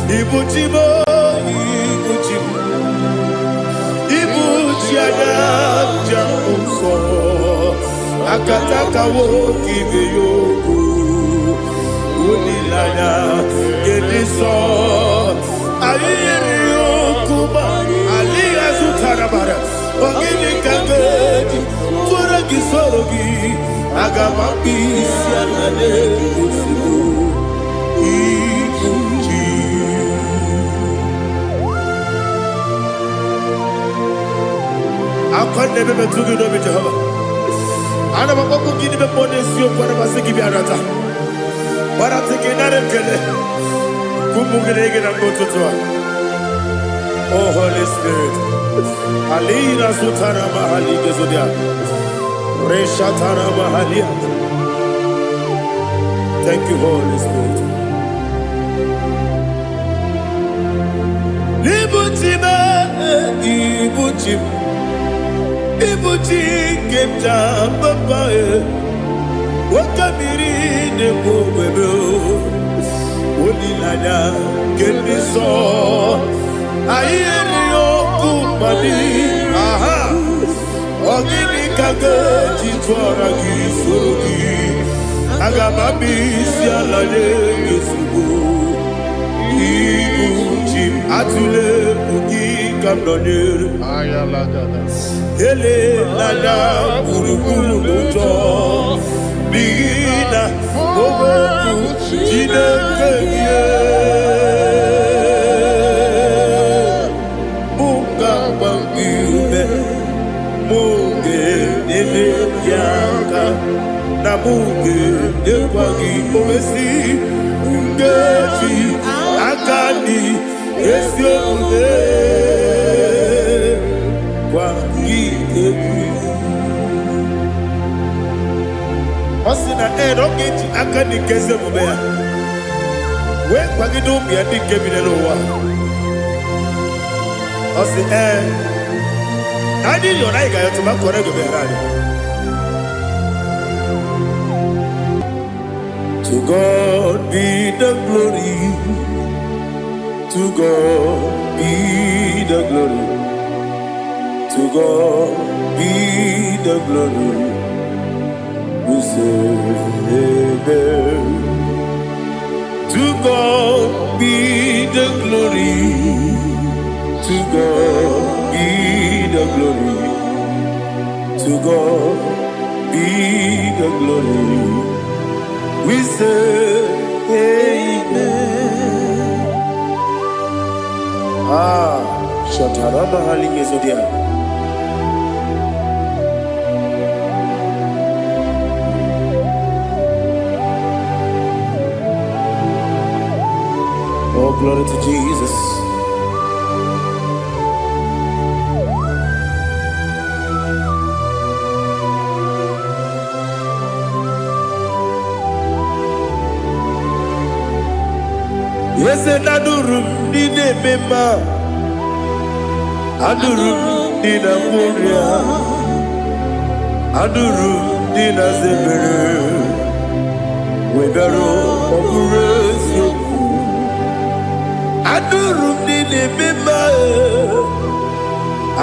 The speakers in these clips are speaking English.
Ibuchimo, Ibuchimo, Ibuchiana, Jamuso, Akataka woki beyoku, Unilana, Gediso, Ayiriyokuba, Aliya Zutarabara, Ogini Kagedi, Turagi Sorogi, Agamaki, Sianane, Usibu, Ibuchi. I can't never be too good over Jehovah. I never go to give the money, so you can never give you another. But I'm taking another killer. Kumugregin and go to Tua. Oh, Holy Spirit. Alina Sutana Mahali Gezodia. Reshatana Mahalia. Thank you, Holy Spirit. Ibuchima, Ibuchim. Ibuchi kemja papa wakamiri de bobebe onilanya kemiso ayeni okumani aha ogini kage jitwara gisorogi agamabi sialale yesugo Ibuchi atule ugi kamdonyer ayalagada ele lada buruburu moto bina oboku jinekeye munga bangibe munge nene yaka na munge dekwagi omesi ngeji akani esiode Osina rogeji akani keze mubea. We kwagido bia dikebine lowa. Osi Adi yona iga yotuma korego berani. To God be the glory. To God be the glory. To God be the glory. We say amen. To God be the glory. To God be the glory. To God be the glory. We say amen. Shataraba Halingezodia. Oh, glory to Jesus. Yes, and Adurum did a member. Adurum did a warrior. Adurum did a zebra. We better operate you. Adurum did a member.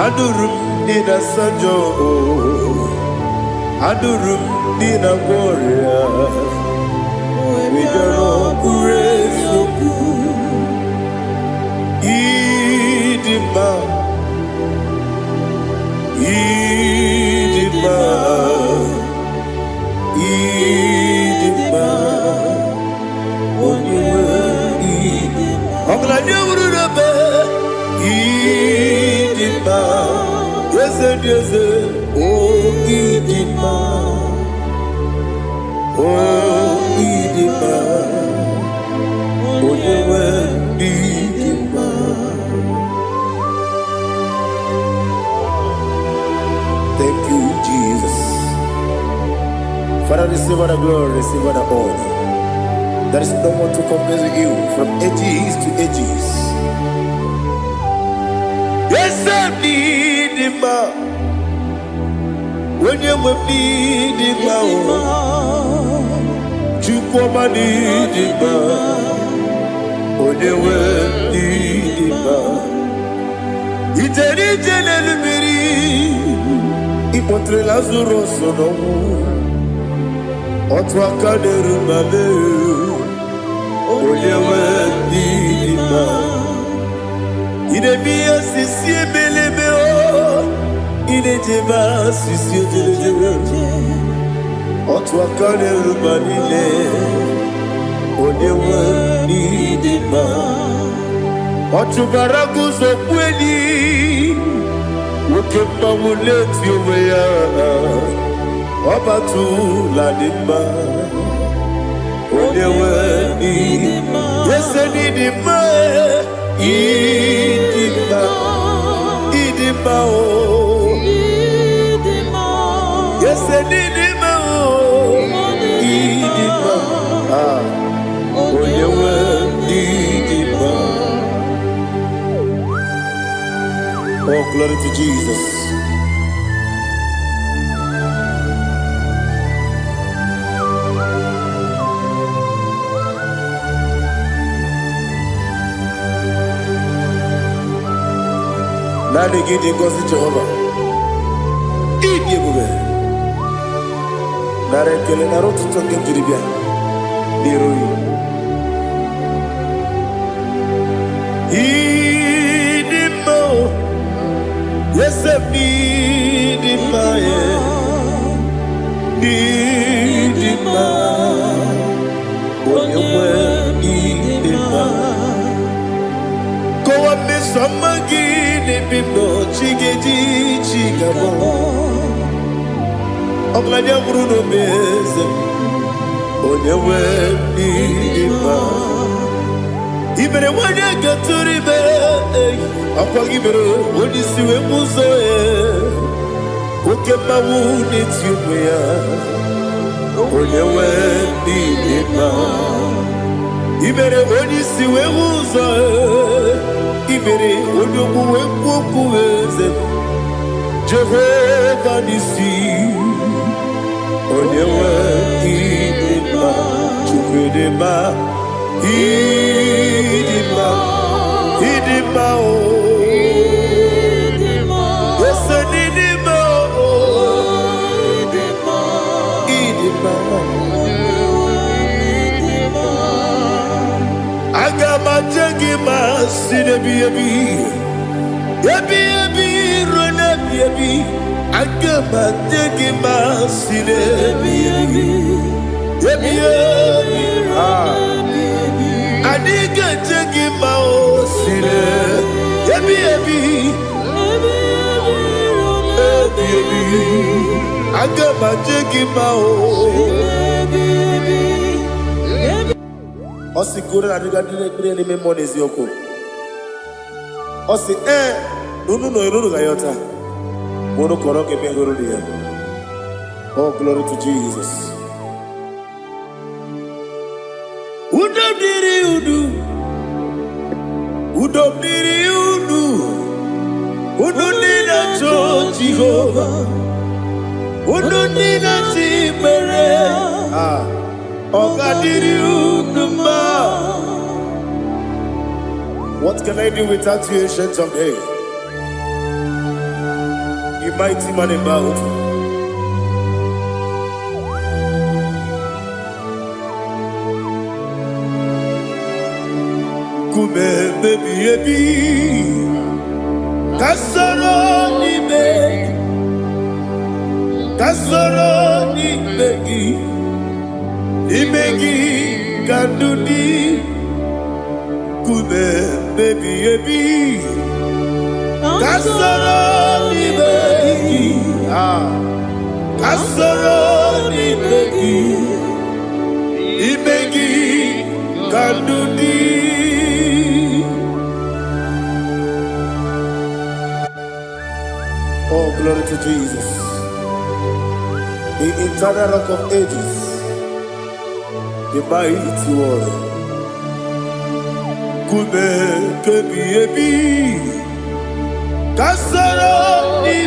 Adurum did a sanjo. Adurum did a warrior. We better operate you. Idima, Idima, Idima, Idima, yes, yes, oh Idima, oh Idima, oh Idima. Thank you, Jesus. Father, receive all the glory, receive all the honor. There is no one to compare with you from ages to ages. Yes, I need him. When you need him, you come and need him. When you incontré Lazarus no otwa kaderu male oyewe dima ine biya sisi belebe o ine jeba sisi jebe otwa kaderu male oyewe dima otubaragu so kweli Ukemba muleti uweya Wabatu la dima Onewe idima Yese nidima Idima Idima o Yese nidima o Idima Onewe idima Oh, glory to Jesus. Nani gidi ngozi Jehovah. Idi bube. Nare kele naro tutonge jiribia. Niroi. Idi mo. Yes, I need in my need in my when you were need in my go up me some again if you know chiggy chigabo Oglania Bruno Bez when you were need in my even when you get to the bed Apagibero, when you see a muso, Ukema wound it's you, when you went in Ibere, when you see a muso, Ibere, when you go Jehovah, Nissi, when you went in Chukudema, Idima, Agama jagima sine biyabi rona biyabi Agama jagima sine biyabi Adiga jagima sine biyabi Agama jagima Osi kure na diga dire me monezi yoko. Osi nunu no iruru gayota. Mono koroke me iruru dia. Oh, glory to Jesus. Udo diri udu. Udo nina to Jehovah. Udo nina timere. What can I do without you, ancient of days? You mighty man in battle. Kume baby, kasoro ni begi. Imegi kandudi kume baby kasoro ni begi kasoro ni begi imegi kandudi Oh, glory to Jesus, the eternal rock of ages, the mighty one. Kube kebi kasoro ni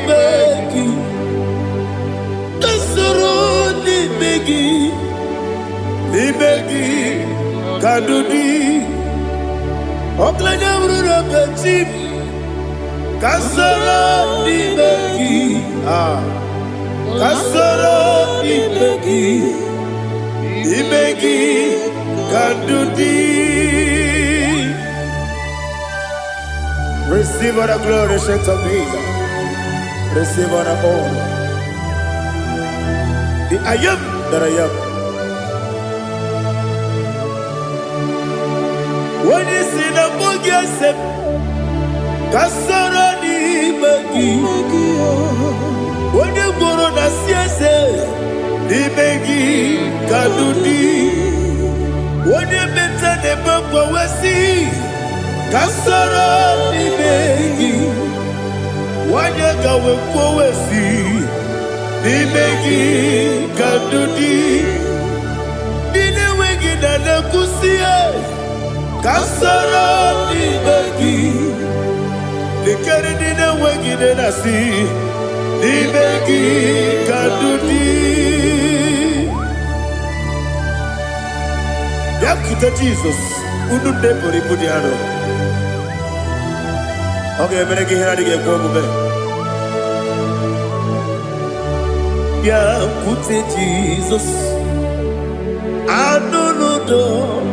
begi kadudi oklanya ururo petit kasoro ni begi Kasoro imegi kandudi. Receive all the glory, strength of Jesus. Receive all the honor. The I am that I am. When you see the book, yes, Kasoro imegi. When you go on a siese, imegi kandudi. When you better the book, we see. Kasoro imegi. Wanyaga wekowesi nimegi kadudi nine wegi na nakusie kasoro nimegi nikeri nine wegi na nasi nimegi kadudi yakita Jesus unu nepori pudiano. Okay, I'm going to get a yeah, put it Jesus. I don't know.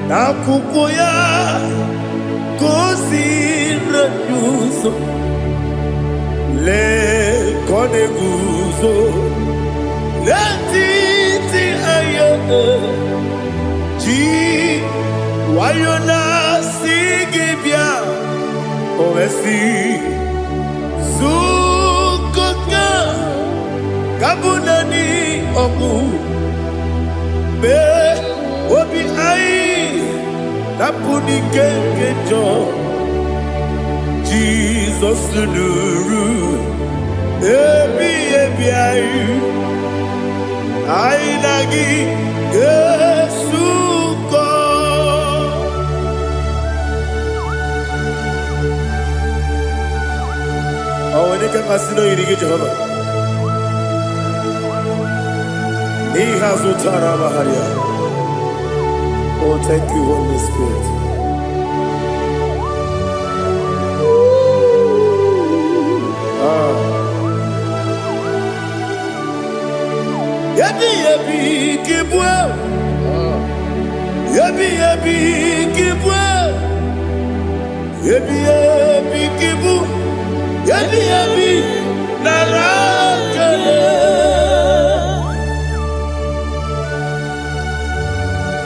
Now, Kukoya, Kosi, Ranuso, Le Coneguso, Letiti Ayana, G. Wayona Sigibia, Oesi, Sukoka, Kabunani Oku, Be, Obi Ai, Napuni Kenkejo, Jesus Nuru, Ebi Ai, Nagi, Yesuko. Oh, when you can pass it, you get Jehovah. He has Utara Maharia. Oh, thank you, Holy Spirit. Yabi, Kibwa. Yabi, Kibwa. Yabi, Kibu. Yabi, Narakale.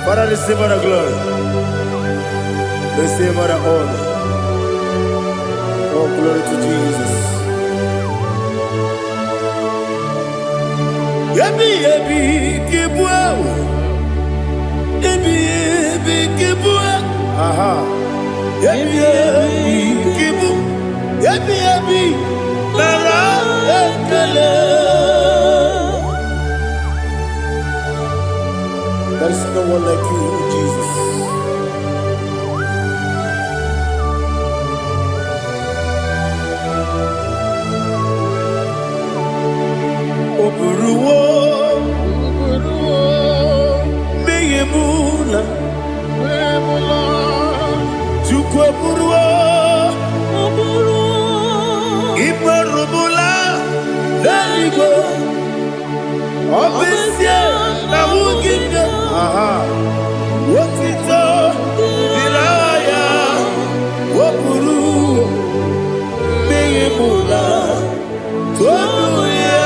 Father, receive all the glory. Receive all the honor. Oh, glory to Jesus. Yabi, Kibwa. Yabi, Kibwa. Aha. Yabi, Kibu. Yabi, Narakale. There is no one like you, Jesus. Oburuwo, Meyemula, Chukweburuwo, Ibarubula, Leligo, Obesia, Nawuginga, aha, Wotito, Diraya, Wopuru, Meyemula, Tonuya.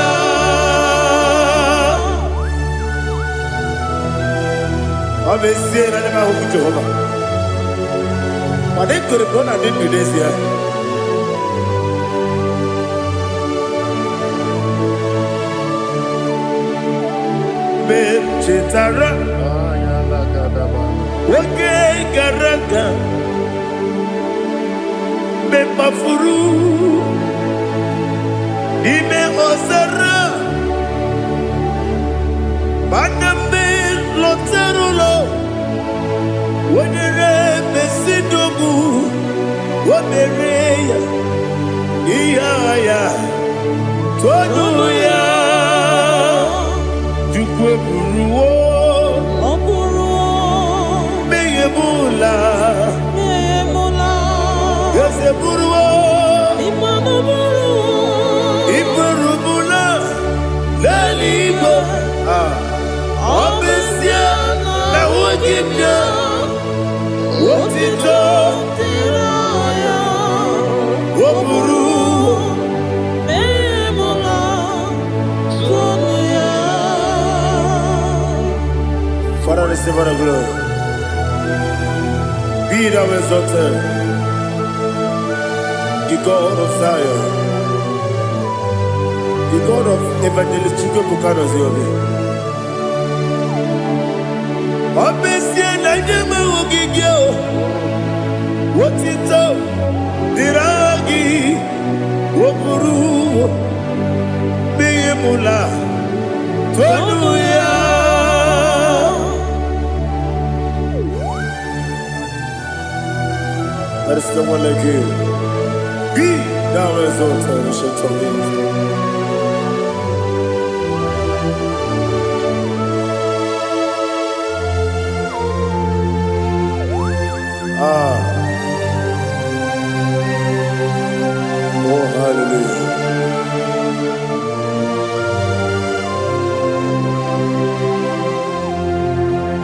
Obesia, Nana Huku Jehovah. But they could have gone and did this here. Chetara, Wage Garaka, Bepafuru, Ime Osara, Baname Loterulo, Wenere Besidobu, Wabereya, Iaya, Tonuya. Buruwo, Meyemula, Yose Buruwo, Iburuwo, Father, receive all the glory. Be thou exalted, the God of Zion, the God of Evangelist Chico Bukano Ziobi. Obesi na nyama ogigio, wotito diragi, wopuru, biyemula, tonuya. There is no one like you. Be thou exalted, ancient of days. Oh, hallelujah.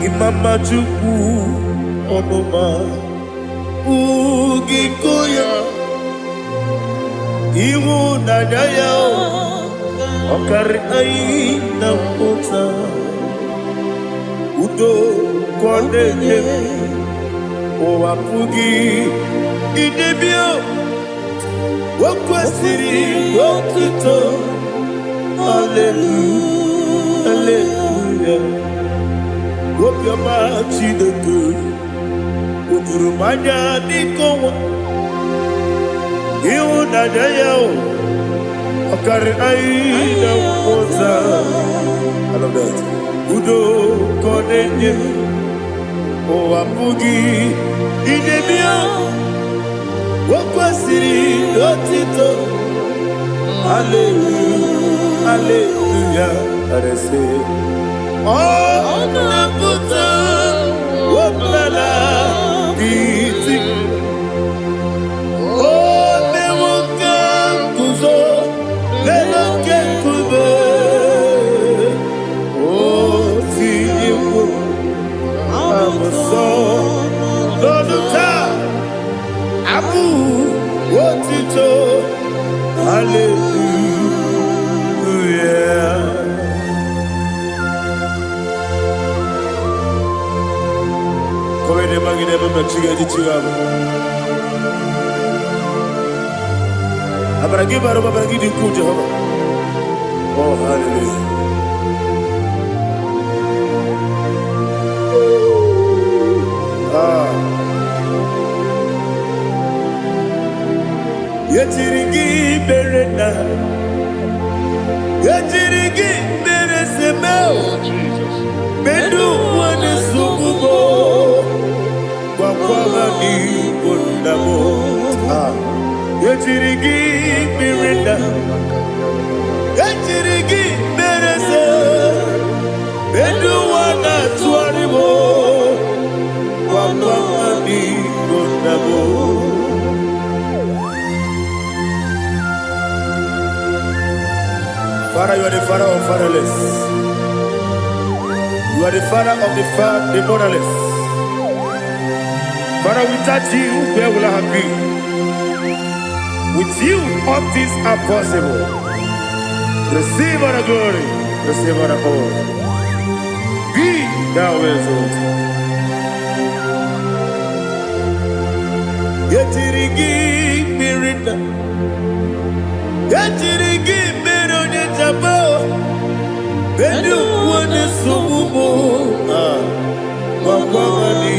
Imama Chukwu Onuma Ugikoya Iwu Nadaya Okari Aina Kota Udo Kondeye Owapugi Idebio Wakwasiri Wakito Hallelujah Hallelujah Wopiama Chideku Udurumanya Nikowa Iu Nadayao Okari Aina Kota I love that Udo Kondeye Owapugi Idebio Wakwasiri Otito Hallelujah Hallelujah I say Oh Naputa Waplala Biti Oh Mewoka Kuzo Leloke Kube Oh Tiyiwo Amoso Loduta Abu Wotito Hallelujah Komene magine mama chiga chiga Abaragi baro abaragi diku Jehovah Oh hallelujah Yetirigi berena Yetirigi beresemo Bedu wane sukubo Kwa ni kundamo Yetirigi berena Yetirigi berese Bedu wana tuaribo Kwa ni kundamo Father, you are the father of fatherless. You are the father of the motherless. Father, without you, where will I have been? With you, all things are possible. Receive all the glory, receive all the honor. Be thou exalted. Yetirigi mirina, yetirigi mironye jabo, bedu wane sumumo, wakwani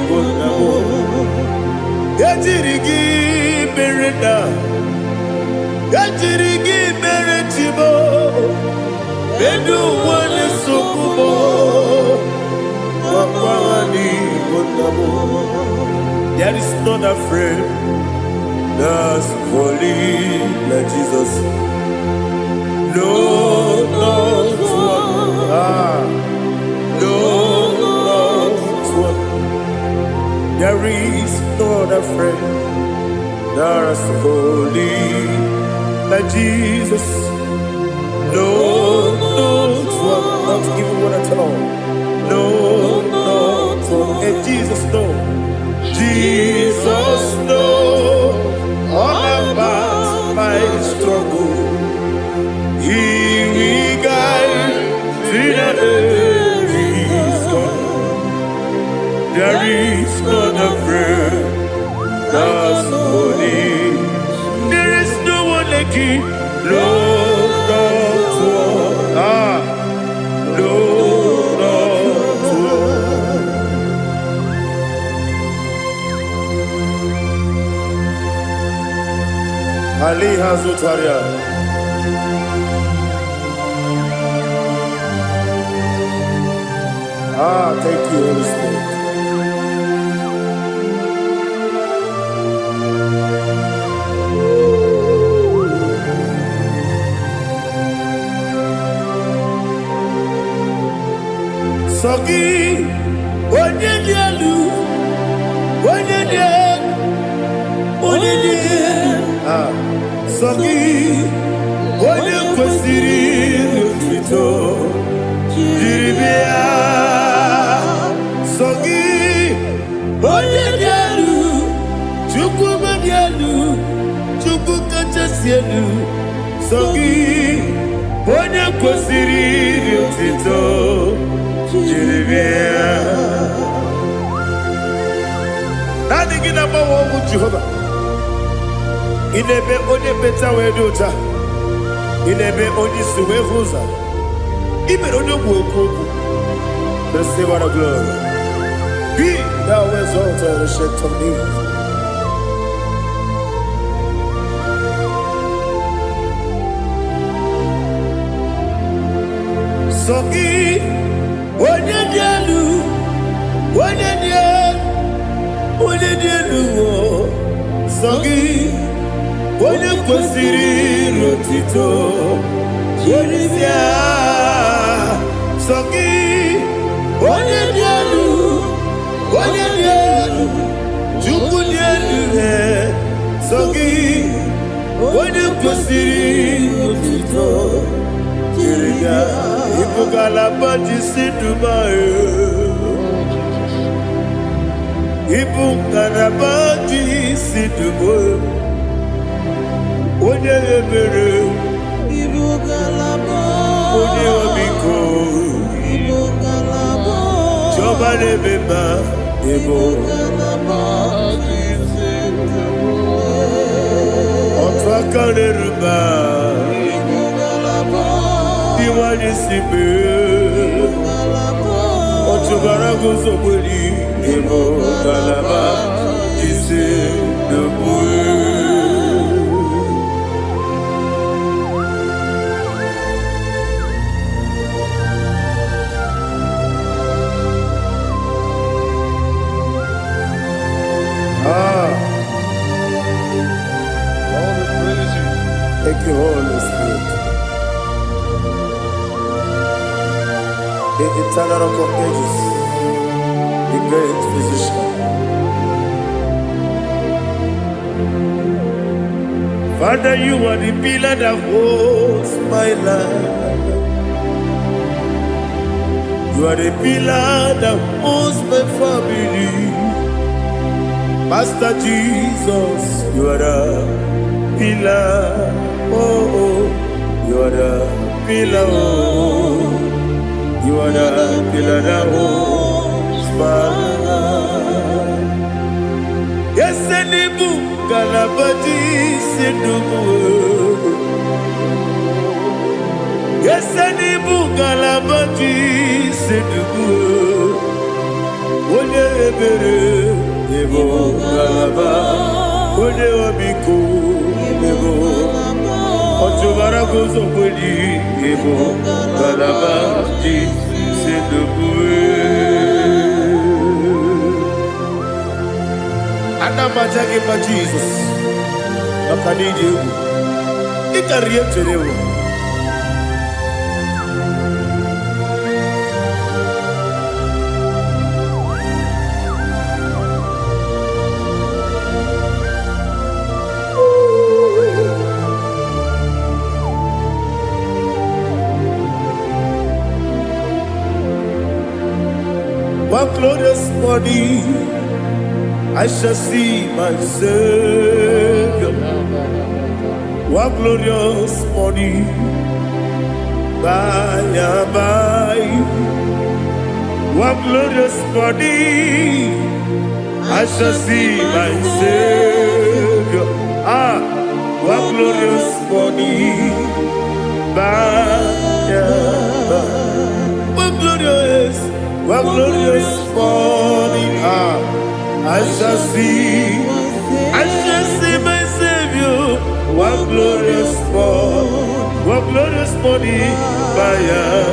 konamo. Yetirigi mirina, yetirigi miretibo, bedu wane sumumo, wakwani konamo. There is not a friend that's holy like Jesus. No, not one. No, not one. There is not a friend that's holy like Jesus. No, not one. Not even one at all. No, not one. Ali Hazutaria. Thank you, Holy Spirit. Sogi, onye dielu, onye dielu, onye dielu. Sogi, onye kwesịrị otuto, jiri bịa. Sogi, onye dielu, Chukwu dielu, Chukwu kachasị elu. Sogi, onye kwesịrị otuto. Nothing in about what Jehovah. In a be only better way to ta. In a be only suwe hoza. Even on your work, receive our glory. Be thou exalted and shed on me. Sogi. Onye dielu, onye dielu, Sogi, onye kwesịrị otuto, jiri bịa. Sogi, onye dielu, Chukwu dielu, Sogi, onye kwesịrị otuto, jiri bịa. Ibugalaba Dubai. Ibugalaba Dubai. Onye ebere. Ibugalaba. Onye omiko. Ibugalaba. Joba lebeba. Ibugalaba Dubai. Otwakalerba. Iwani sibe Otubara gozoboli Ebo kalaba Jise debue All the praise you. Thank you, Holy Spirit. The eternal rock of ages, the great physician. Father, you are the pillar that holds my life. You are the pillar that holds my family. Master Jesus, you are the pillar. Oh, you are the pillar. Oh. You are the pillar that holds my life. Yes, Enibu Galabati Sidubu. Yes, Enibu Galabati Sidubu. Onye ebere Ebo Galaba. Onye obiku Ebo. Otubara gozoboli Ebo Galaba Adamajagi ma Jesus Makaniji Ikariye Terewo One glorious morning, I shall see my Savior. One glorious morning, by and by. One glorious morning, I shall see my Savior. One glorious morning, by and by. One glorious morning, I shall see my Savior. One what glorious morning, fire.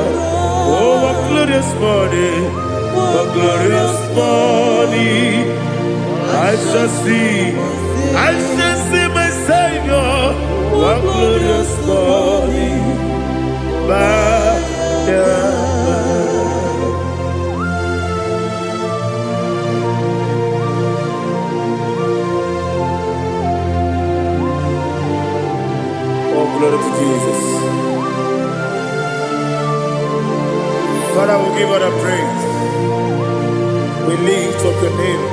Oh, what glorious morning, what glorious morning. I shall see my Savior, what glorious morning, fire. Glory to Jesus. Father, we give all the praise. We lift up your name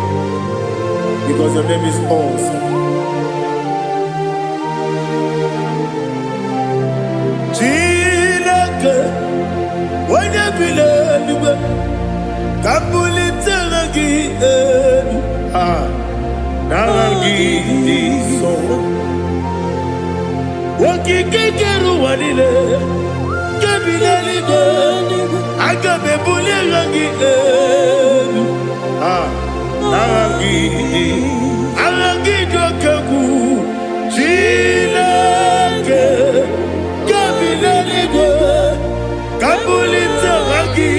because your name is awesome. Chilake, when you believe, Kapulitagi, Nagi, so. Wakikekeru wanile Kabilaligo Agabe bulirangi Arangi dokagu Chilake Kabilaligo Kabulita rangi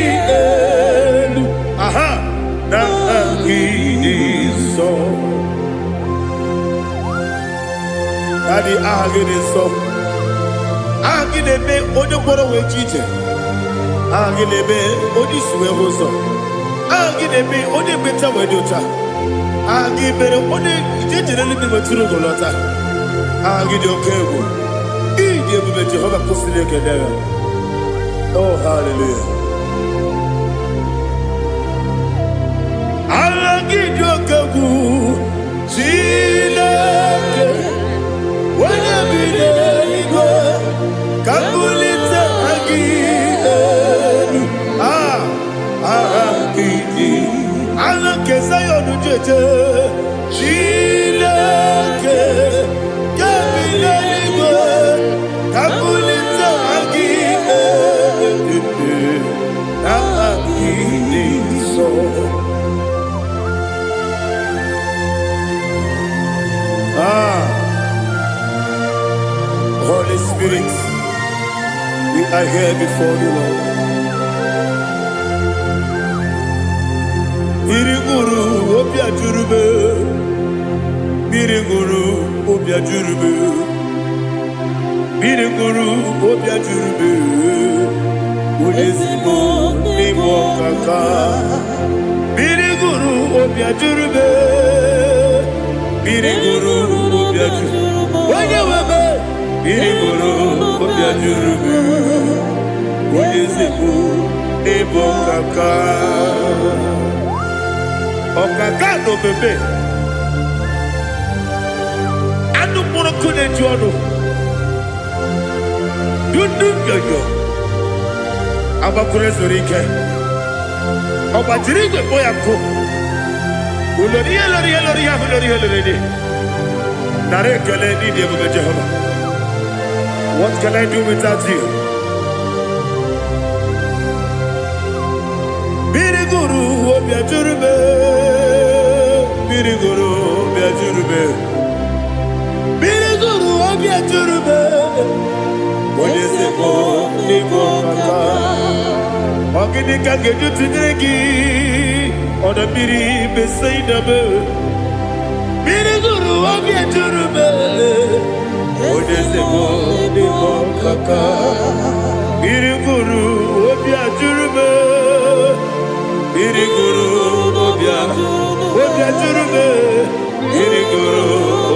Nangi so Daddy, so. Agilebe, Odoboro Wechite. Agilebe, Odiswe Hoso. Agilebe, Odebeta Wedota. Agibere, Ode, Generally Maturu Golota. Agidio Kevo. Idi Jehovah Kosile Kedera. Oh, hallelujah. Agidio Kevu. Chile. When I be there, Kabulita again. Allah Kesayo Jeje, Chilake, Kabilaligo, Kabulita again. Holy Spirit, we are here before you, Lord. Biriguru obia jurube, Biriguru obia jurube, Biriguru obia jurube, Ulezimo nimo kaka, Biriguru obia jurube, Biriguru obia jurube, Wanyawebe. Biriguru obia jurube, Ulezimo nimo kaka. Okaka no bebe anu mono kone jono dundu yoyo abakure zorike obajiri gbe boya ko ulori elori nare kele ni de bebe Jehovah. What can I do without you? Biriguru obia jurube, Biriguru obia jurube, Biriguru obia jurube. Olezemo nimo kaka, ogini kageju tinegi, oda biri beseinabe. Biriguru obia jurube, olezemo nimo kaka, Biriguru obia jurube. Biriguru obia jurube, Biriguru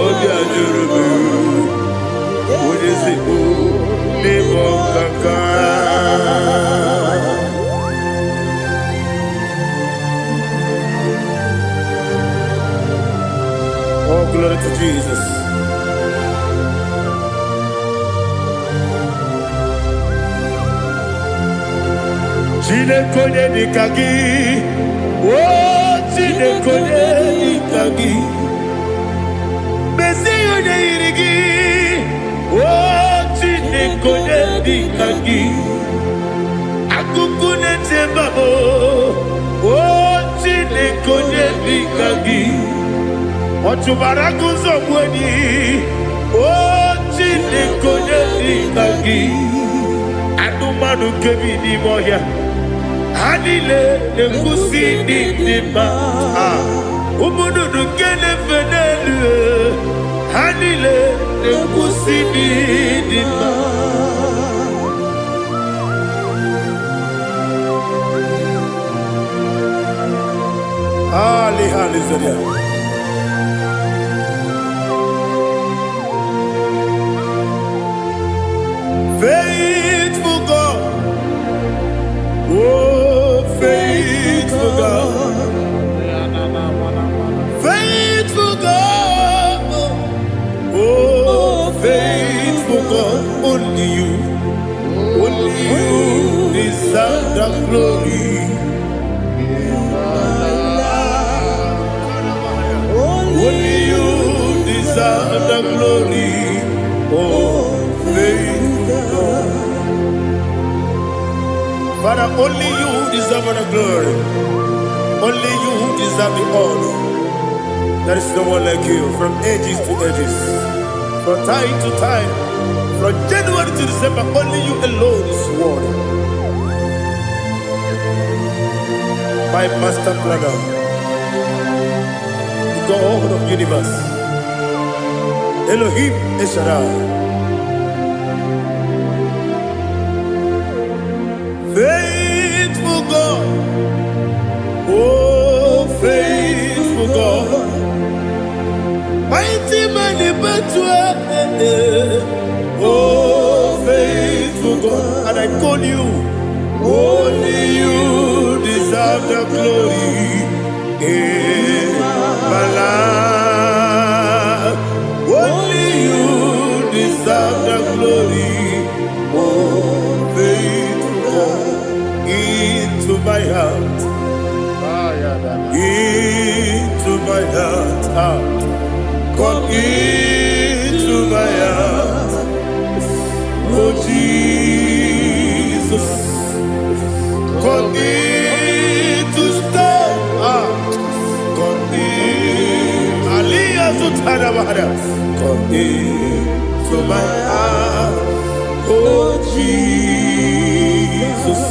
obia jurube, Ulezimo nimo kaka. Oh, glory to Jesus. Chinekonye nikagi, oh chinekonye nikagi, Mesiyo ne irigi, oh chinekonye nikagi, Akukune tembabo, oh chinekonye nikagi, Otubaraku zobweni, oh Chinekonye Ikagi Anumanu Kebi Nimoya Hanile Nekusi Nidima Umudu Nukene Fenelu Hanile Nekusi Nidima Ali Hallelujah. Faithful God, oh faithful God, faithful God, oh faithful God, only you deserve the glory. Only you deserve the glory, oh faithful God. Father, only you deserve the glory. Only you deserve the honor. There is no one like you, from ages to ages, from time to time, from January to December. Only you alone is worthy. My master planner, God of universe, Elohim Eshadai, faithful God, oh faithful God, mighty man in battle, oh faithful God, and I call you, only you deserve the glory. My life, only you deserve the glory. Oh, faithful God, into my heart, into my heart, come into my heart. Oh Jesus, come in to stay. Come into my heart, oh Jesus.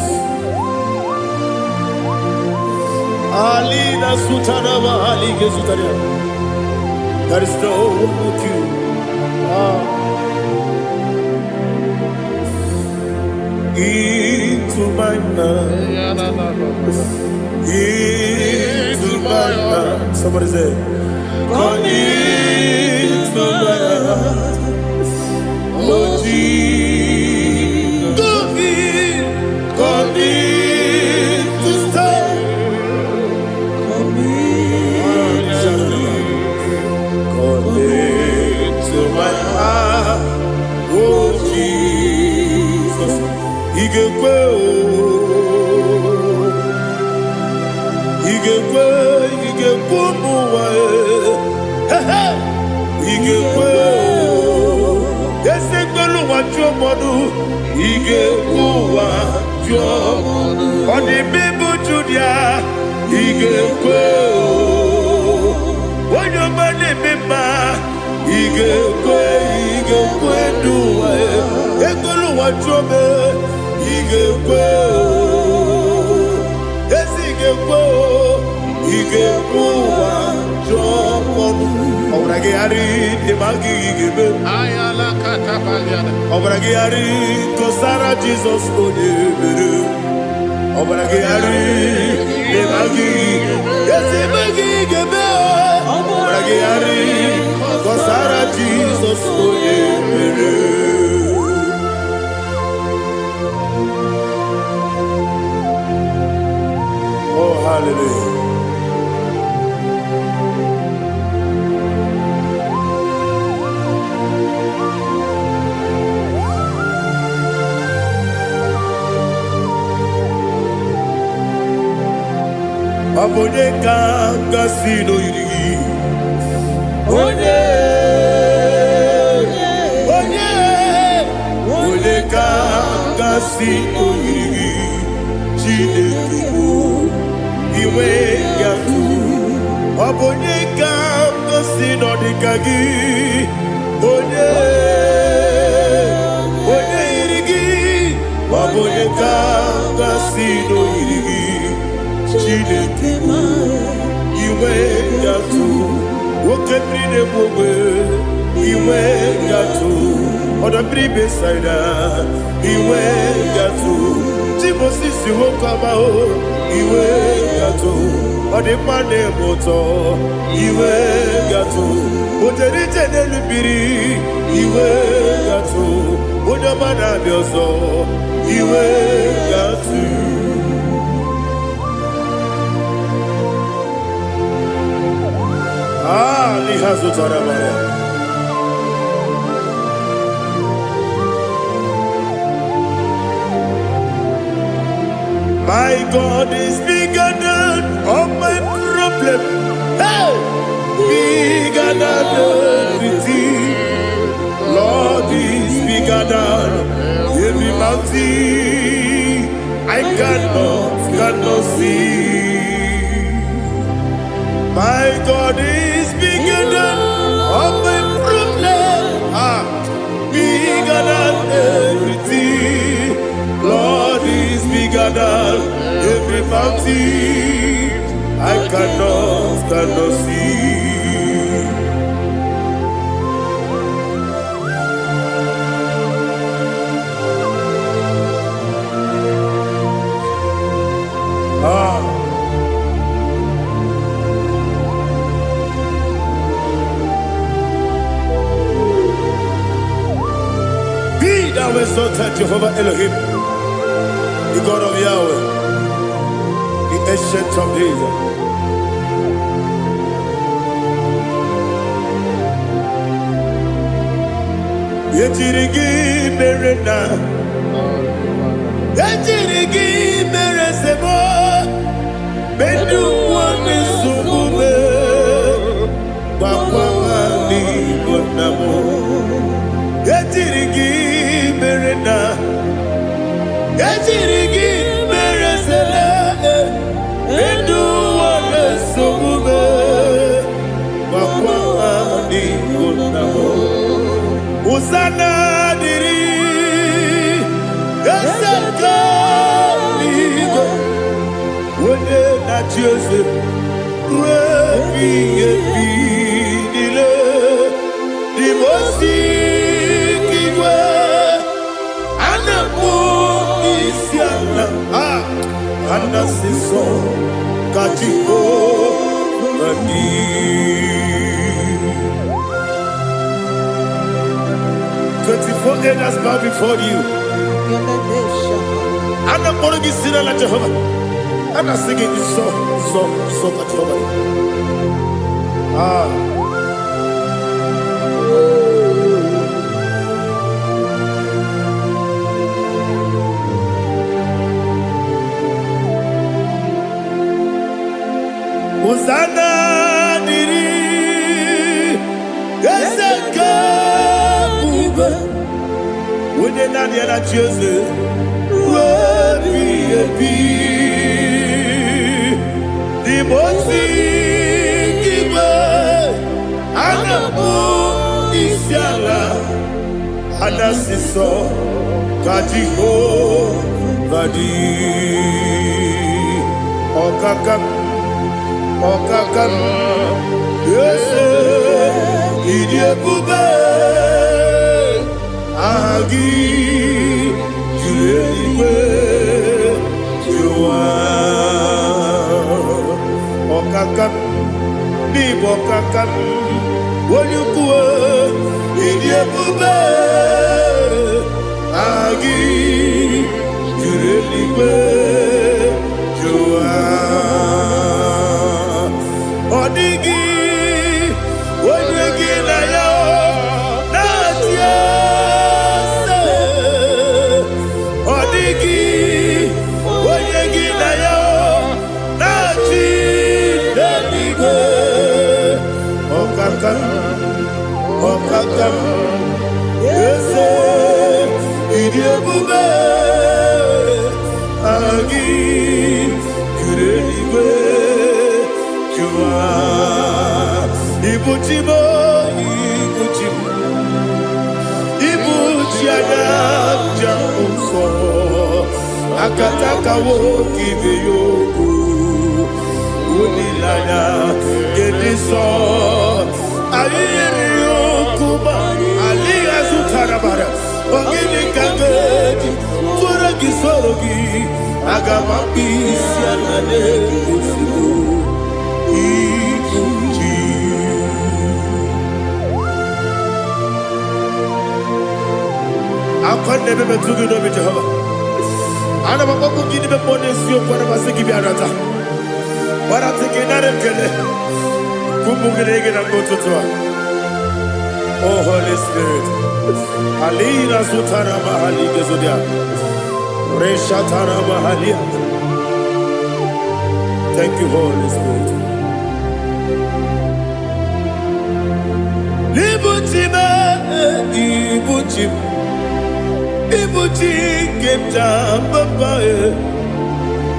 Alina Sutanaba Alige Sutaria. There is no one like you. Into my heart, into my heart. Somebody say, come into my heart, oh Jesus. Come in to stay. Come into my heart, oh Jesus. Igekwe, igekwe muwa. Igekwe, esegbelu wa jomodu. Igekwe wa jomodu. Oni bibu Judia. Igekwe, wanyomane mema. Igekwe duwa. Egbelu wa jome. Igekwe, esigekwe, igekwe wa jomodu. Obragi ari demagi igebe. Ayala katapaliana. Obragi ari kosara Jesus onebere. Obragi ari demagi esimagi igebe. Obragi ari kosara Jesus onebere. Oh hallelujah. Abone kanga sino yiri. Onye kanga sino yiri. Chineke iwe yatu. Abone kanga sino dikagi. Onye Okangasi no iri Chineke iwe gatu Oke brine mwe iwe gatu Oda bribe saida iwe gatu Timosisi wokama o iwe gatu Ode mane moto iwe gatu Ode jene lubiri iwe gatu Ode mana bioso iwe gatu Lihazo tarabaya My God is bigger than all my problem. Hey! Bigger than everything. Lord is bigger than every mountain. I cannot see. My God is bigger than all my problem. Bigger than everything. Lord is bigger than every mountain. I cannot see. Be thou exalted, Jehovah Elohim, the God of Yahweh, the ancient of days. Yetirigi merena, yetirigi meresebo, bedu wane sumube, wakwamani bonamo. Yetirigi merena, yetirigi meresele, bedu wane sumube, wakwamani bonamo. Usana diri, esaka ligo, wone na Joseph, rebi ebi dile, di mosi kiwe, anamu isiana, anasiso katiko mani. 24 elders bow before you. And I'm going to be singing like Jehovah. And I'm singing this song like Jehovah. Hosanna diri, Eseka. When you're not yet at Joseph, the most giver, and the moon is yala, and the sister, Kajiho, Vadi, Okakam, yes, Idiot Bube. Agi jueliwe jua okakam ni bokakam wonyukue idiebube agi jueliwe jua odigi wonyegi na yo natia Okakam, yes, idiebube, agi, kureliwe, jua, ibuchimo, ibuchiana, jamso, akataka woki beyoku unilana gediso ayiri yokuba aliya zutarabara ogini kangedi fura gisorogi agamapi sianane kusibu ikuji akwande bebe tugi no bi Jehova ana bakoko gini be ponesio kwa na basiki bi arata bara tekenare kele kumugirege na mototwa. Oh Holy Spirit alina sutara mahali gezodia resha tara mahali. Thank you Holy Spirit. Libutime ibutim ibuti kemta papa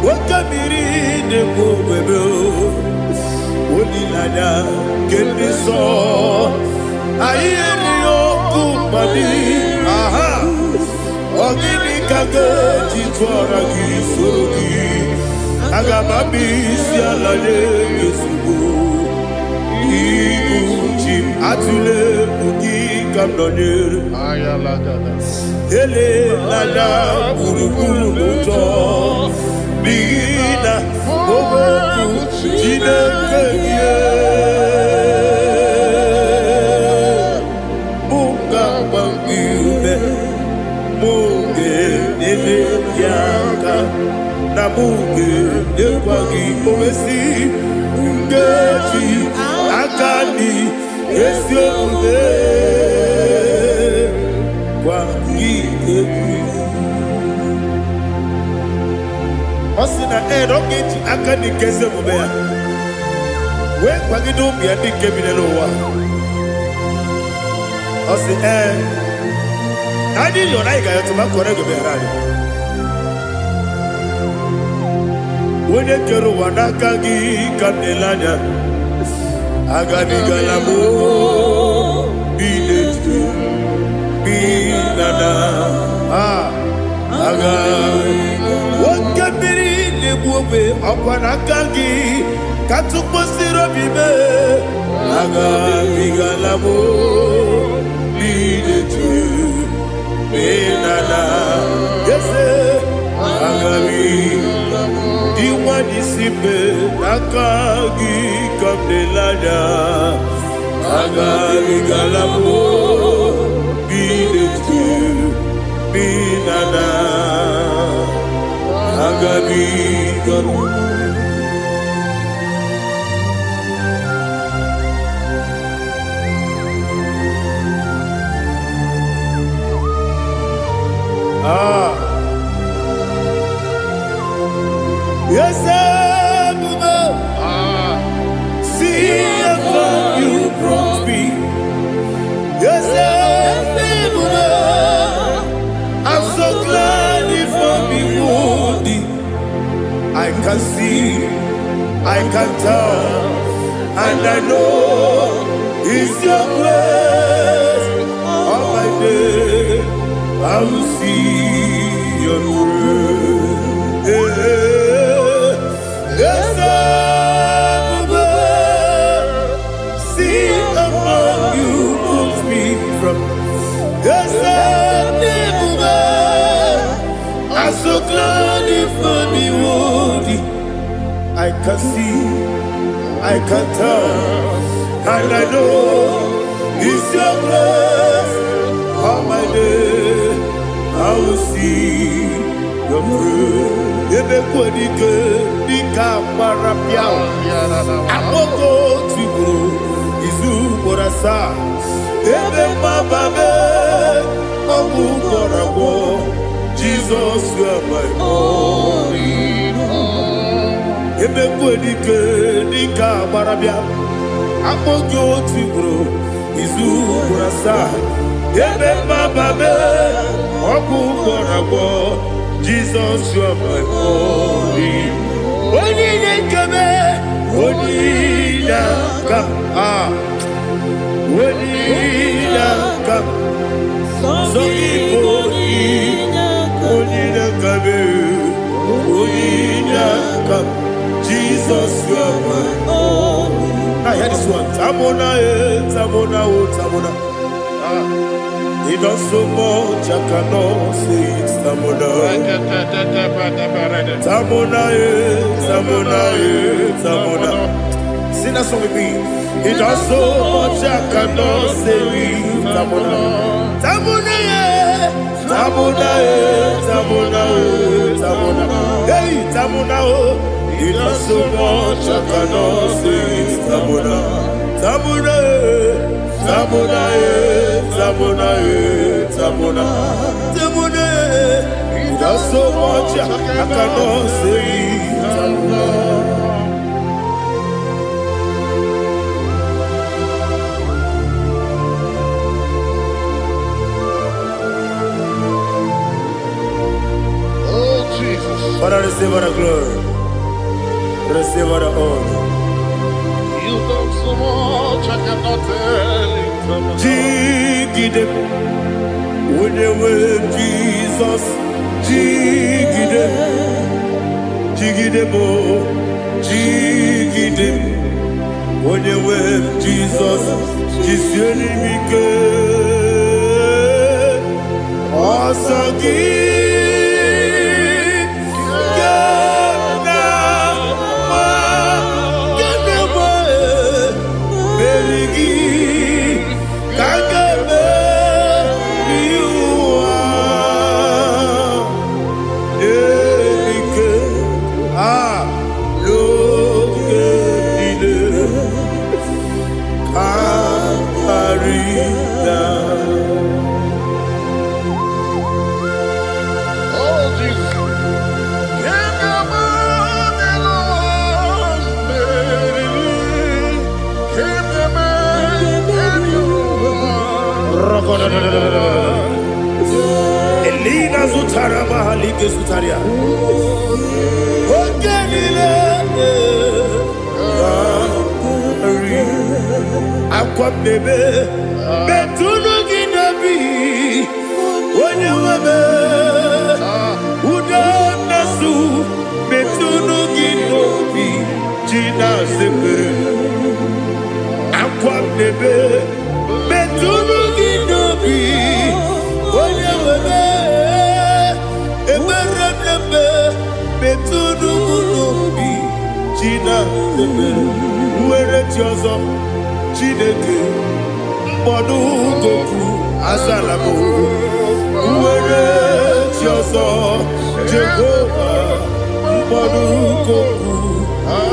wakamiri de bobebe onilada kemiso ayeri okumani aha ogini kage titwara gisorogi agamabi sialale yesugo ibuti atule bugi kamdonir Ayalagada. ele lala buruburu moto bina ogoku jinekeye munga bangiune munge nene yaka na munge nekwagi owesi ngeji akani esione Osina rogeji akani keze mubea we kwagido bia di kebinelo wa osi nadi yo na igayo to makore go be rari wone kero wanaka gi kanelanya agadi galamo biletu binana aga wakabiri lebuwe akwanakagi katuposiro bibe aga bigalamo biletu binana yese aga diwani sipe nakagi kamdelada aga bigalamo biletu binana agabi garu yes see how you brought me. Yes I'm so glad if me woody. I can see, I can tell, and I know it's your grace. All my day I will see your grace. Yes, see among you moves me from. Yes, I'm so glad if me woody. I can see, I can tell, and I know it's your grace. All my day I will see your grace. Ebe kodike dika marapia, aboko tibo izu borasa. Ebe mababe obu korago. Jesus, you are my only home. Ebe kodike dika marapia, aboko tibo izu borasa. Ebe mababe obu korago. Jesus, you are my only. Only kame, only come, only come. So only kame. Jesus, you are my own. Now hear this one. Tamona, Tamona, Tamona. He does so much, I cannot say it. Tamona. Tamona, Tamona, Tamona. Sing that song with me. He does so much, I cannot say it. Tamona. Tamona, Tamona, Tamona, Tamona. Hey, Tamona, he does so much, I cannot say it. Tamona. Tamona, Tamona, Tamona, Tamona, Tamona. He does so much, I cannot say it. Tamona. Father, receive all the glory. Receive all the honor. You done so much, I cannot tell it. Jigide, when you were Jesus, Jigide, Jigide bo, Jigide, when you were Jesus, Jisyenimike, Asagi. Elina Zutara Mahalike Zutaria. Ogenile Aqua bebe Betunu Ginabi Onye webe Uda Nasu Betunu Ginobi Jina Zepere Aqua bebe Betunu Ginobi Onye webe Eberebe Betunu Ginobi Jina Zepere Uwere Tiozo Chineke Mbodu Goku Azalabo Uwere Tiozo Jehovah Mbodu Goku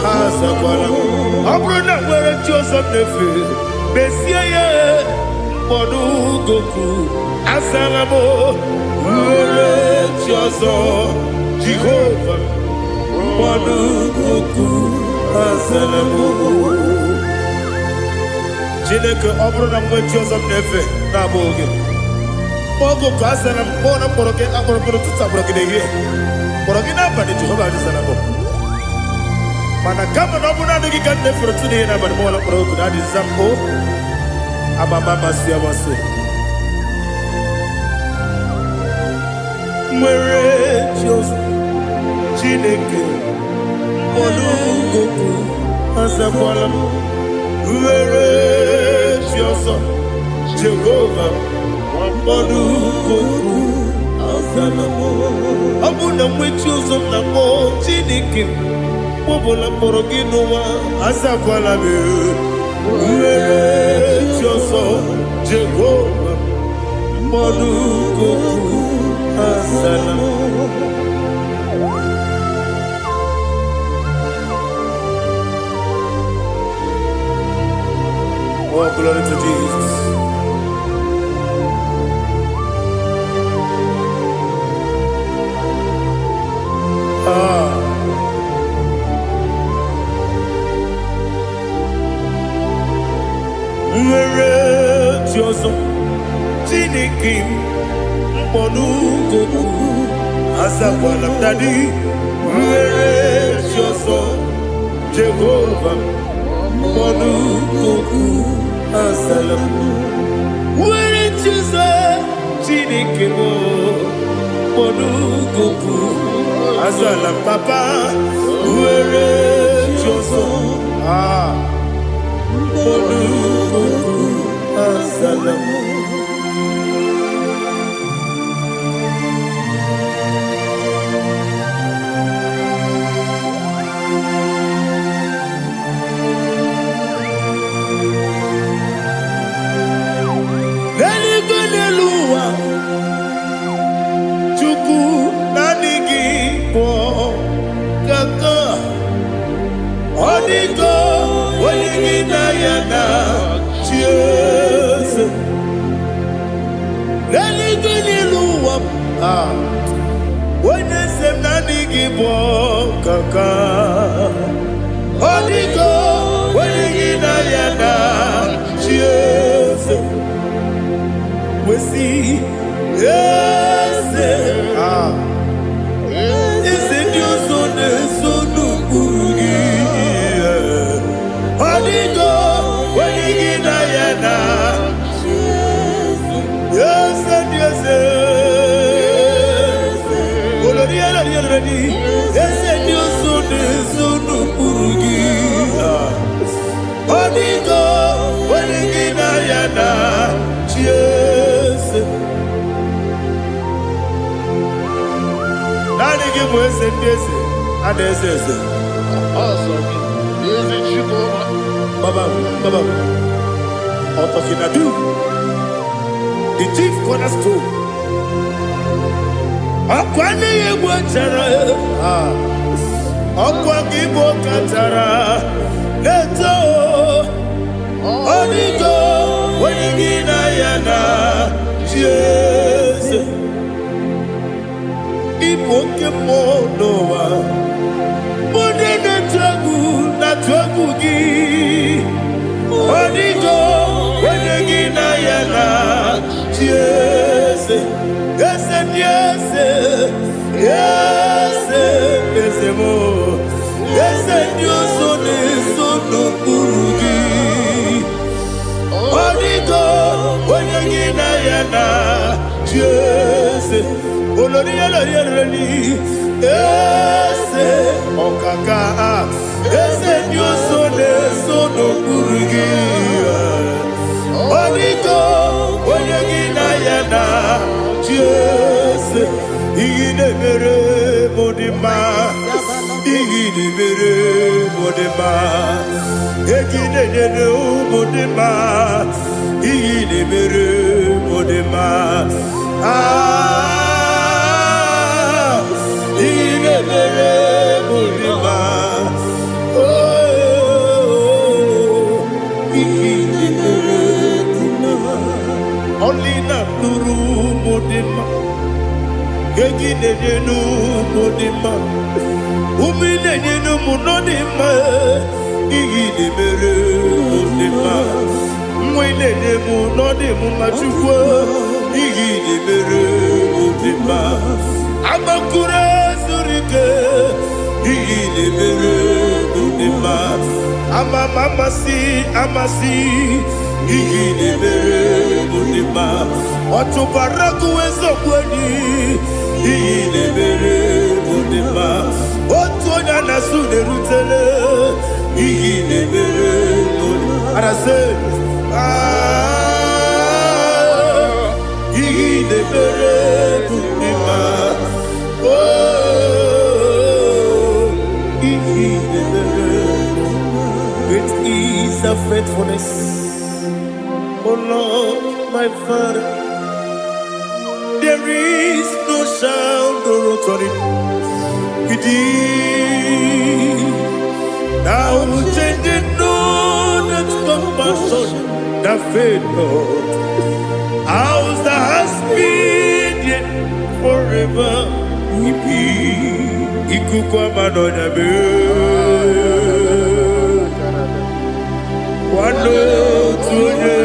Azalabo Abrona Uwere Tiozo Nefe Besiye Mbodu Goku Azalabo Uwere Tiozo Jehovah Mbodu Goku Azalabo Chineke ọ bụrụ na mgbe chi ọzọ m na-efe na-abụ oge ogo ka a sara m kpọọ na mkpọrọ gị akpọrọ mkpọrọ ụtụtụ akpọrọ gị n'ehihie kpọrọ gị n'abalị Jehova adịzara m mana kama na ọ bụrụ na adịghị ka m na-efere otu n'ihe n'abalị mụọ na mkpọrọ oge na-adịza m o amama amasị amasị nwere chi ọzọ Chineke mkpọrọ ogogo azakwala m Uwere Chioso Jehovah Mbodu Goku Azalamo Abuna mwechi ozo na mo Chineke Mbobola mkpọrọ gị n'ụwa Azakwala m Uwere Chioso Jehovah Mbodu Goku Azalamo Oh, glory to Jesus. Nwere Chioso Chineke Mbodu Goku Azakwala m Daddy Nwere Chioso Jehovah Mbodu Goku Azalamo Nwere Chioso Chineke Mbodu Goku Azalam Papa The chief cornerstone. Akwane Igbo chara, akwa Igbo kachara, leto, onigo, wenigina yana, Jesus. Igbo kemo noa, mone na tragu gi, onigo, wenigina yana, Jesus. Yes, yes, yes, yes, mo. Yes, Dios son eso no purugi. Onigo, onegina yana, yes. Olori olori. Yes, okaka. Yes, Dios son eso no purugi. Onigo, onegina yana. Yes, Igidebere Modima, Igidebere Modima, Egidebere Modima, Igidebere Modima, Igidebere Modima, oh, Igidebere Modima, only not Nuru Modima. Gegidenu Modima, Umidenu Munodima, Igidebere Modima, Mwidenu Nodimu Machukwa, Igidebere Modima, Amakure Zurike, Igidebere Modima, Amasi, Igidebere Modima, Otubaraku Ezokweni, Igidebere Modima, Otonya Nasude Rutele, Igidebere Modima. And I say, Igidebere Modima, oh, Igidebere Modima. Great is the faithfulness, oh Lord, my Father. There is no sound or authority. Now changing no that compassion, that faith not. Ours that has been yet forever. Ipi ikukwa manonya be. Wano tuone.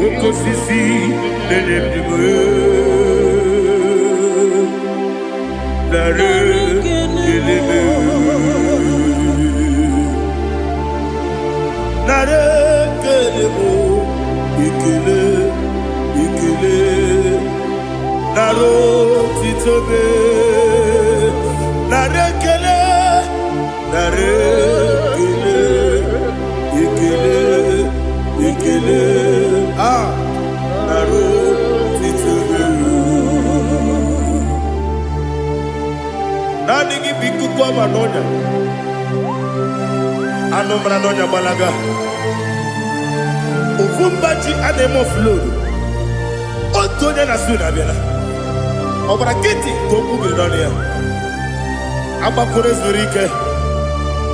Woko sisi nenebdiwe Nare kelebe Nare kelebo Ikele Naro titobe Nare kelebo nombra nonya balaga. Ufumbaji anemo flood. Otonya na suna bela. Obra kiti koku bedonia. Abakure zurike.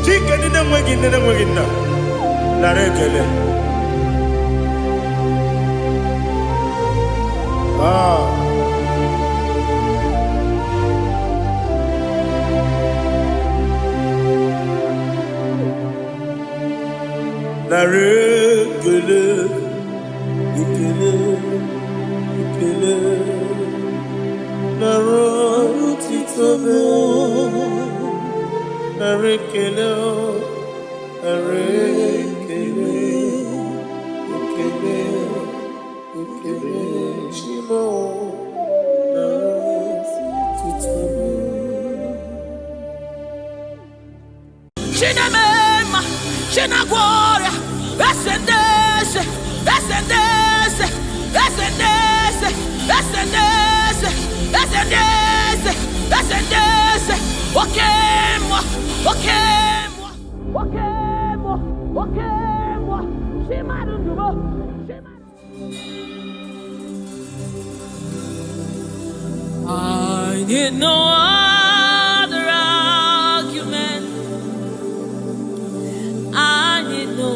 Chike nine mwegi na. Narekele. Narekele. Ikele. Narotitobe. Narekele. Chinamema, Chinaguara, Ascendese, Ascendese, Ascendese, Ascendese, Ascendese, Ascendese, Wakemwa, Wakemwa, Wakemwa, Wakemwa, Shimarubo, I need no other argument. I need no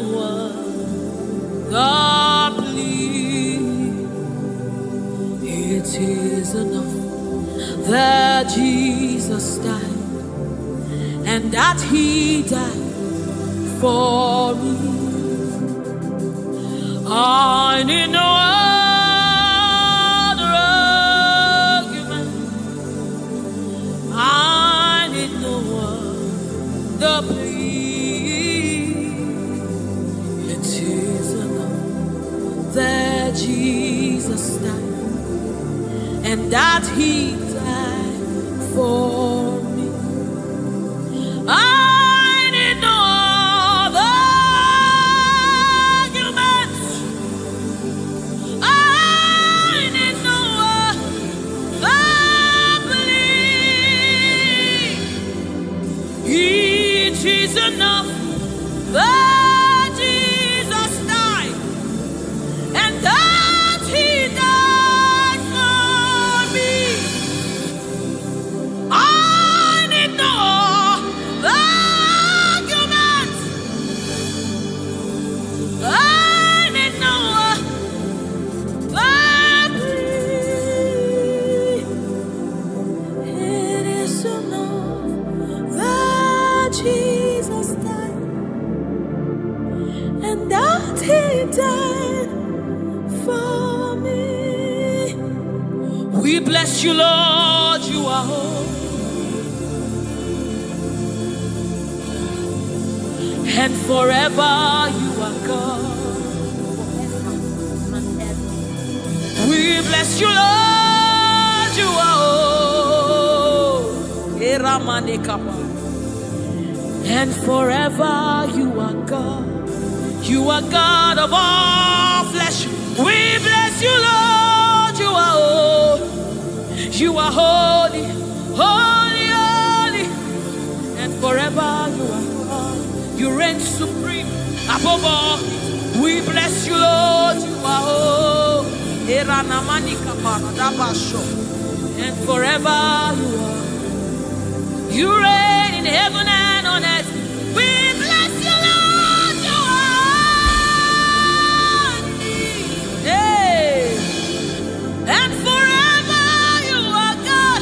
other plea. It is enough that Jesus died, and that He died for me. I need no other argument. I need no other plea. It is enough that Jesus died, and that He died for me. I need no other arguments. I need no other plea. It is enough that Jesus died, and that He died for me. I need no arguments. I need no plea. It is enough that Jesus died, and that He died for me. We bless you, Lord, you are holy, and forever you are God. We bless you, Lord, you are holy, and forever you are God. You are God of all flesh. We bless you, Lord, you are holy. You are holy, holy, holy, and forever you are God. You reign supreme above all. We bless you, Lord, you are holy, and forever you are. You reign in heaven and on earth. We bless you, Lord, you are holy. Hey. And forever you are God.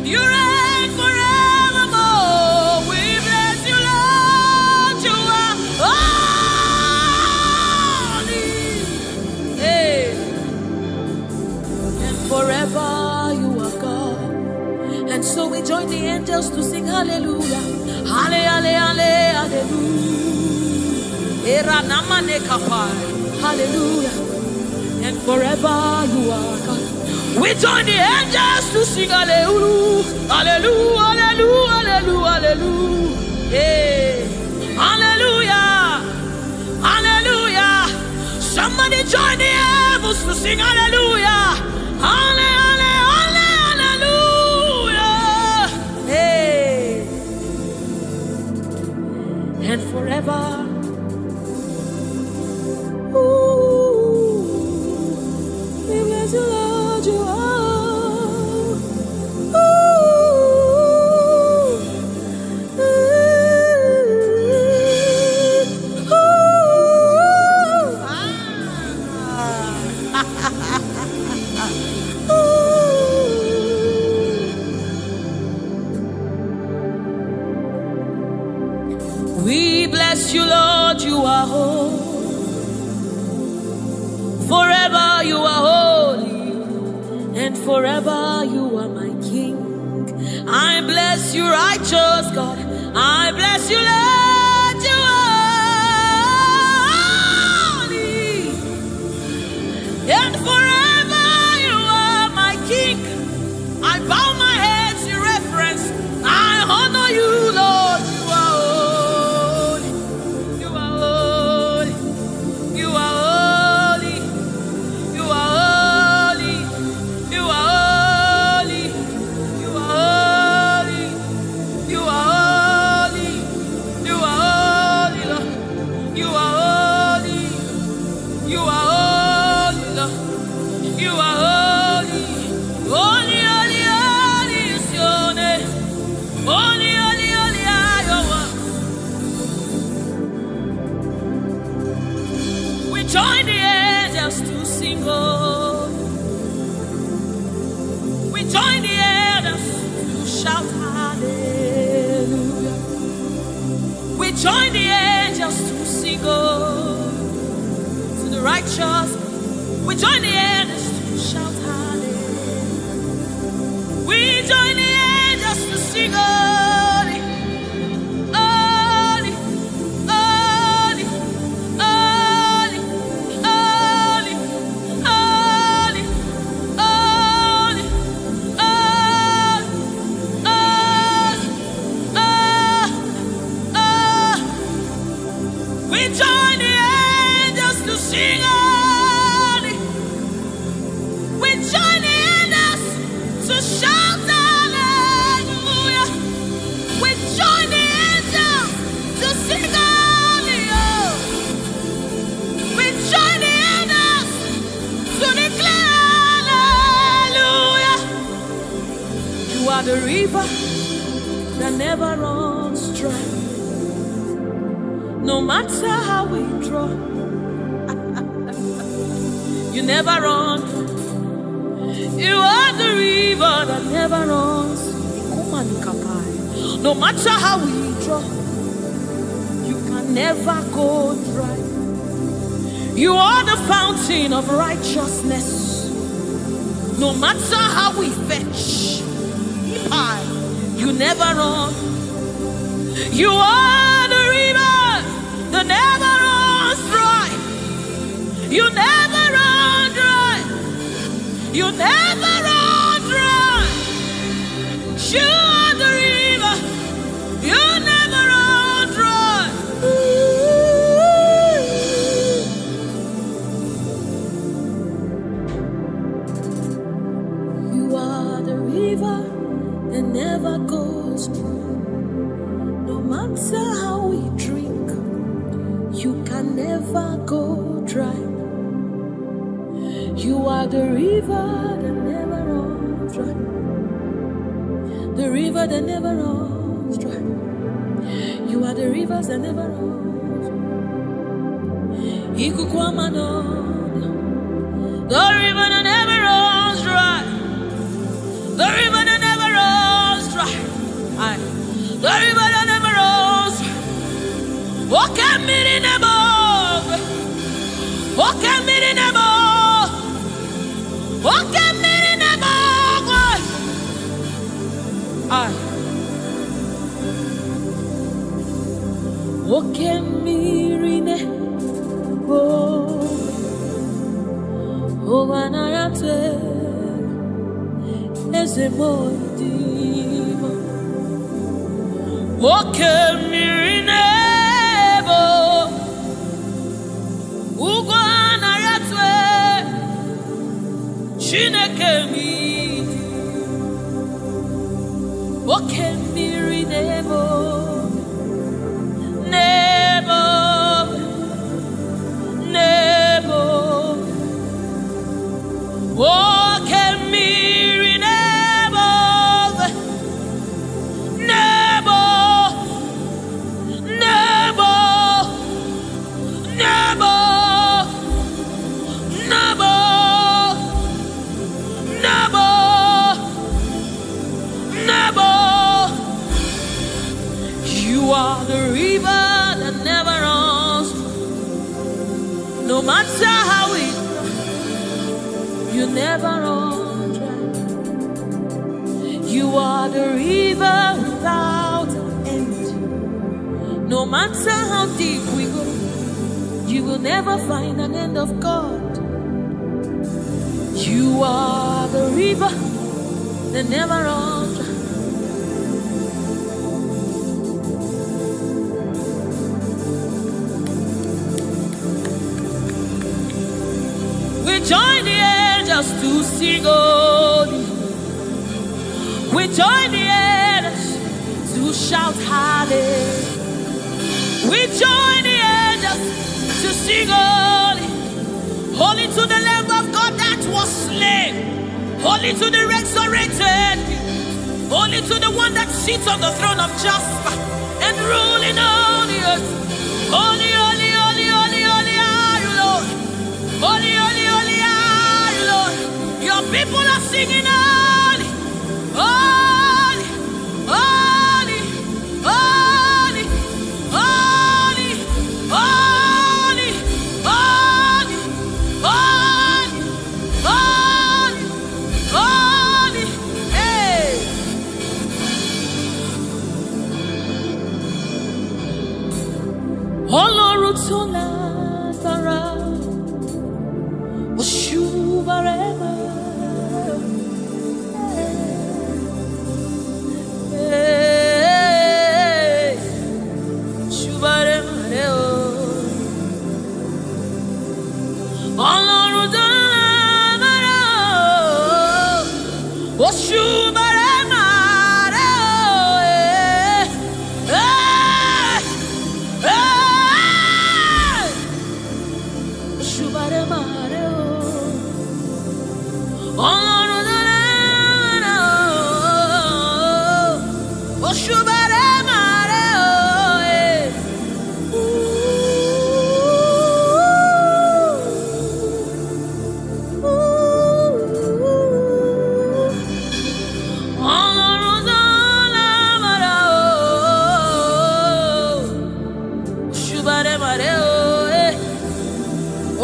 You reign forevermore. We bless you, Lord, you are holy. Hey. And forever you are God. And so we join the angels to sing hallelujah. Hallelujah, hallelujah. Hallelujah. And forever you are God. We join the angels to sing hallelujah. Hallelujah, hallelujah, hallelujah, hallelujah. Hey. Hallelujah. Hallelujah. Somebody join the heavens to sing hallelujah. Hallelujah, hallelujah. Hey. And forever. Ooh, we bless you, Lord, you are. We bless you, Lord, you are holy. Forever you are holy, and forever you are my King. I bless you, righteous God. I bless you, Lord, you are holy, and forever you are my King. I bow my head in reverence. I honor you, Lord. Join the angels to sing, oh. We join the angels to shout hallelujah. We join the angels to sing, oh, to the righteous. We join the angels to shout hallelujah. We join the angels to sing, oh. We join the angels to sing holy. We join the angels to shout hallelujah. We join the angels to sing holy. Oh. We join the angels to declare hallelujah. You are the river that never runs dry. No matter how we draw, you never run. You are the river that never runs. No matter how we draw, you can never go dry. You are the fountain of righteousness. No matter how we fetch, you never run. You are the river that never runs dry. You never run dry. You never run dry. You are the river. You never run dry. You are the river that never goes dry. No matter how we drink, you can never go dry. You are the river that never runs dry. The river that never runs dry. You are the rivers that never runs dry. The river that never runs dry. The river that never runs dry. The river that never runs dry. Walk at me in the above. Walk at me in the above. Walk at me in the above. Walk at me in the above. Oh, when I am as a boy, walk at me in the Chineke mi, oke mmiri na-ebo No matter how it, you never run dry. You are the river without an end. No matter how deep we go, you will never find an end of God. You are the river that never runs dry. We join the angels to sing holy. We join the angels to shout hallelujah. We join the angels to sing holy. Holy to the Lamb of God that was slain. Holy to the resurrected. Holy to the one that sits on the throne of Jasper and ruling all the earth. Holy, holy, holy, holy, holy are you, Lord. Holy, holy, holy are you, Lord. Your people are singing holy, holy, holy, holy, holy, holy, holy, holy, holy, holy, hey. Ọlọ́run tó lágbára, Oshubarema, Oshubarema, Ọlọ́run tó lágbára, Oshubarema,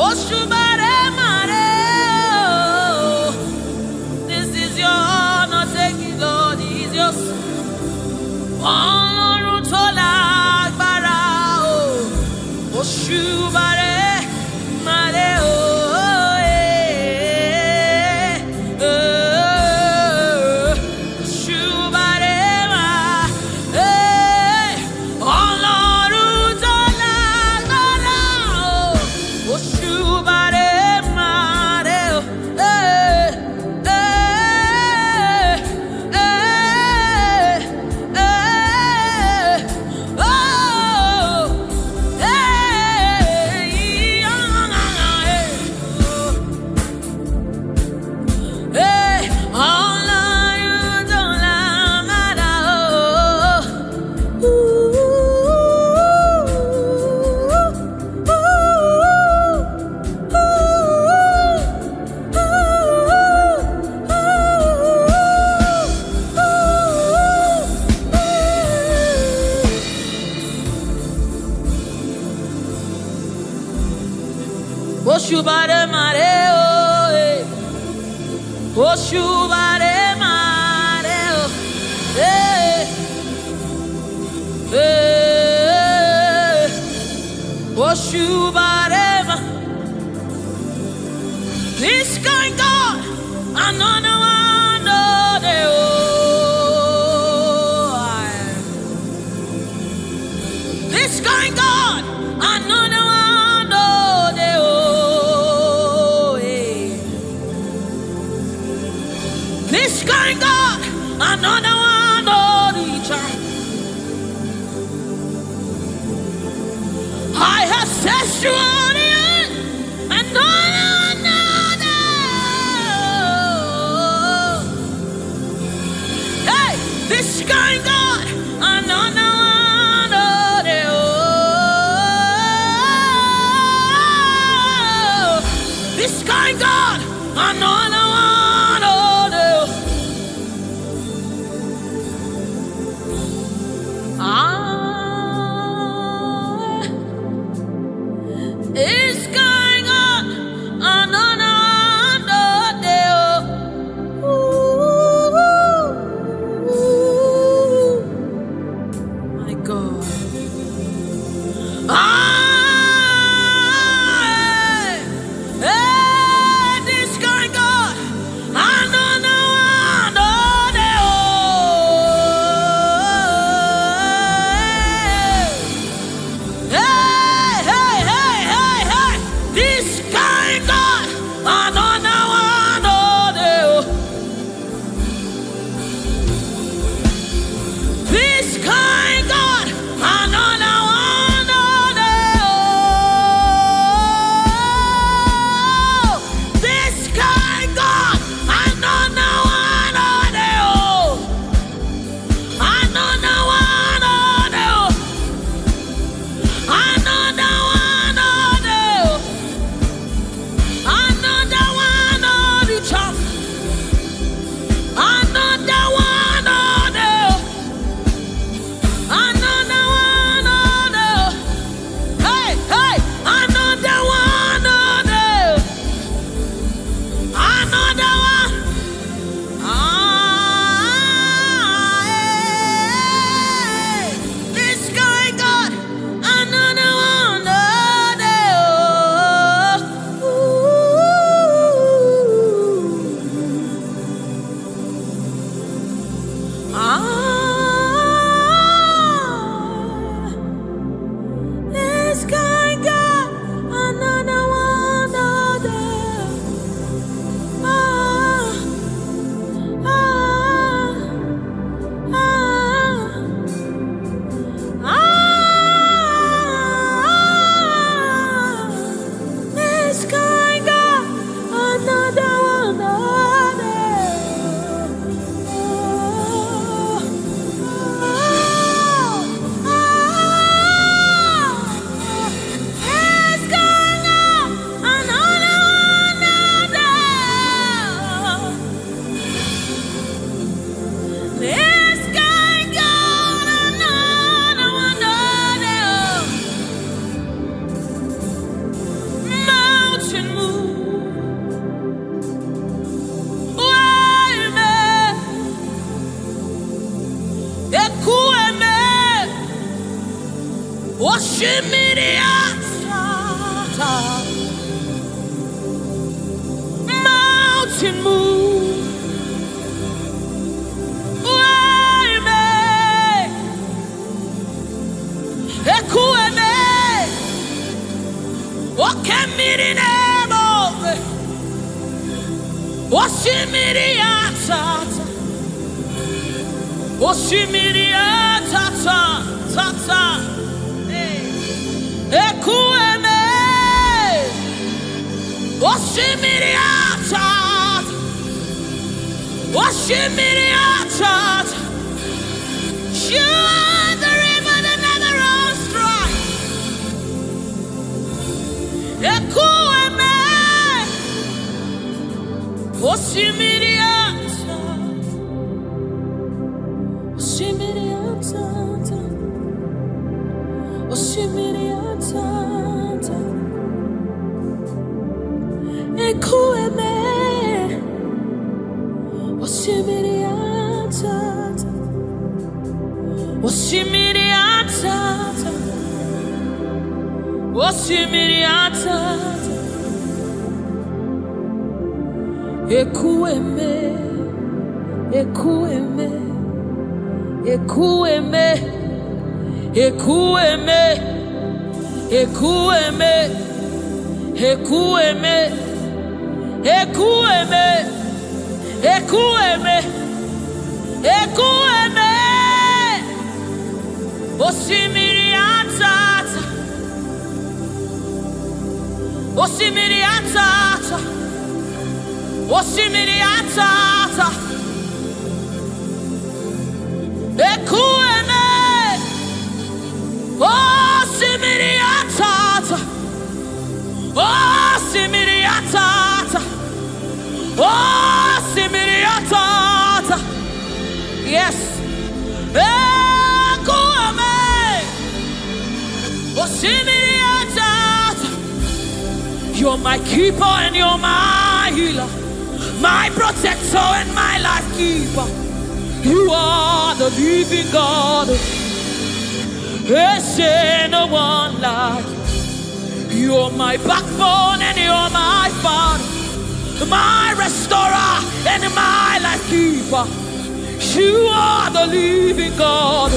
Oshubarema. This is your honor, take it, Lord, is yours. Ọlọ́run tó lágbára o, Oshubaremare o, Oshubarema, Ọlọ́run tó lágbára o, Oshubaremare o, Oshubaremare o, Oshubaremare o, Oshubarema. This kind God, another one, oh, this kind God, another one. This kind God, another one, oh, I have set you on the earth, another. Hey, this kind God, another one, oh, this kind God, another one. It's going Mountain move. Waymaker. Ekueme. Okemiri nemo. Oshimiri atata. Oshimiri atata. Tata. Ekueme. Oshimiri atata. Oshimiri atata. You are the river that never runs dry. Ekueme. Oshimiri atata. Oshimiri atata. Oshimiri atata. Ekueme. Oshimiri atata. Oshimiri atata. Oshimiri atata. Ekueme. Ekueme. Ekueme. Ekueme. Ekueme. Ekueme. Ekueme. Ekueme. Ekueme. Oshimiri atata. Oshimiri atata. Oshimiri atata. Ekueme. Oshimiri atata. Oshimiri atata. Oshimiri atata. Yes. Ekueme. Oshimiri atata. You're my keeper and you're my healer, my protector and my life keeper. You are the living God. There's no one like you. You're my backbone and you're my father, my restorer and my life keeper. You are the living God.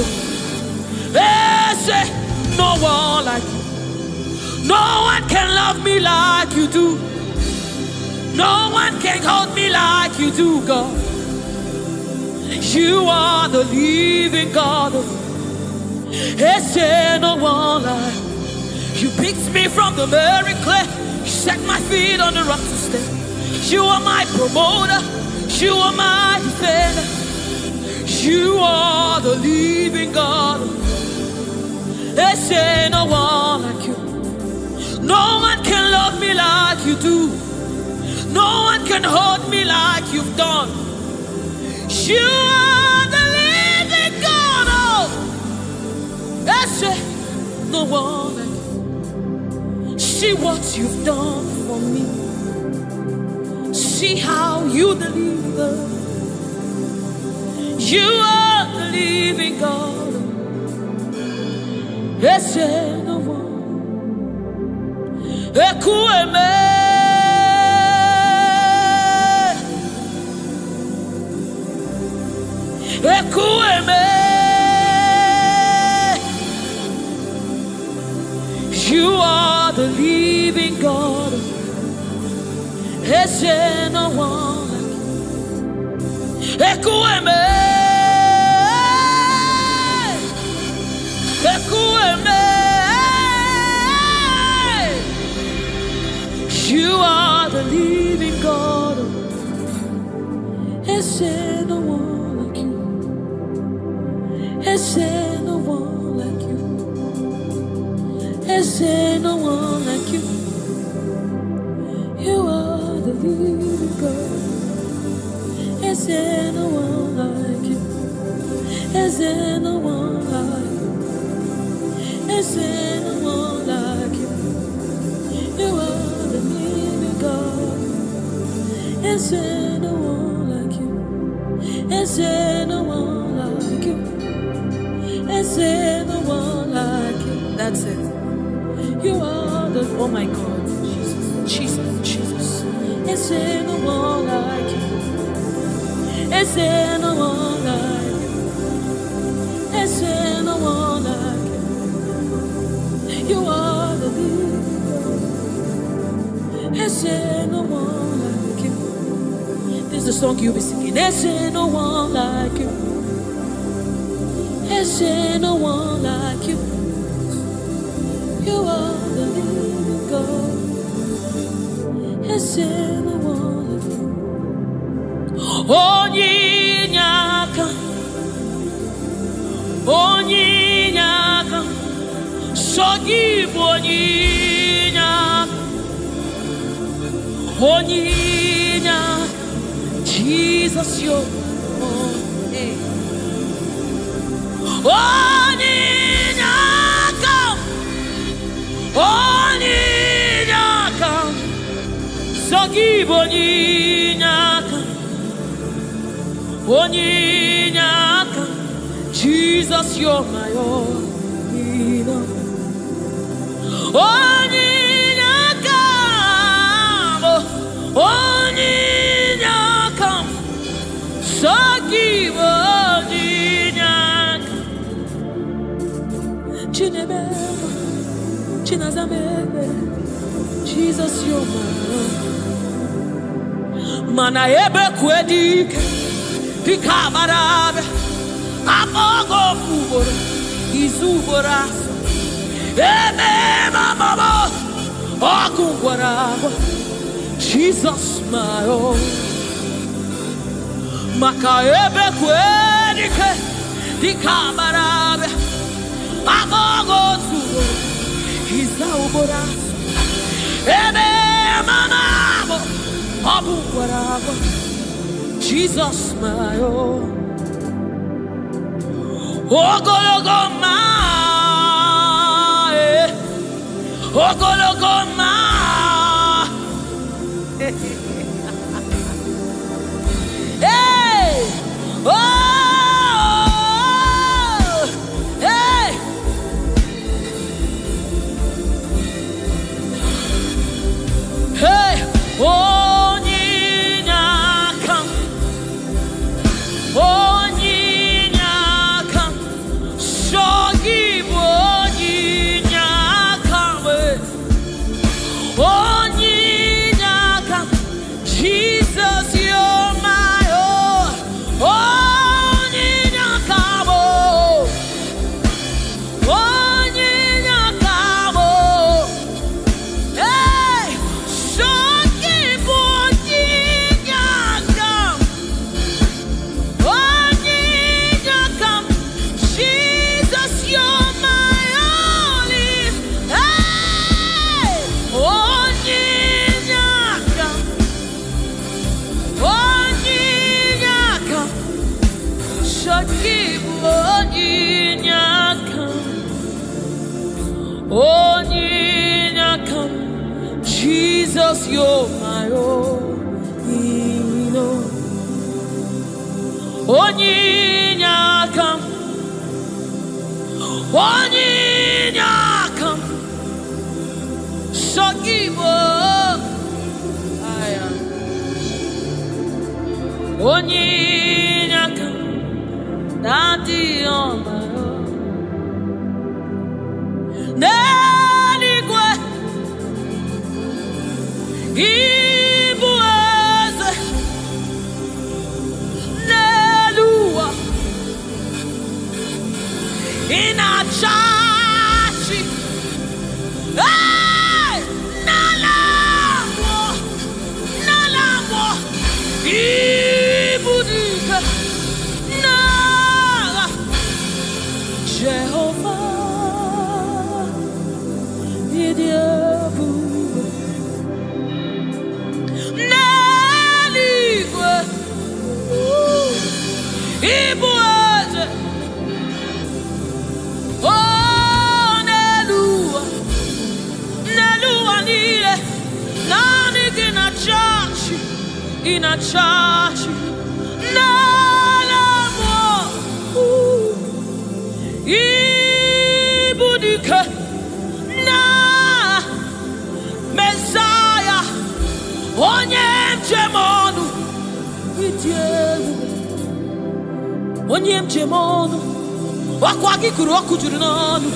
There's no one like you. No one can love me like you do. No one can hold me like you do, God. You are the living God. There's no one like you. You picked me from the very clay. You set my feet on the rock to stay. You are my promoter. You are my defender. You are the living God. There's no one like you. No one can love me like you do. No one can hold me like you've done. You are the living God. Oh, that's it. No one like you. See what you've done for me. See how you deliver. You are the living God. That's it. No one. Ekueme. Ekueme. You are the living God. There's no one like you. Ekueme. Ekueme. You are the living God. There's no one like you. There's no one like you. There's no one like you. You are the living God. There's no one like you. There's no one like you. There's no one like you. You are the living God. There's no one like you. There's no one like you. There's no one like you. That's it. You are the Oh my God. Jesus, Jesus, Jesus. Is there no one like you? Is there no one like you? Is there no one like you? You are the leader. Is there no one like you? This is the song you'll be singing. Is there no one like you? Is there no one like you? You are the living God. Is there no one like you? Onyinyaka, Onyinyaka, Sogibu Onyinyaka, Onyinyaka, Jesus, your name. Onyinyaka, Onyinyaka, Sogibu Onyinyaka, Onyinyaka, Jesus, you're my own. Onyinyaka, Onyinyaka, Sogibu Onyinyaka, Chinebe, Chinazamebe, Jesus, you're my own. Mana ebe kwedike, dikabarabe, apogo fubora, izubora, ebe mama, okungwarabo, Jesus, my own. Maka ebe kwedike, dikabarabe, apogo fubora, izubora, ebe mama, okungwarabo, Jesus, my own. Ogologoma, Ogologoma. Hey, oh, hey. Hey, Onyinyaka, Onyinyaka, Sogibu Onyinyaka, Onyinyaka, Jesus, you're my own. Onyinyaka, Onyinyaka, hey, Sogibu Onyinyaka, Onyinyaka, Jesus, you're my only. Hey, Onyinyaka, Onyinyaka, Sogibu Onyinyaka, Onyinyaka, Jesus, you're my own. Onyinyaka, Onyinyaka, Sogibu Onyinyaka, Daddy on my own. Neligwe, Igbo eze, Nelua, Inachachi, hey, Nalamo, Nalamo, Ibudika, Nala, Jehovah, Idiabu, Neligwe, Igbo eze, oh, Nelua, Nelua niile, nani gị na chachi, ị na chachi, Nalamo, Ibudike, na Jemonu, with you. Onye Jemonu, Wakwagi Kuroku Junonu,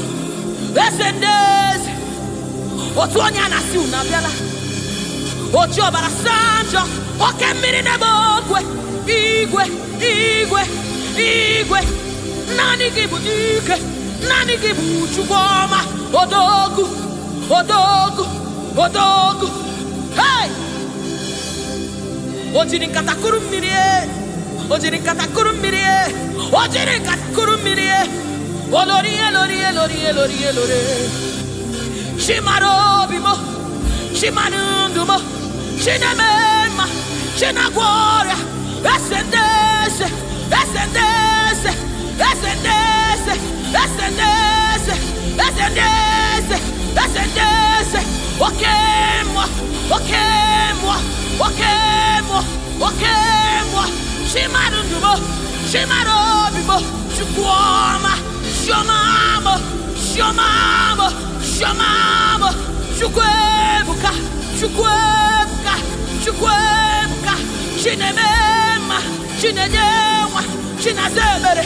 Essendes, Otuanyana Suna Bella, Ochobara Sanjo, Okemini Bogwe, Igwe, Nani Gibuke, Nani Gibu Chugoma, Odogu, hey! Ojirin Katakurum Mirie, Olori. Shimarobimo, Shimanundumo, Shinamema, Shinagwaria, Ascendese, Wakemwa, Shimarundumo, Shimarobimo, Shukwama, Shomamo, Shukwebuka, Shinemema, Shinejewa, Shinazemere,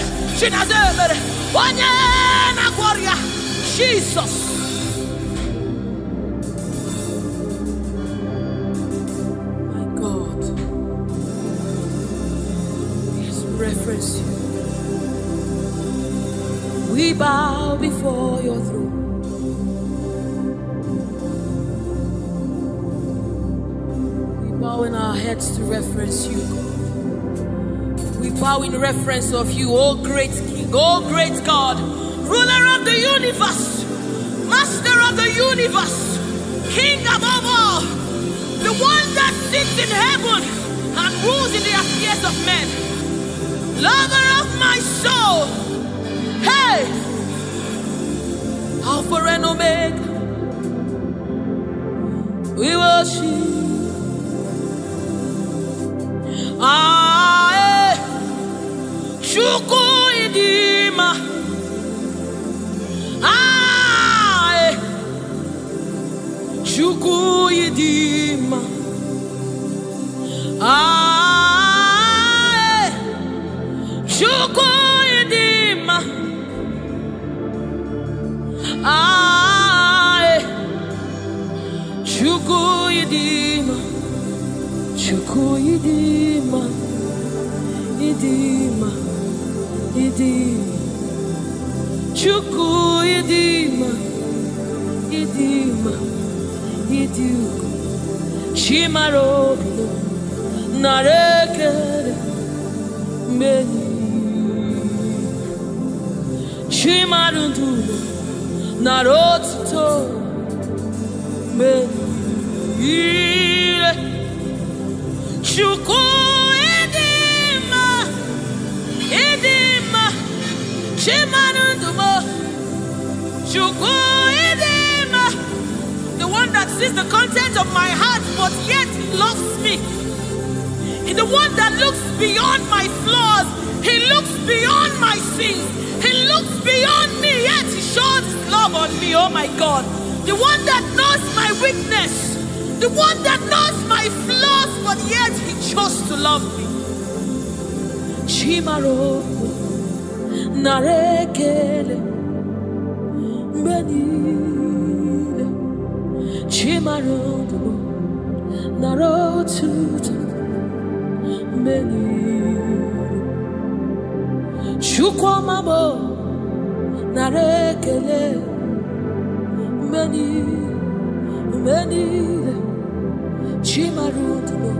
Wanyana Gloria, Jesus. My God, yes, reference you. We bow before your throne. We bow in our heads to reference you. We bow in reference of you, O great King, O great God, ruler of the universe, master of the universe, King above all, the one that sits in heaven and rules in the affairs of men, lover of my soul. Hey, Alpha and Omega, we worship. Shuku idima, Shuku idima, Shuku idima. Chukuyidima, Idima, Chukuyidima, Idiuko, Shimarobilo, Narekere, Meni, Shimarundulo, Naroto, Meni. Idima, Shimanundumo, Idima, the one that sees the content of my heart, but yet loves me. He's the one that looks beyond my flaws. He looks beyond my sins. He looks beyond me, yet he shows his love on me. Oh my God. The one that knows my weakness, the one that knows my flaws, but yet he chose to love me. Chimaro, Narekele, Benile, Chimaro, Narotuta, Benile, Chukwamabo, Narekele, Benile, Chimarutumo,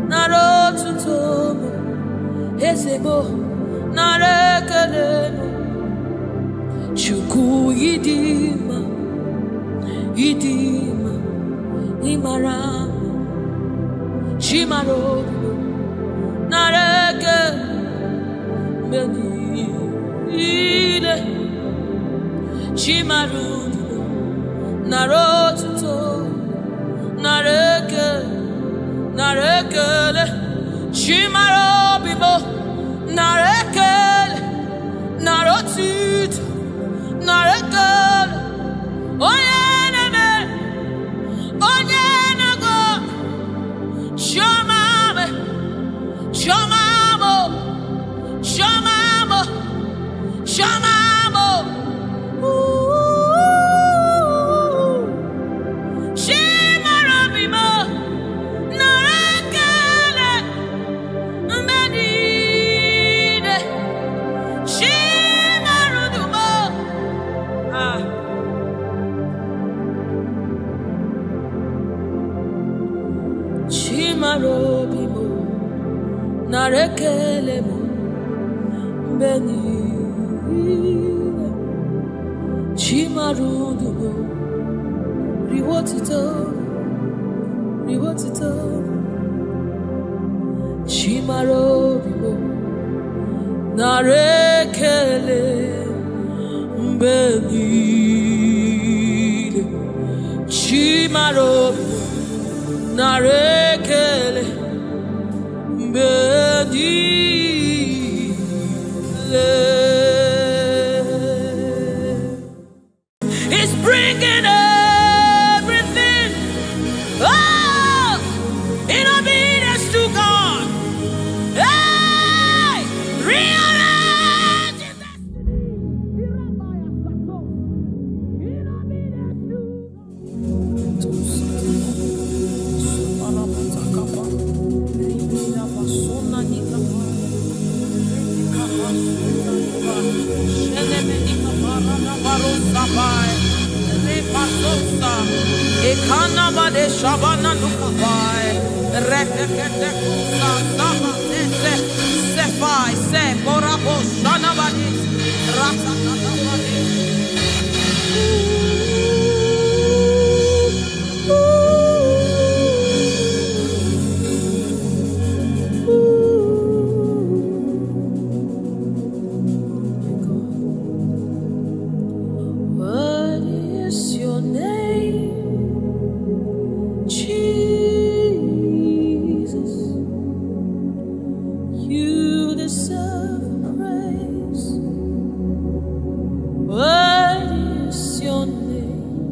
Narotutomo, Ezebo, Narekeleno, Chukuyidima, Imara, Chimarutumo, Nareke, Benile, Chimarutumo, Narotuto, Narekele, Shimarobibo, Narekele, Narotit, Narekele, Oyeneme, Oyenago, Chimarobimo, Narekelemo, Beni, Chimarudumo, Riwotito, Chimarobimo, Narekele, Beni, Chimarobimo, Narekele, He's bringing everything in obedience to God. Hey, rearrange his destiny. In obedience to What is your name? Jesus, you deserve praise. What is your name?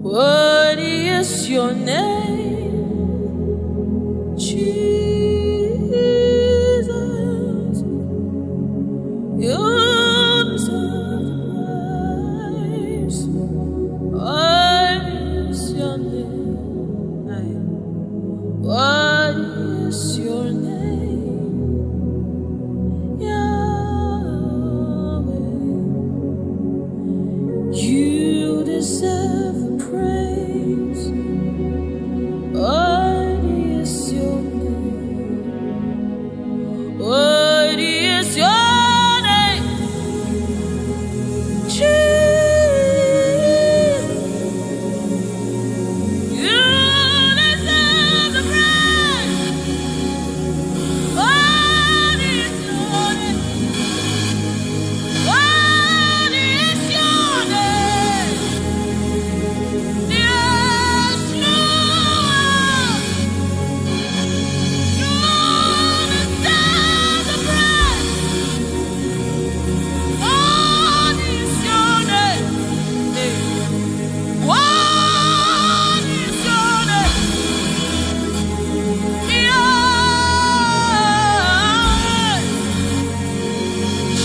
What is your name? Jesus, you deserve praise. What is your name? What is your name? Yahweh. You deserve the praise. What is your name? What is your name? Jesus. You deserve the praise. What is your name? What is your name? Yes, Lord. You deserve the praise. What is your name? What is your name? Yeah.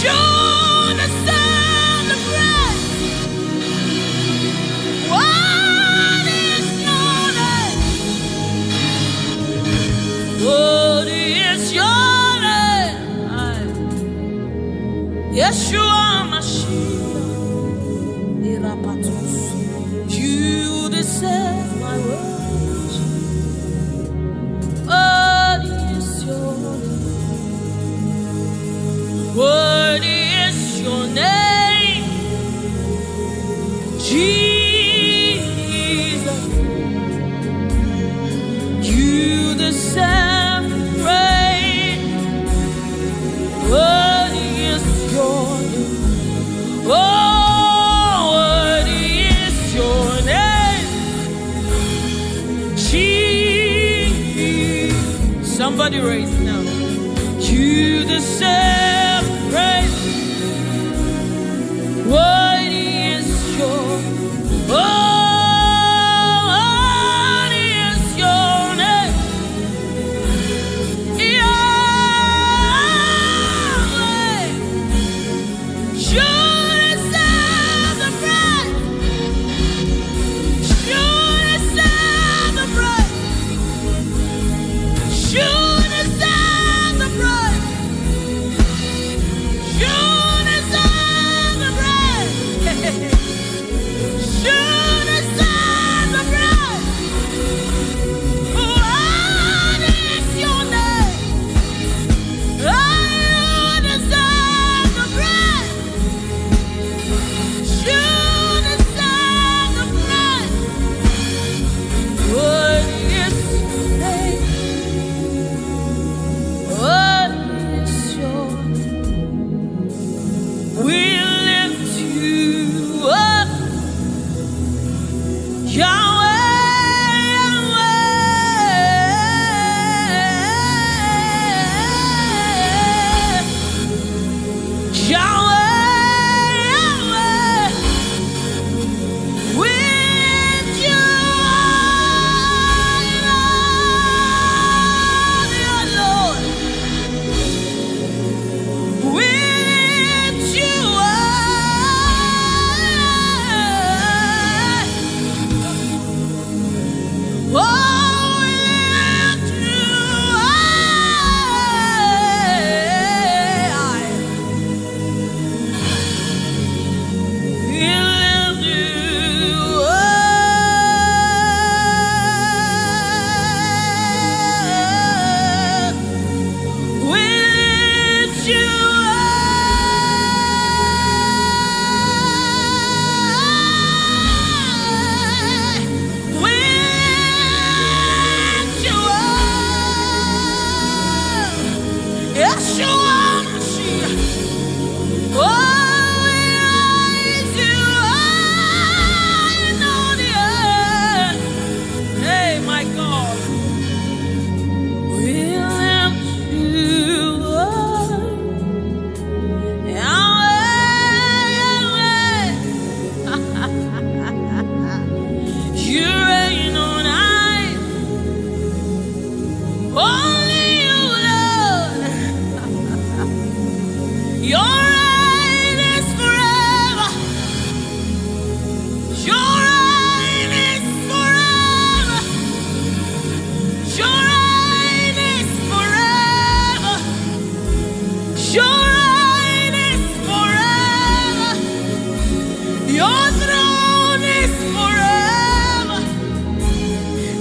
You deserve the praise. What is your name? What is your name? Yeshua Mashiach, Irapatos. You deserve my worship. What is your name? What is your name? Jesus, you deserve praise. What is your name? Oh, what is your name? Jesus. Somebody raise now. You deserve praise. What is your oh, what is your name? Yahweh. You deserve the praise. You deserve the praise. You deserve the praise.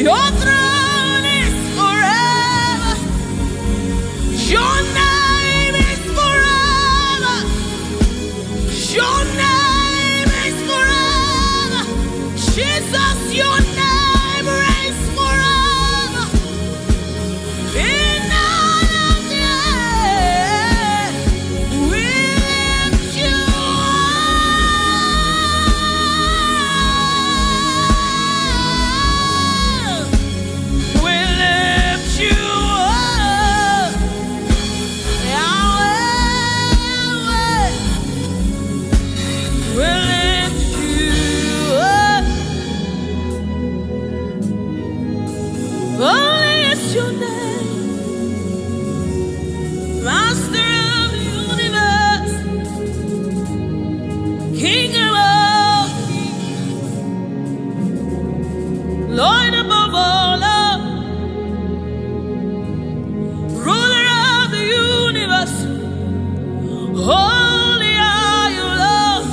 Your throne is forever. Your name is forever. Your name is forever. Jesus, your name reigns forever. In all of the earth, we lift you up. We lift you up. Yahweh. We lift you up. Holy is your name, Master of the universe, King of all kings, Lord above all love, Ruler of the universe. Holy are you, Lord.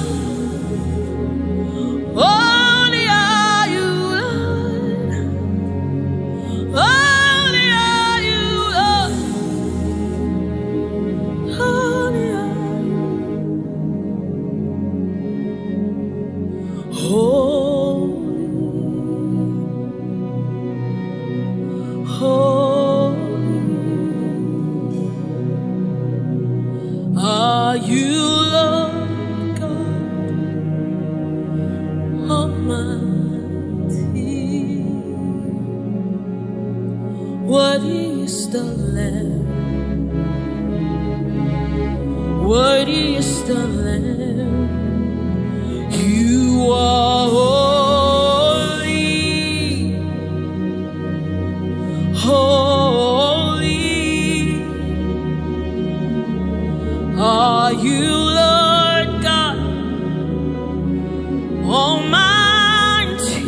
Holy are you, Lord. Holy are you, Lord. Holy are you. Holy are you, Lord God Almighty. Worthy is the Lamb. Worthy is the Lamb. You are holy. Holy are you, Lord God Almighty.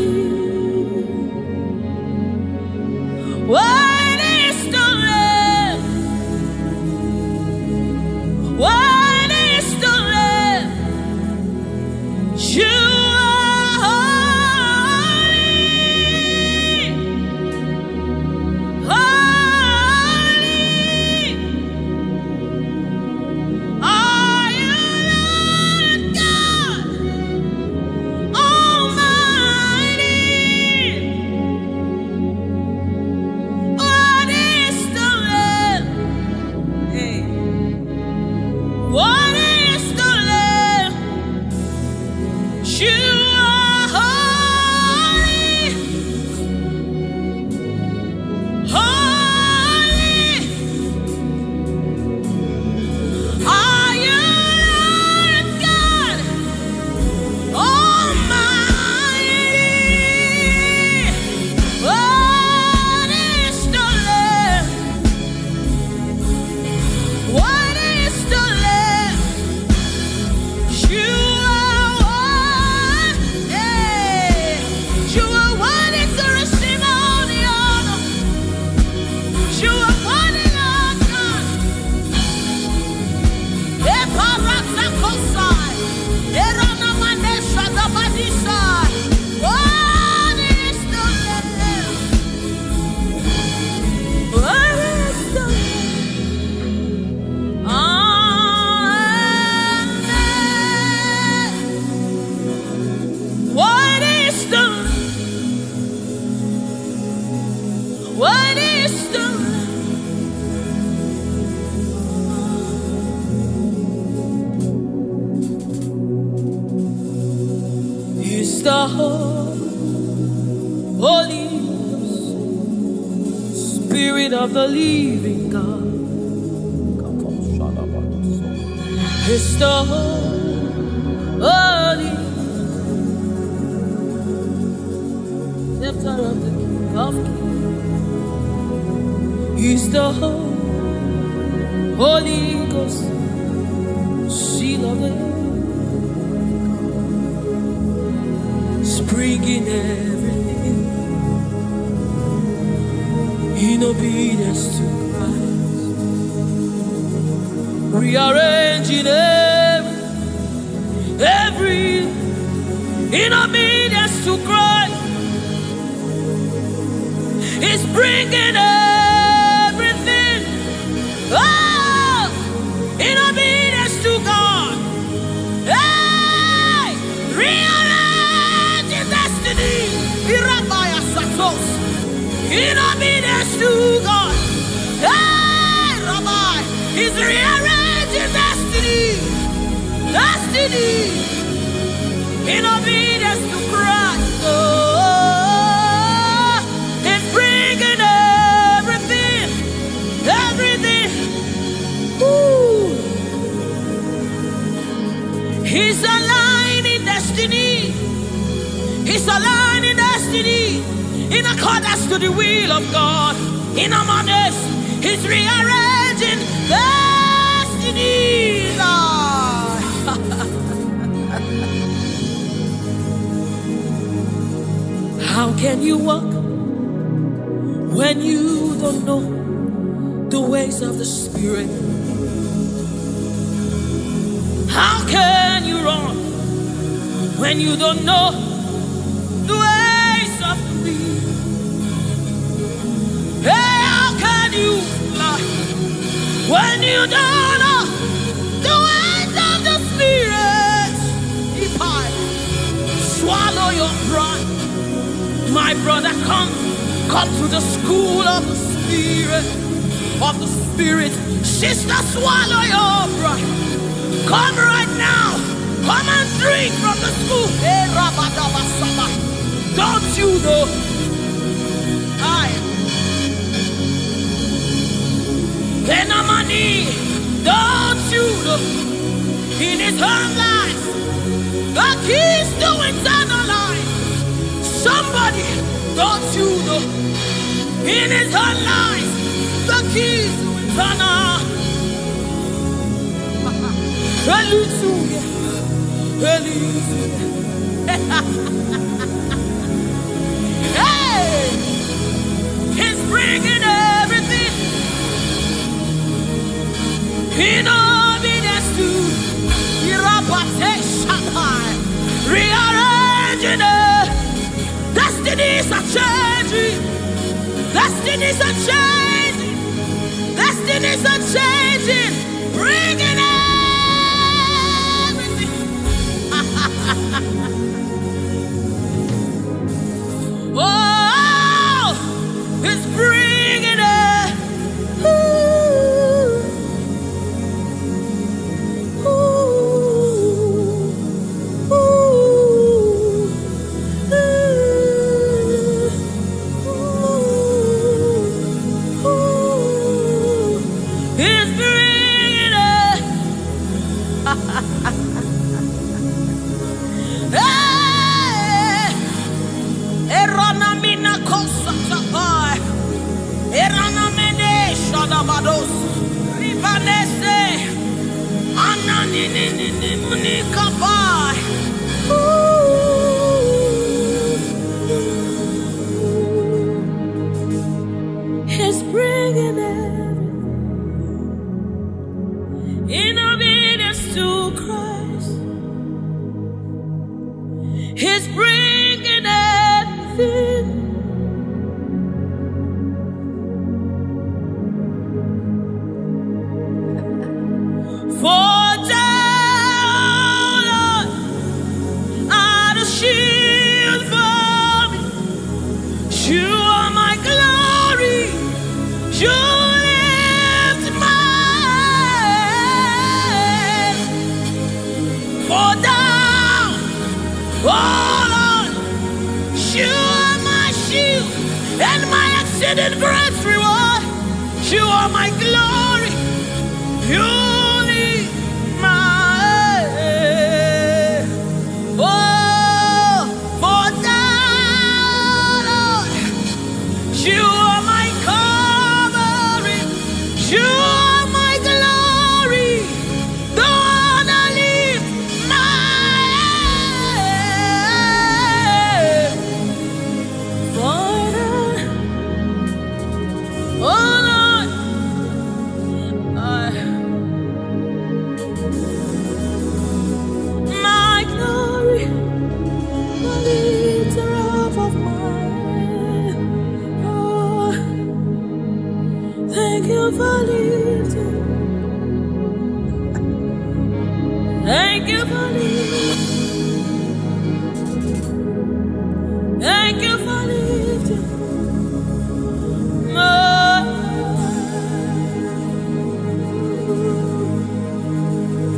Worthy is the Lamb. Worthy is the Lamb. You are holy. Holy are you, Lord God Almighty. What is the Lamb? Hey. What is the Lamb? You are holy. Holy are you, Lord God Almighty. What is the Lamb? What is the Lamb? You are one. Hey. You are worthy to receive all the honor. You are worthy, Lord God. Eparakosai. Eranamanesha dabadisai. What is the Lamb? What is the Lamb? Amen. What is the Lamb? What is the Lamb? Is the Holy Spirit of the living God. Is the Holy Scepter of the King of Kings. Is the Holy Ghost seal of the spring in everything in obedience to Christ, rearranging every in obedience to Christ. He's bringing everything. Oh, in obedience to God. Hey, rearrange your destiny. In obedience to God. Hey, Rabbi, He's rearranging destiny. Destiny. In obedience to Christ. Oh, He's bringing everything. Everything. Ooh. He's aligning destiny. He's aligning destiny in accordance to the will of God. In Amanes, He's rearranging destiny. How can you walk when you don't know the ways of the Spirit? How can you run when you don't know the ways of the wind? Hey, how can you fly when you don't know the ways of the Spirit? If I swallow your pride, my brother, come to the school of the Spirit, Sister, swallow your pride. Come right now. Come and drink from the school. Hey, don't you know? Enamani, don't you know? In his own life, the keys to eternal life. Somebody, don't you know? In his own life, the keys to eternal. Hallelujah. Hey, He's bringing everything in obedience to rearranging it. Destinies are changing. Destinies are changing. Destinies are changing. Bringing everything. Oh, He's bringing it. He's bringing it. Hey, Erana mina kosa tapai, Erana mene shadabados, Ribanese, Anani ni munikapai. He's bringing it. In obedience to Christ, He's bringing everything. For down are the shield for me. You are my glory. You lift my head. For down, oh Lord, you are my shield and my exceeding great reward. You are my glory. You lift my head. Oh, for down, Lord, you are my covering. You are my glory. The one that lifts my head. For oh Lord, my glory, the lifter up of my head. Oh, for lifting. Thank you for lifting. Thank you for lifting.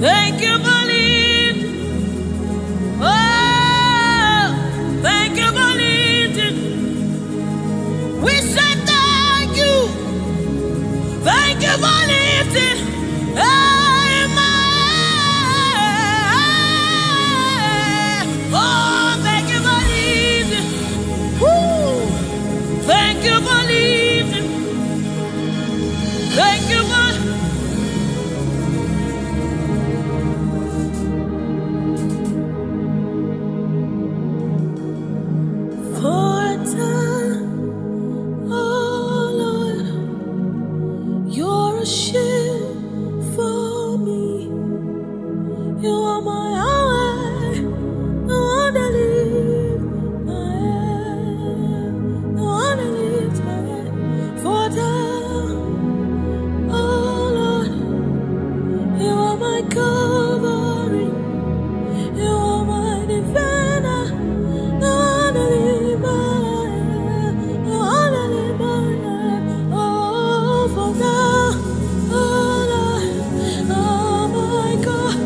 Thank you for lifting. Oh, thank you for lifting. We say thank you. Thank you for lifting. Oh, thank you for lifting. Woo. Thank you for lifting. Thank you for. For a time, oh Lord, you're a shield for me. You are my Yahweh, the one that lifts my head, the one that lifts my head. For a time, oh Lord, you are my covering, you are my defender, the one that lifts my head, the one that lifts my head. Oh, for now, oh Lord, oh my God.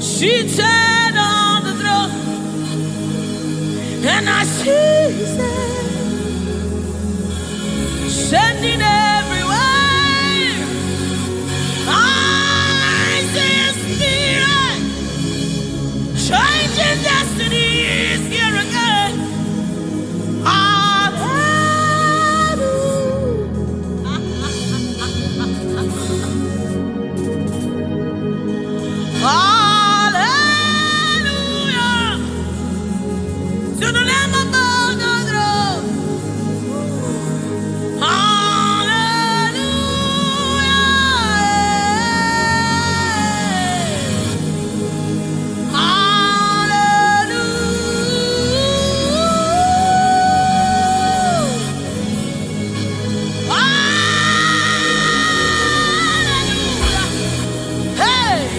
Seated on the throne, and I see His hand sending everywhere. I see His Spirit changing destinies here again. Hallelujah. To the Lamb above the throne. Hallelujah. Hallelujah. Hey,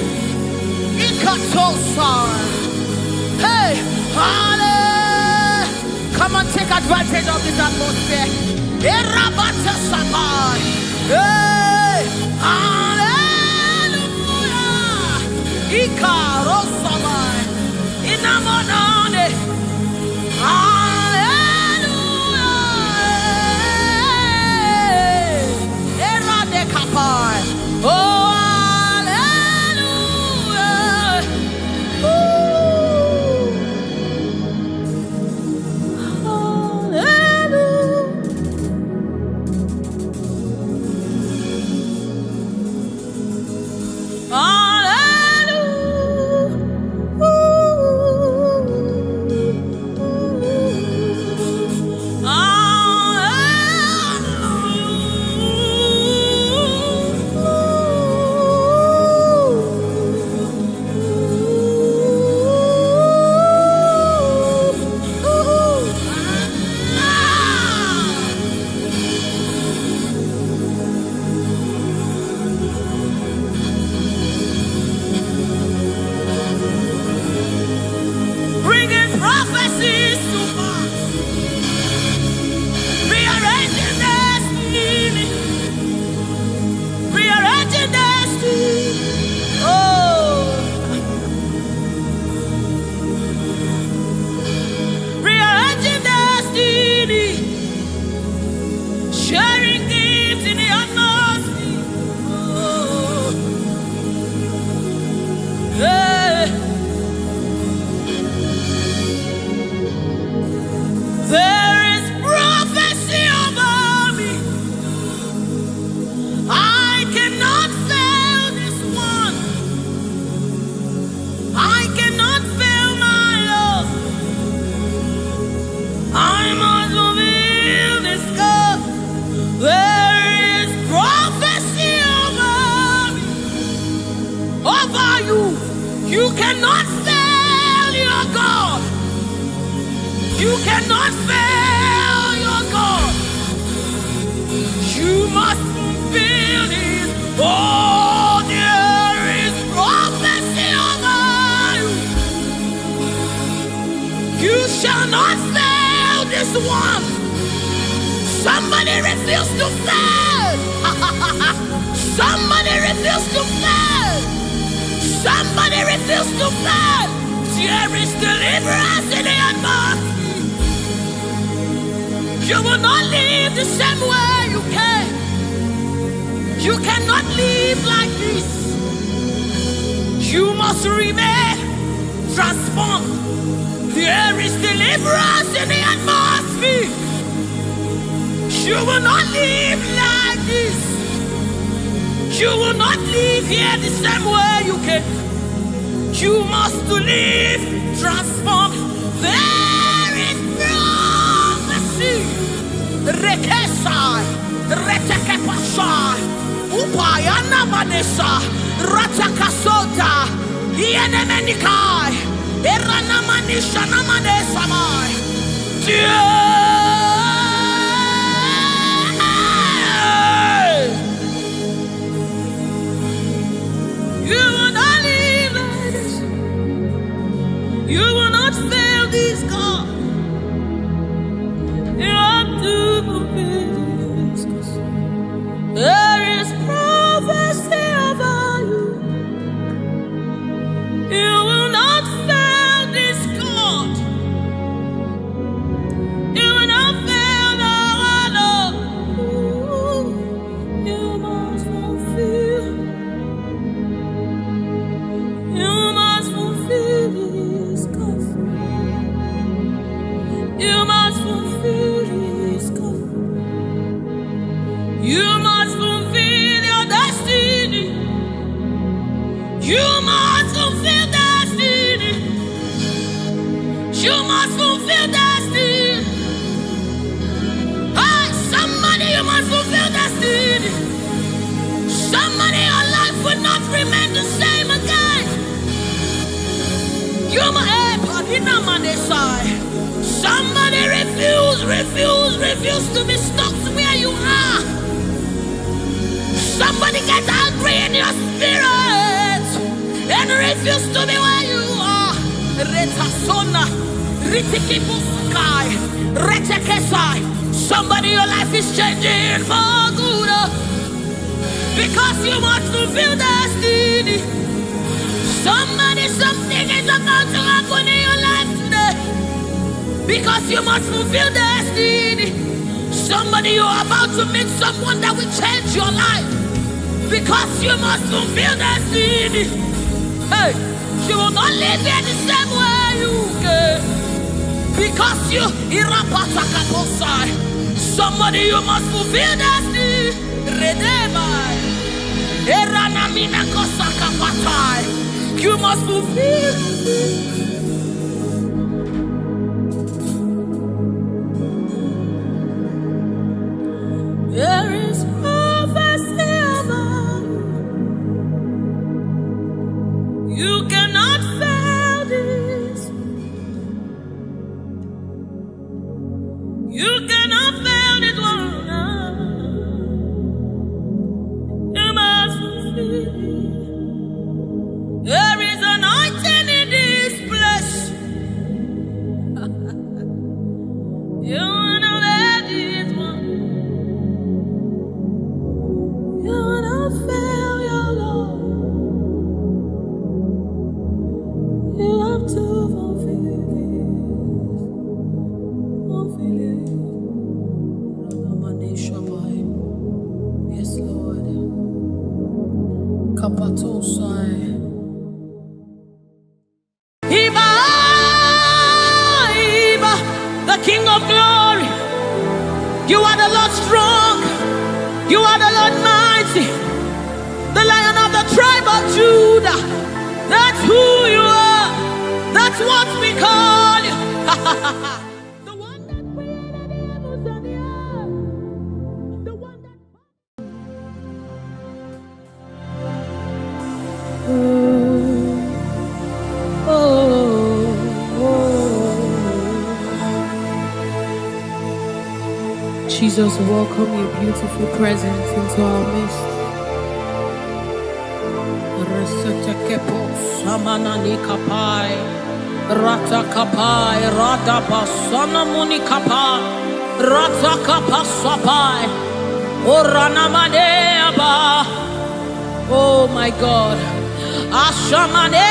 hey, hallelujah. Come on, take advantage of this atmosphere. Hey, hallelujah. Ikarosamai. Inamonane. Hallelujah. Eradekapai. Oh, hallelujah. You cannot fail your God. You cannot fail your God. You must fulfill His. Oh, there is prophecy over you. You shall not fail this one. Somebody refuse to fail. Somebody refuse to fail. Somebody refuse to fail. There is deliverance in the atmosphere. You will not live the same way you came. You cannot live like this. You must remain transformed. There is deliverance in the atmosphere. You will not live like this. You will not live here the same way you came. You must live transformed. There is prophecy. Rekesai, retekepasai, upayana manesa, ratakasota, ienemenikai, eranamanisha namanesamai. You will not live like this. You will not fail this God. You have to fulfill this. There is prophecy over you. You will not fail this God. You will not fail the Lord. You must fulfill. You must fulfill His cause. You must fulfill His cause. You must fulfill your destiny. You must fulfill destiny. You must fulfill destiny. Hey, somebody, you must fulfill destiny. Somebody, your life will not remain the same again. You must. Somebody refuse to be stuck where you are. Somebody get angry in your spirit and refuse to be where you are. Somebody, your life is changing for good because you must fulfill destiny. Somebody, something is about to happen in your life today because you must fulfill destiny. Somebody, you are about to meet someone that will change your life because you must fulfill destiny. Hey, you will not live here the same way you came because you somebody, you must fulfill destiny. You must fulfill. There is prophecy about you. You cannot fail this. You cannot fail this one. You must fulfill. There is anointing in this place. You wanna let this one. You wanna fail your Lord. You have to fulfill this. Fulfill it. Yes, Lord. Kapatosai. The King of glory, you are the Lord strong, you are the Lord mighty, the Lion of the tribe of Judah. That's who you are, that's what we call you. The one that created the heavens and the earth, the one that Jesus, welcome your beautiful presence into our midst. Resetekepo samanani kapai, rata kapai, rada basana muni kapai, rata kapasapai, orana maneaba. Oh my God, ashamane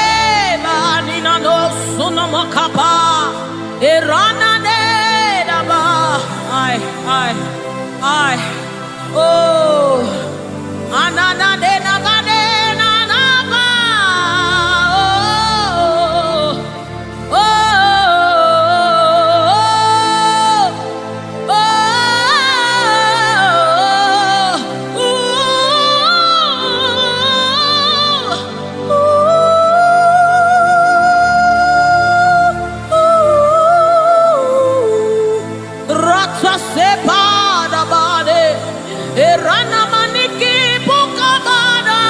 manina no sunama kapa, erana nedaba. I, oh, anana de nagade nanaba, oh, oh, Rata sepa da bade, erana maniki buka bada,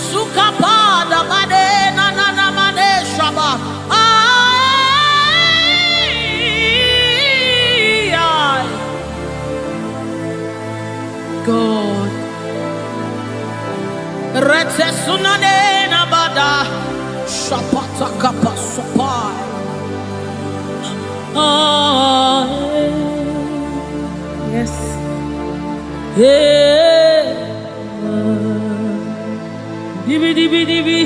suka pada bade na na na mane shaba. God, rete sunane na bada, shapata kapa sopai. Yes, hey, dibi dibi dibi,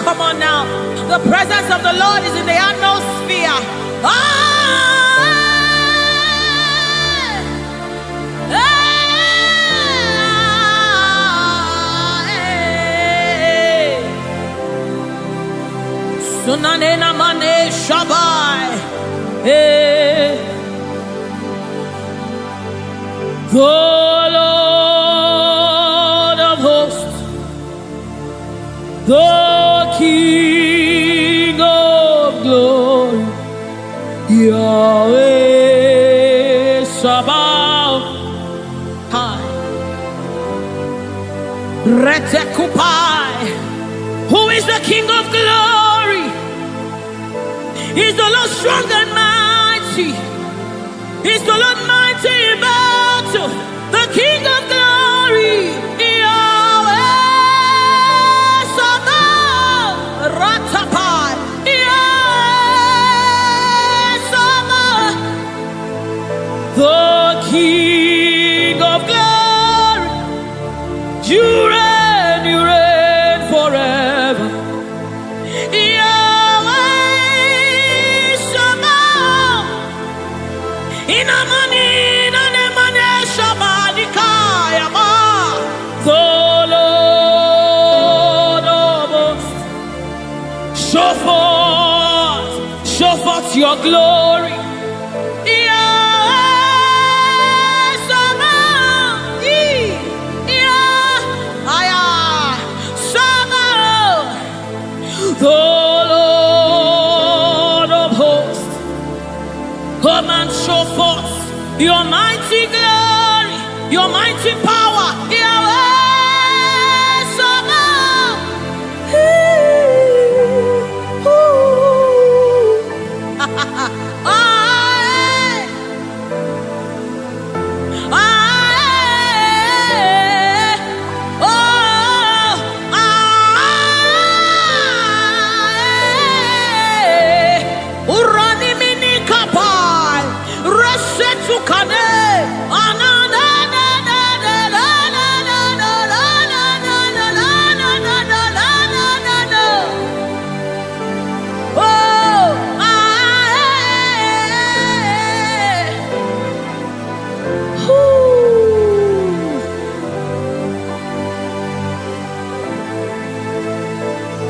Come on now. The presence of the Lord is in the atmosphere. Sunanena mane shabai. The Lord of hosts, the King of glory, Yahweh Sabaoth, Retekupai. Who is the King of glory? He's the Lord strong and mighty. He's the Lord mighty in battle. The King of glory, Yahweh Sabaoth, Ratapai, Yahweh Sabaoth, the King of glory. You reign forever. Yahweh Sabaoth, Inamani, Nanemane Shabadikaya, the Lord of hosts. Show forth your glory. The Lord of hosts, come and show forth your mighty glory, your mighty power, Yahweh Sabaoth.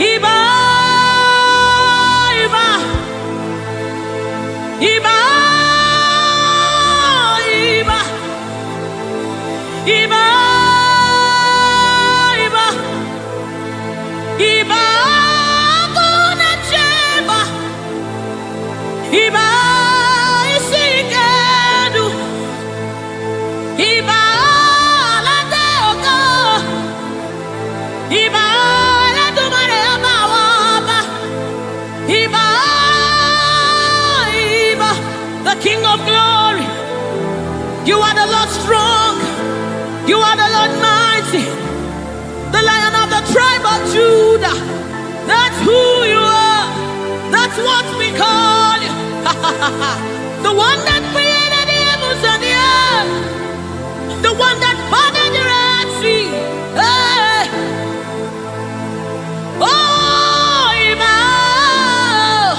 Iba, Iba, Iba, Iba, Iba, Iba, Iba, Guna Cheba, Iba, Isikadu, Iba, Lateoka, Iba, Latumare Abawaba, Iba, Iba, the King of Glory. You are the Lord strong. You are the Lord mighty, the Lion of the tribe of Judah. That's who you are. That's what we call you. The one that created the heavens and the earth. The one that parted the Red Sea. Hey. Oh, Emmanuel.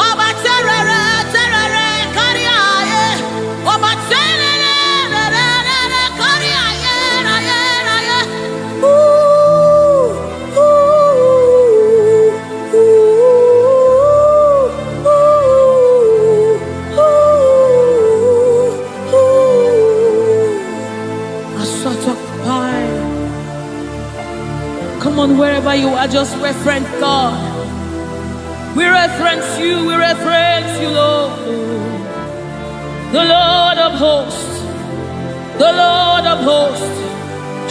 Oba terere, terere, kariaye. Oba terere, terere, kariaye, raye, raye. Ooh, ooh, ooh, ooh. A sort of pie. Come on, wherever you are, just reference God. We reference you, Lord. The Lord of hosts, the Lord of hosts.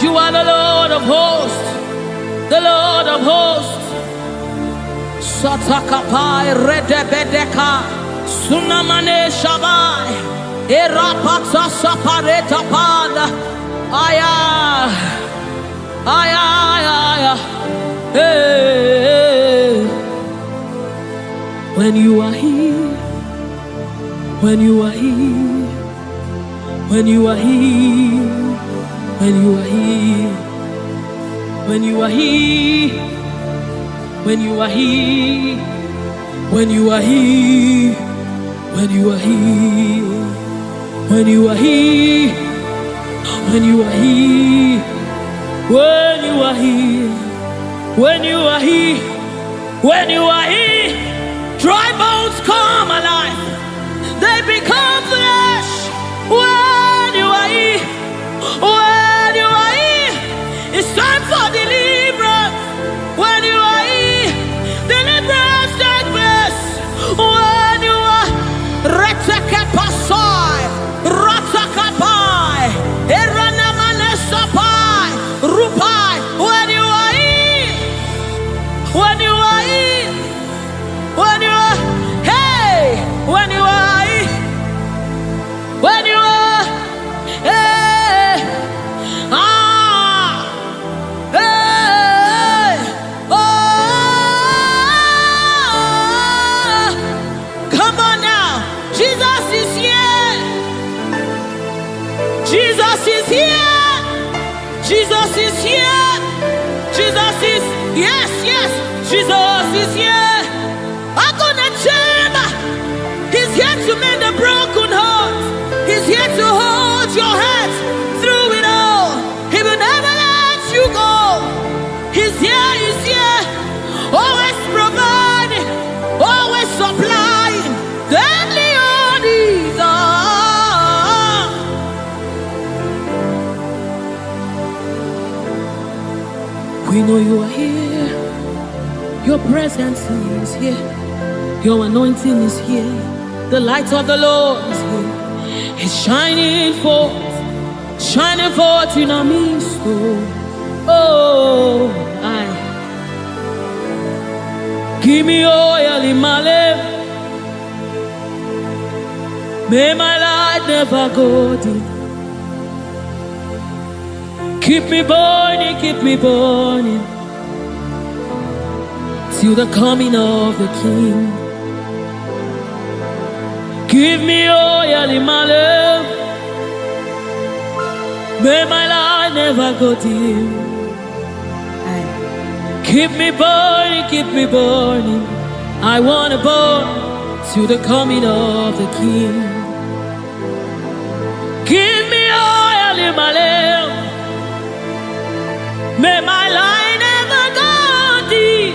You are the Lord of hosts, the Lord of hosts. Satakapai redebedeka, sunamane shabai, erapata sapareta pada, aya, aya, aya, hey. When you are here, when you are here, when you are here, when you are here, when you are here, when you are here, when you are here, when you are here, when you are here, when you are here, when you are here, when you are here, when you are here, dry bones come alive, they become flesh. When you are here, when you are here, it's time for deliverance. When you are here, deliverance takes place. When you are retekepasai, ratakapai, eranamanesapai, rupai. When you are here, when you are here, when you are, hey, when you are here, when you are, hey, ah, hey, oh, come on now, Jesus is here, Jesus is here, Jesus is here, Jesus is, yes, yes, Jesus is here. I'm gonna chamber. He's here to mend the broken heart. He's here to hold your hands through it all. He will never let you go. He's here, he's here. Always providing, always supplying. Deadly on his arm. We know you are here. Your presence is here. Your anointing is here. The light of the Lord is here. It's shining forth in our midst. Oh, I give me oil in my lamp. May my light never go dim. Keep me burning till the coming of the King. Give me oil in my lamp. May my light never go dim. Keep me burning. I wanna burn till the coming of the King. Give me oil in my lamp. May my light never go dim.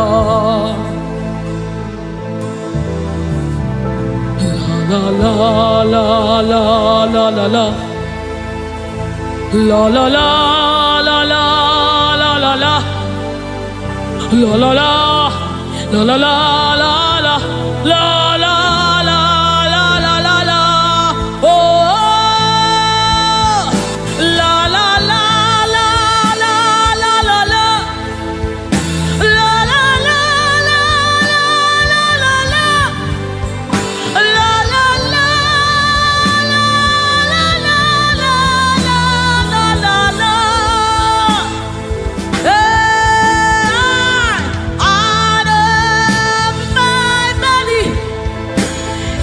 La la la la la la la. La la la la la la la la. La la la la la la la la la la la la la la. Oh, la la la la la la la la. La la la la la la la. La la la la la la la la la la. Out of my belly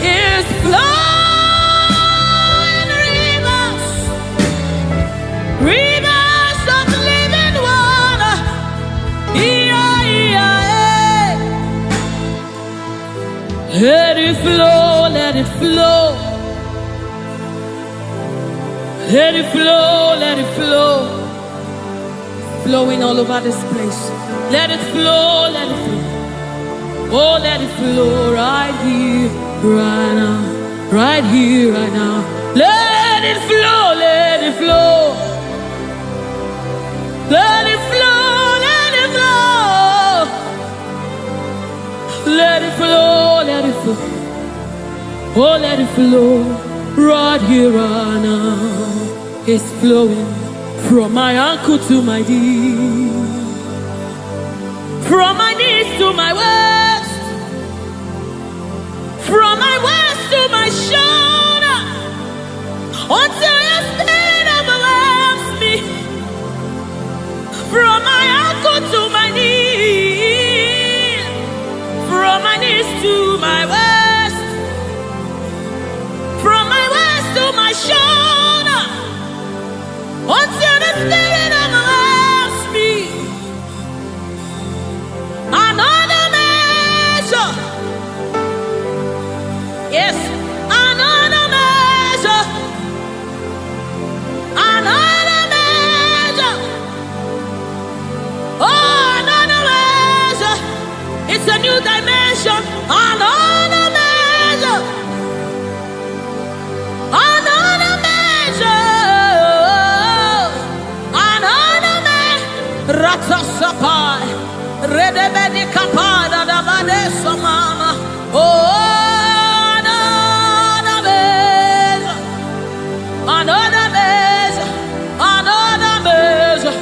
is flowing rivers, rivers of living water. Let it flow, let it flow. Let it flow, let it flow. Flowing all over this place. Let it flow, let it flow. Oh, let it flow right here, right now. Right here, right now. Let it flow, let it flow. Let it flow, let it flow. Let it flow, let it flow. Oh, let it flow right here, right now. It's flowing from my ankle to my knee, from my knees to my waist, from my waist to my shoulder, until your spirit overwhelms me. From my ankle to my knee, from my knees to my waist, from my waist to my shoulder, until the spirit overwhelms me. Another measure, Yes, another measure, another measure. Oh, another measure. It's a new dimension. Another measure, another measure, another measure. Ratasapai, redebedi kapada da badesa mama. Oh. Another measure, another measure, another measure,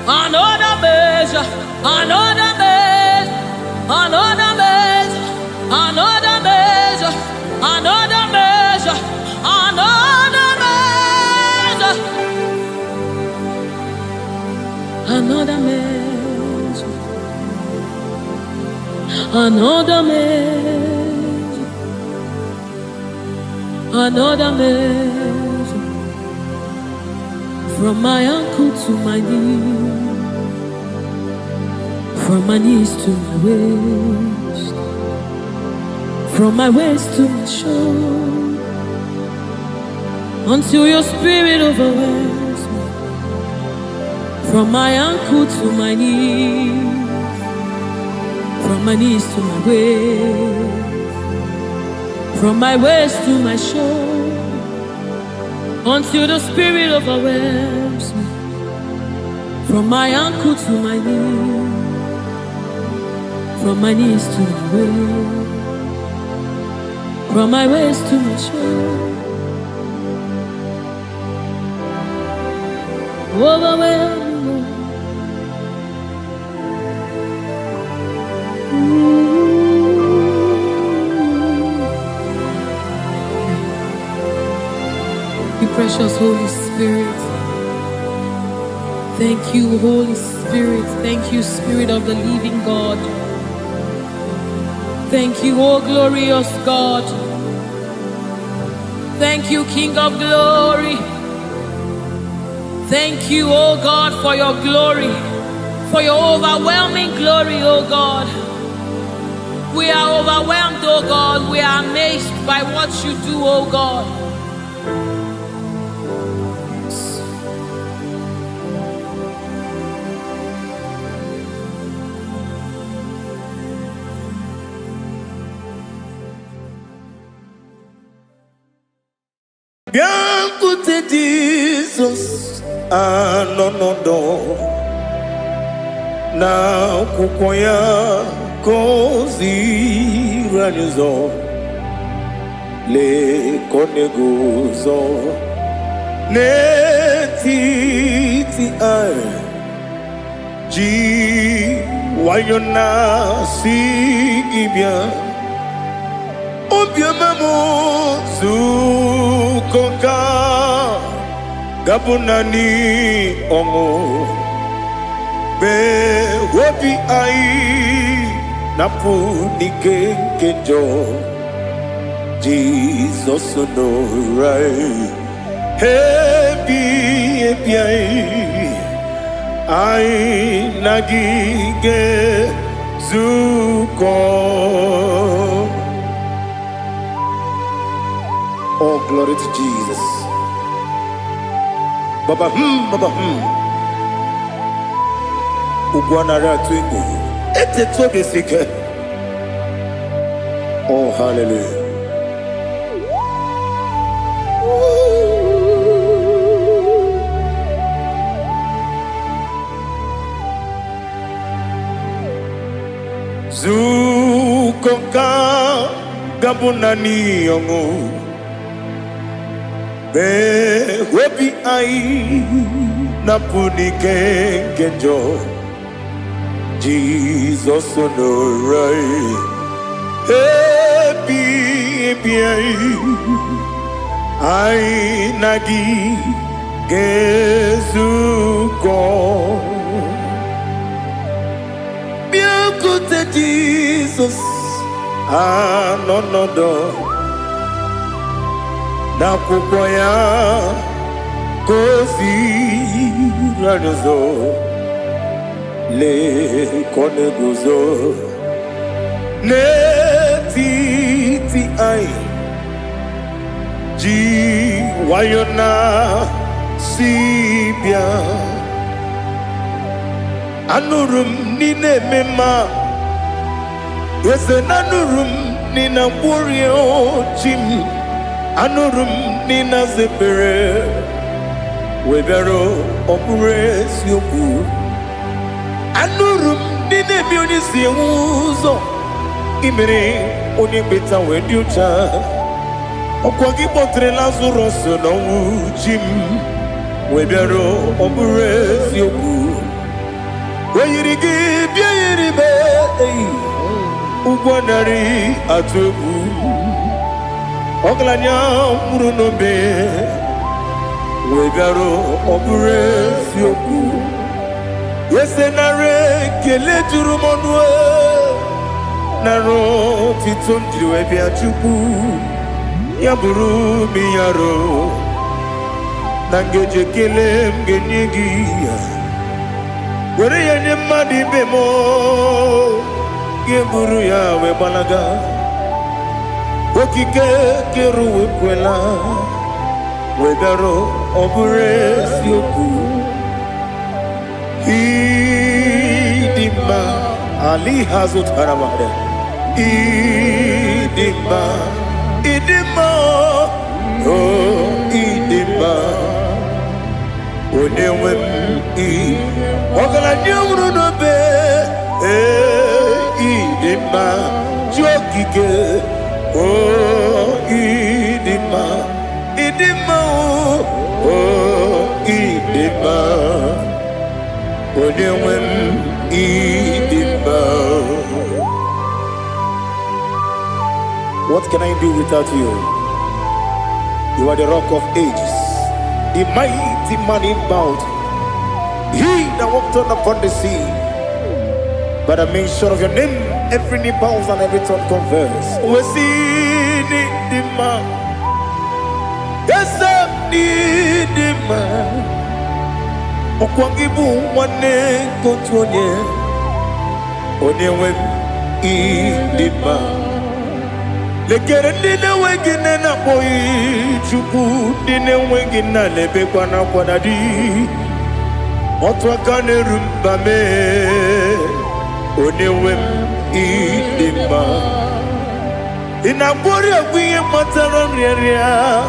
another measure, another measure, another measure, another measure, another measure, another measure, another measure, another measure. From my ankle to my knee, from my knees to my waist, from my waist to my shoulder, until your spirit overwhelms me. From my ankle to my knees, from my knees to my waist, from my waist to my shoulder, until the spirit overwhelms me. From my ankle to my knee, from my knees to my waist, from my waist to my shoulder, overwhelm me. Precious Holy Spirit, thank you, Holy Spirit. Thank you, Spirit of the living God. Thank you, oh glorious God. Thank you, King of glory. Thank you, oh God, for your glory, for your overwhelming glory, oh God. We are overwhelmed, oh God. We are amazed by what you do, oh God. Biancote Jesus, anonodo na kukoya kozi ranizo le koneguzo ne titi ai ji wayona sigibia obiamamu zukoka gabunani omo be wobi ai napuni kenjo Jesus no right happy ai nagige zuko. Oh, glory to Jesus. Baba Baba Ugwanara twingu. Ete tobe sike. Oh, hallelujah. Zukonka gabunani yongu. Be wobi ai napuni kenjo Jesus no right happy ai nagi gezuko biancote Jesus anonodo na kukoya kozi ranizo le koneguzo ne titi ai ji wayona sibia anurum ni nemema yese nanurum ni na burio chim anurum ni na zepere webero opures yoku anurum ni nebi oni siuzo imere oni beta wediucha okwagi potre Lazarus no chim webero opures yoku weyirigi biayiribe ugwanari atubu oglanya murunobe wegaro opures yoku yesenare kele jurumonwe naro titondiri webia chuku yaburu miyaro nangeje kele mgenyigi were yenye madi bemo geburu ya we balaga okike keru wekwela wegaro opures yoku idima ali hazut haramada idima oh idima onewem ogala nyumru no be idima jokike oh idima oh idima onewem idima. What can I do without you? You are the rock of ages, the mighty man in battle. He that walked on upon the sea. By the mention of your name, every knee bows and every tongue confess. We see the man. Yes, I need the man. Okwangibu wane kotonye. Onyewe idima. Lekere nine wengine na boyi chuku nine wengine lebe kwana kwanadi. Otwakane rumbame onewem idima inabori agwiye matara nriaria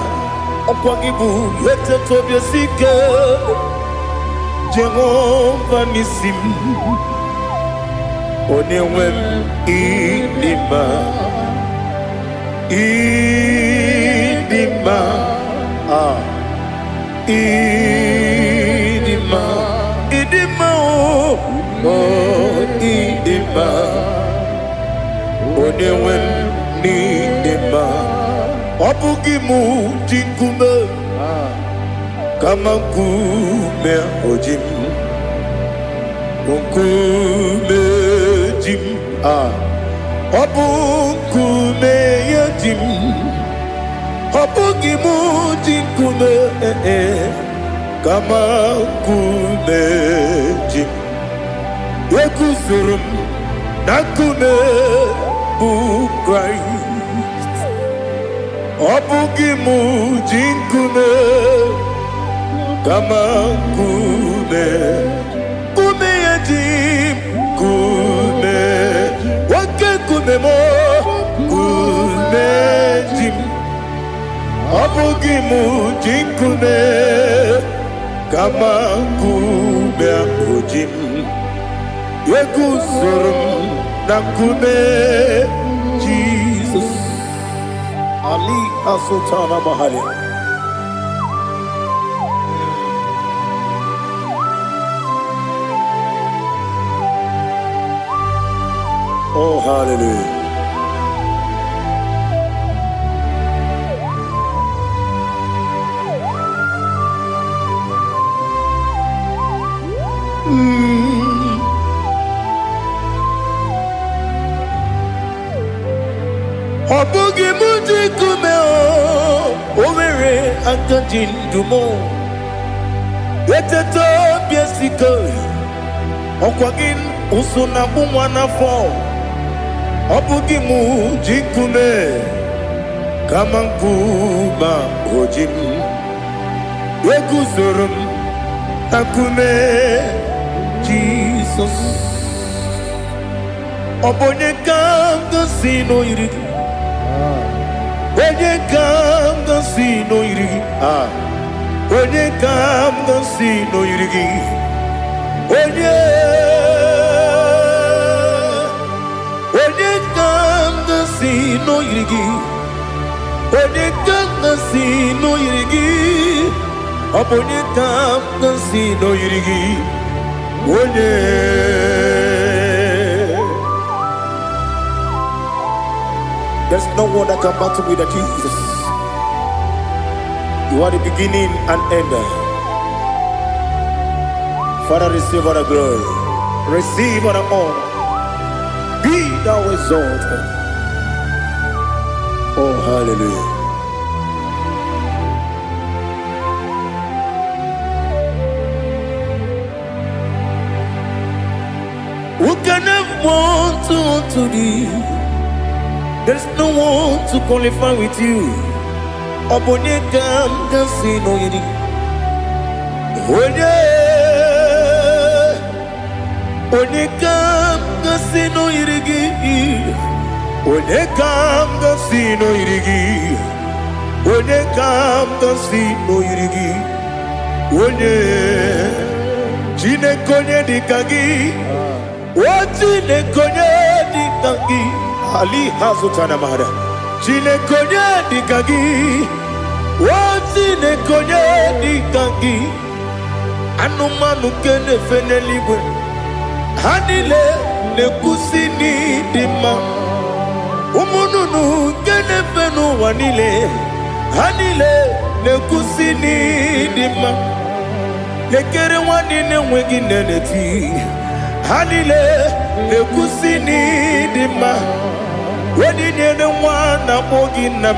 okwagibu yete tobye sike Jehova nisim onewem idima idima idima idima oh idima onewem idima obugimu jinkume kama kume ojim kume jim obukume yajim obugimu jinkume kama kume jim yekuzurum nakume Christ obugimu jinkume kama kume yajim kume wake kume mo kume jim obugimu jinkume kama kume ojim yekuzurum nakume Jesus Ali Asutana Mahali. Oh hallelujah. Obugi muji kume o overe antajin dumo eteto biesiko okwagin usuna bumwana fo obugi muji kume Kamankuma hojim Wekuzorum Takume Jesus Obonye kanga sino irigi Onye kanga sino irigi Onye kanga sino irigi Onye kanga sino irigi Onye kanga sino irigi Onye kanga sino irigi There's no one that can battle with Jesus. You are the beginning and end. Father, receive all the glory. Receive all the honor. Be thou exalted. Oh, hallelujah. Who can have one to thee? There's no one to qualify with you. Obonye kam kasi no yiri. Onye kam kasi no yiri. Onye kam kasi no yiri. Onye kam kasi no yiri. Onye jine konye dikagi. Wajine konye dikagi. Ali hazutana mahara Chile konye dikagi Wazine konye dikagi Anumanu kene fene libwe Hanile ne kusini dima Umununu kene fenu wanile Hanile ne kusini dima Lekere wanine wegi neneti Hanile ne kusini dima Wadi nyene wana mogi nam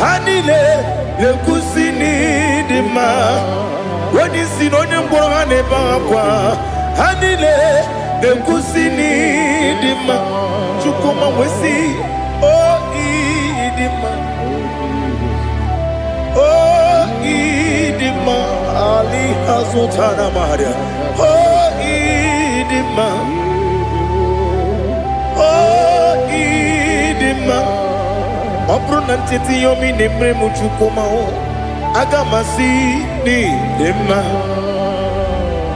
Hanile le kusini dima Wadi sinonye mborane bakwa Hanile le kusini dima Chukuma wesi oh idima Oh idima Ali hazutana maharia Oh idima Opro nantiti yomi nemre muchukoma o Agamasi ni dema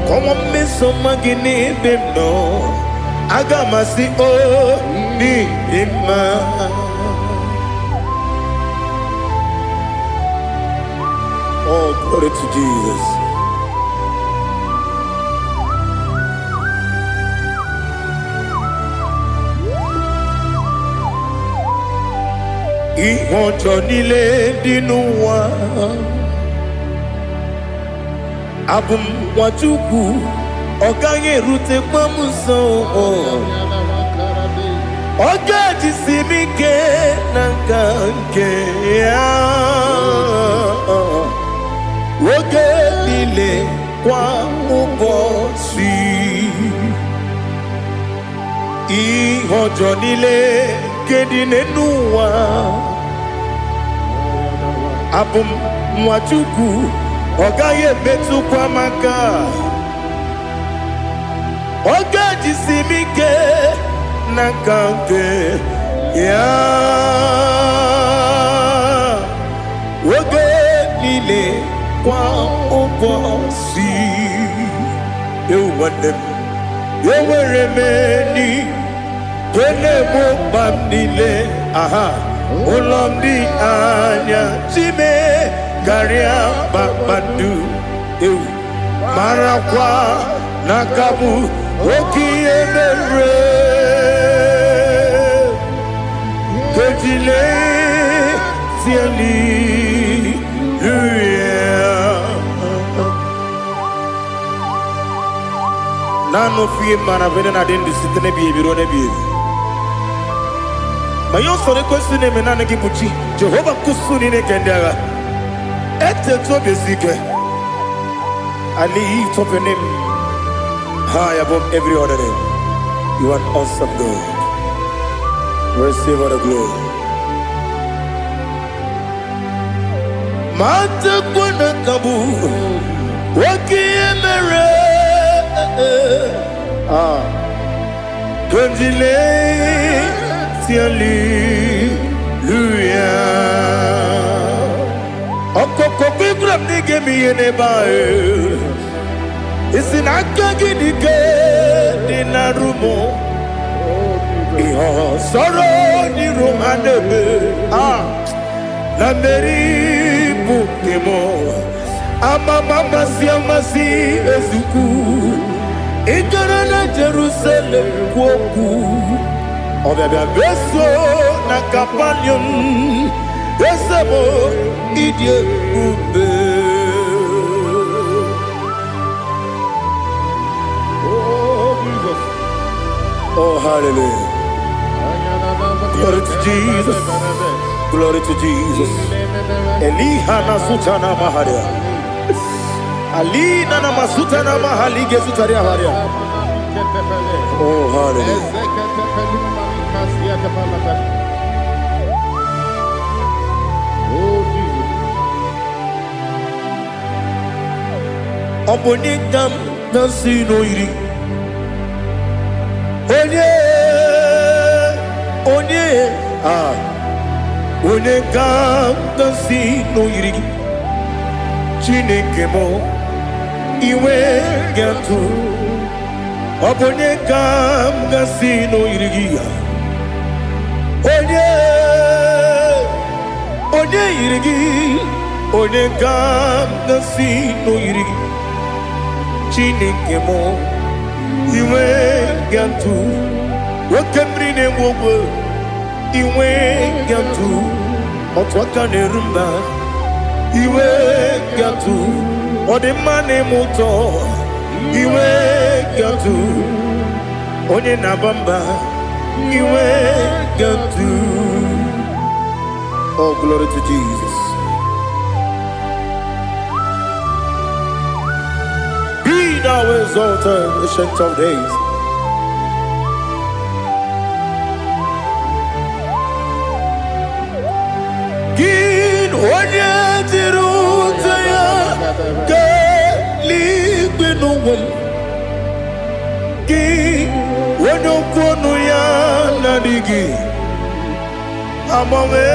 Komo meso magini demno Agamasi o ni dema Oh, glory to Jesus. Ihojo nile dinuwa Abum wajugu Oganye rute pamuso Oga jisimike nankanke Oge nile kwa ubosi Ihojo nile kedine nuwa Abum mwachuku Ogaye betu kwa maka Oga jisimike Nakanke Ya Oge nile kwa ubosi Ewandem Eweremeni Kene mo bamnile aha Ulomdi anya Chime Garia babandu Marakwa Nakabu Oki emere Kejile Siali Nano fiye mana vene na dendi sitene biye birone biye Mayo sore kwesune menane kibuchi Jehova kusuni ne kendaga Ete to besike I lift up your name high above every other name. You are an awesome God. Receive all the glory. Mata kuna kabu wakiemere Tonjile tiali luya Okoko bibram nige miyene bae Isinaka ginike dinarumo Iho soro ni romanebe La meri bukemo Ama mama si amasi ezuku Ikarana Jerusalem kwoku Obebe beso na kapanion Esebo idye ube Oh, Jesus. Oh, hallelujah. Glory to Jesus. Glory to Jesus. Elihana sutana maharia. Alina na masutana mahali gesutaria haria. Oh, hallelujah. Oh, Jesus. Obonikam nasino iri. Onye Onekam nasino iri. Chineke mo iwe gatu. Obonekam nasino iri. Onye iri. Onekam nasino iri. Chineke mo iwe gatu. Wakemrine wogo iwe gatu. Otwaka nerumba iwe gatu. Odemane moto iwe gatu. Onye nabamba iwe gatu. Oh, glory to Jesus. Be thou exalted, ancient of days. Gin onye tiruta ya ke ligbe n'ụwa. Gin onye okwunu ya na-adịghị agbanwe.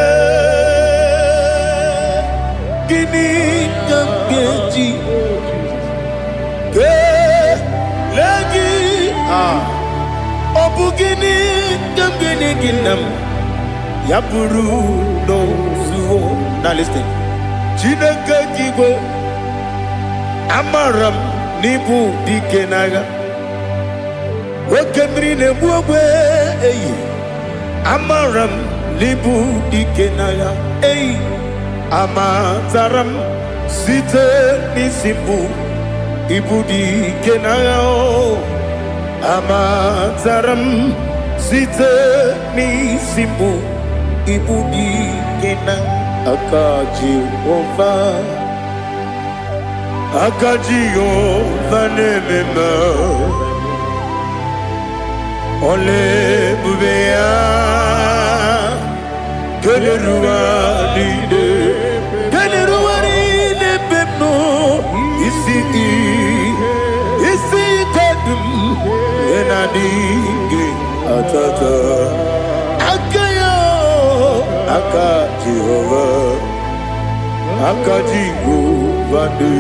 Gịnị ka m ga-eji kelee gị? Ọ bụ gịnị ka m ga-enye gị nna m? Ya bụrụ n'ozuo. Now listen. Chineke gị igwe amara m n'ibu dike n'agha. Oke mmiri na-egbu ogwe eyi. Amara m n'ibu dike n'agha. Eyi amatara m site n'isi mbụ ibu dike n'agha. Amatara m site n'isi mbụ ibu dike n'agha. Aka Jehova na-ememe ole ebube ya keleruwa niile bemno isi kadum enadinge atata aka Jehova ne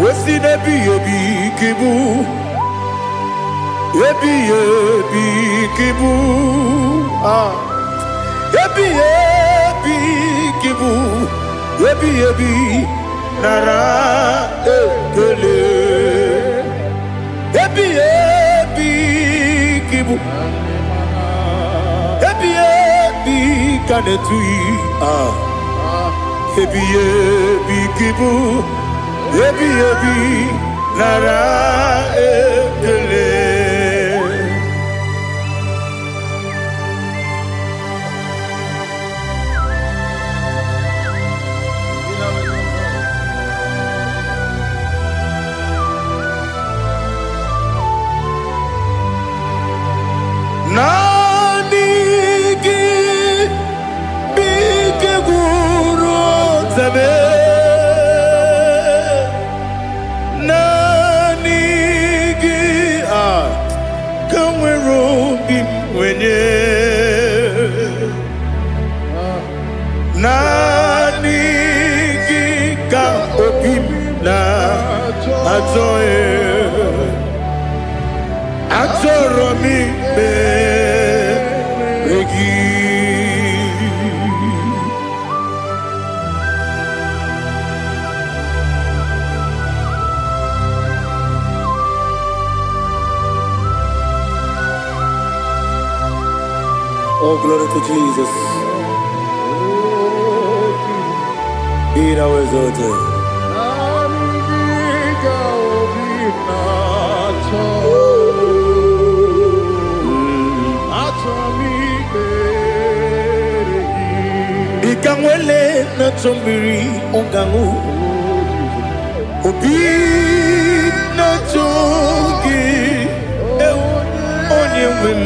wesi nebi kibu ebi kibu ebi kibu ebi nara ekele ebi kibu ebi kanetui ebi kibu ebi nara ekele. Nani gi bike guru zame nanigi kanwero bim wenye nanigi ka obim na atoe atoro mi be regi. Oh, glory to Jesus. Be thou exalted. Ikangwele na chombiri ongangu obi na chogi onye wem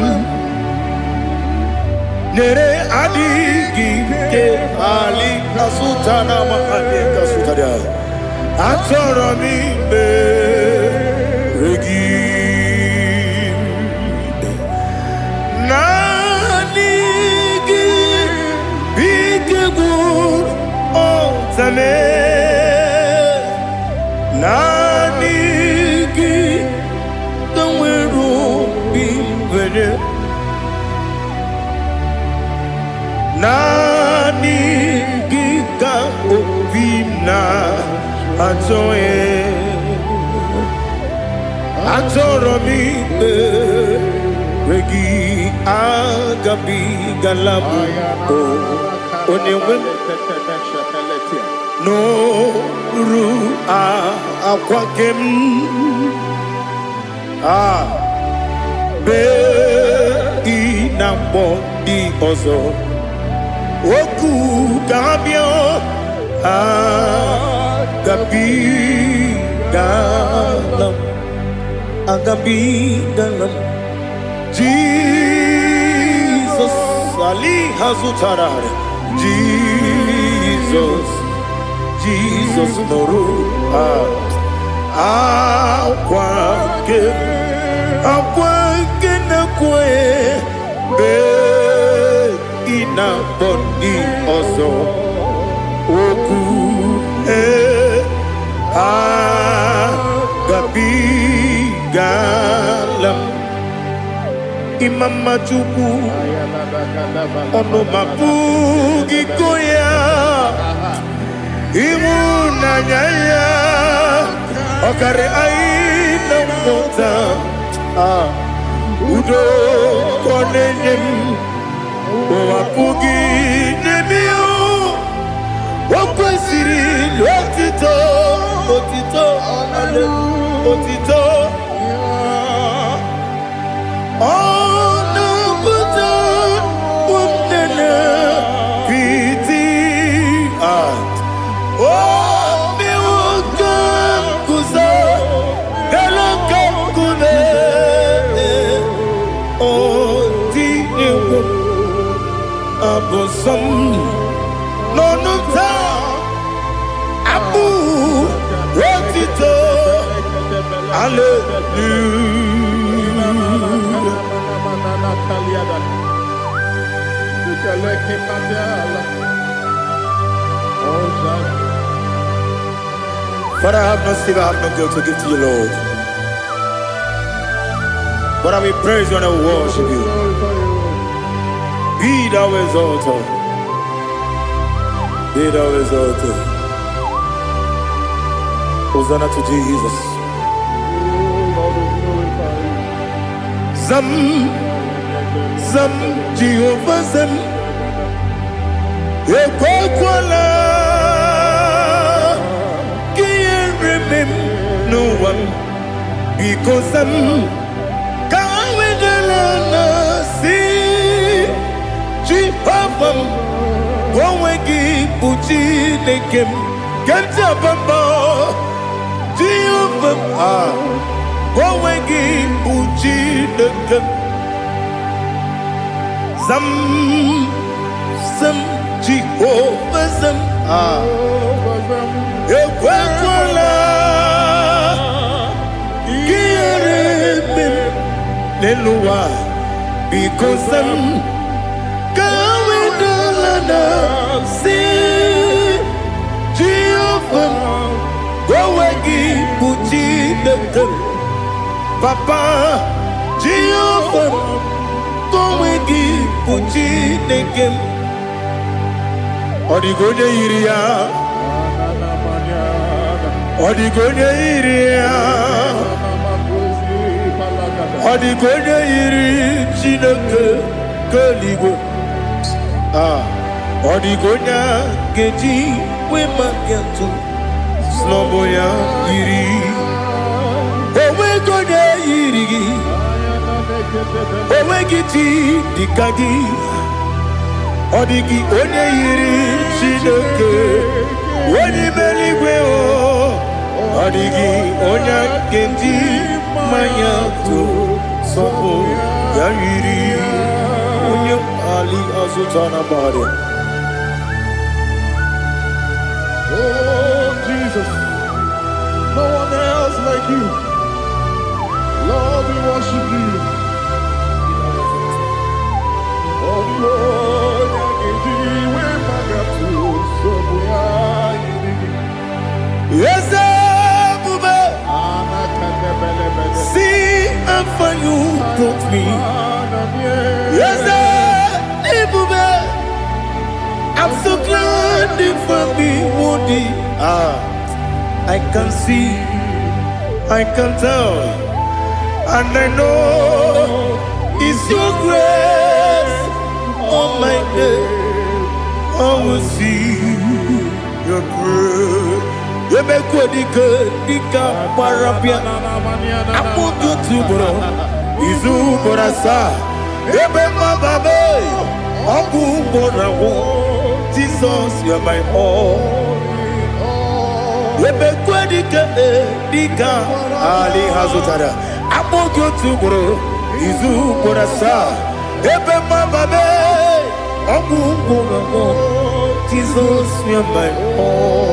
nere adigi ke ali kasutana ma ali kasutaria atoro mi be regi nanigi bigegu otame nanigi kanweru bimwere nanigi ka obimna atoe atoro mi regi agabi galabu onyewe no ru akwakem be inambo di ozo oku gabio agabi galam Jesus Ali Hazutarare Jesus Noru akwake na kwe be ina boni ozo oku gabi galam imama chuku ono mapugi koya imuna nyaya okare aina mota udo konenyem wapugi nemio wakwesiri otito ale otito ono buta unena piti mi wakam kuza galakam kune oti ewo abosom nonuta abu otito hallelujah. Father, I have no silver, I have no gold to give to you, Lord. But I will praise you and I will worship you. Be thou exalted. Be thou exalted. Hosanna to Jesus. Zam Jehovah Zam Ekwakwala Can't remember no one because Zam Kawegalana see Jehovah Gwawegi Puchi Nekem Kantabamba Jehovah Gwawegi Puchi Nekem Zam Jehovah Zam Leluwa because Kawedolana see Jehovah Gowegi Puchi Nekem Papa Jehovah Gowegi Puchi Nekem Odigonya Iria Odigonya Iria Odigonya Iri Chineke Keligo Odigonya Geji Wemakiatu Sloboya Iri Owegonya Iri Owegiti Dikagi Odigi Onye Iri Chineke Wani Meligwe Odigi Onya Geji Mayatu Sopo Yayiri Unyo Ali Azutana Bari. Oh Jesus, no one else like you. Lord, we worship you. Oh Lord, we magatu sobuya. Yes, see how far you brought me. Yes, I'm so glad for me, Woody. I can see, I can tell, and I know it's your grace on my head. I will see your grace. You make what you could, Dika Parapia. I put you to bro. Izu Borasa. Ebe Mababe. Abu Borawo. Jesus, you're my all. You make what you could, Dika Ali Hazutara. I put you to bro. Izu Borasa. Ebe Mababe. Abu Borawo. Jesus, you're my all.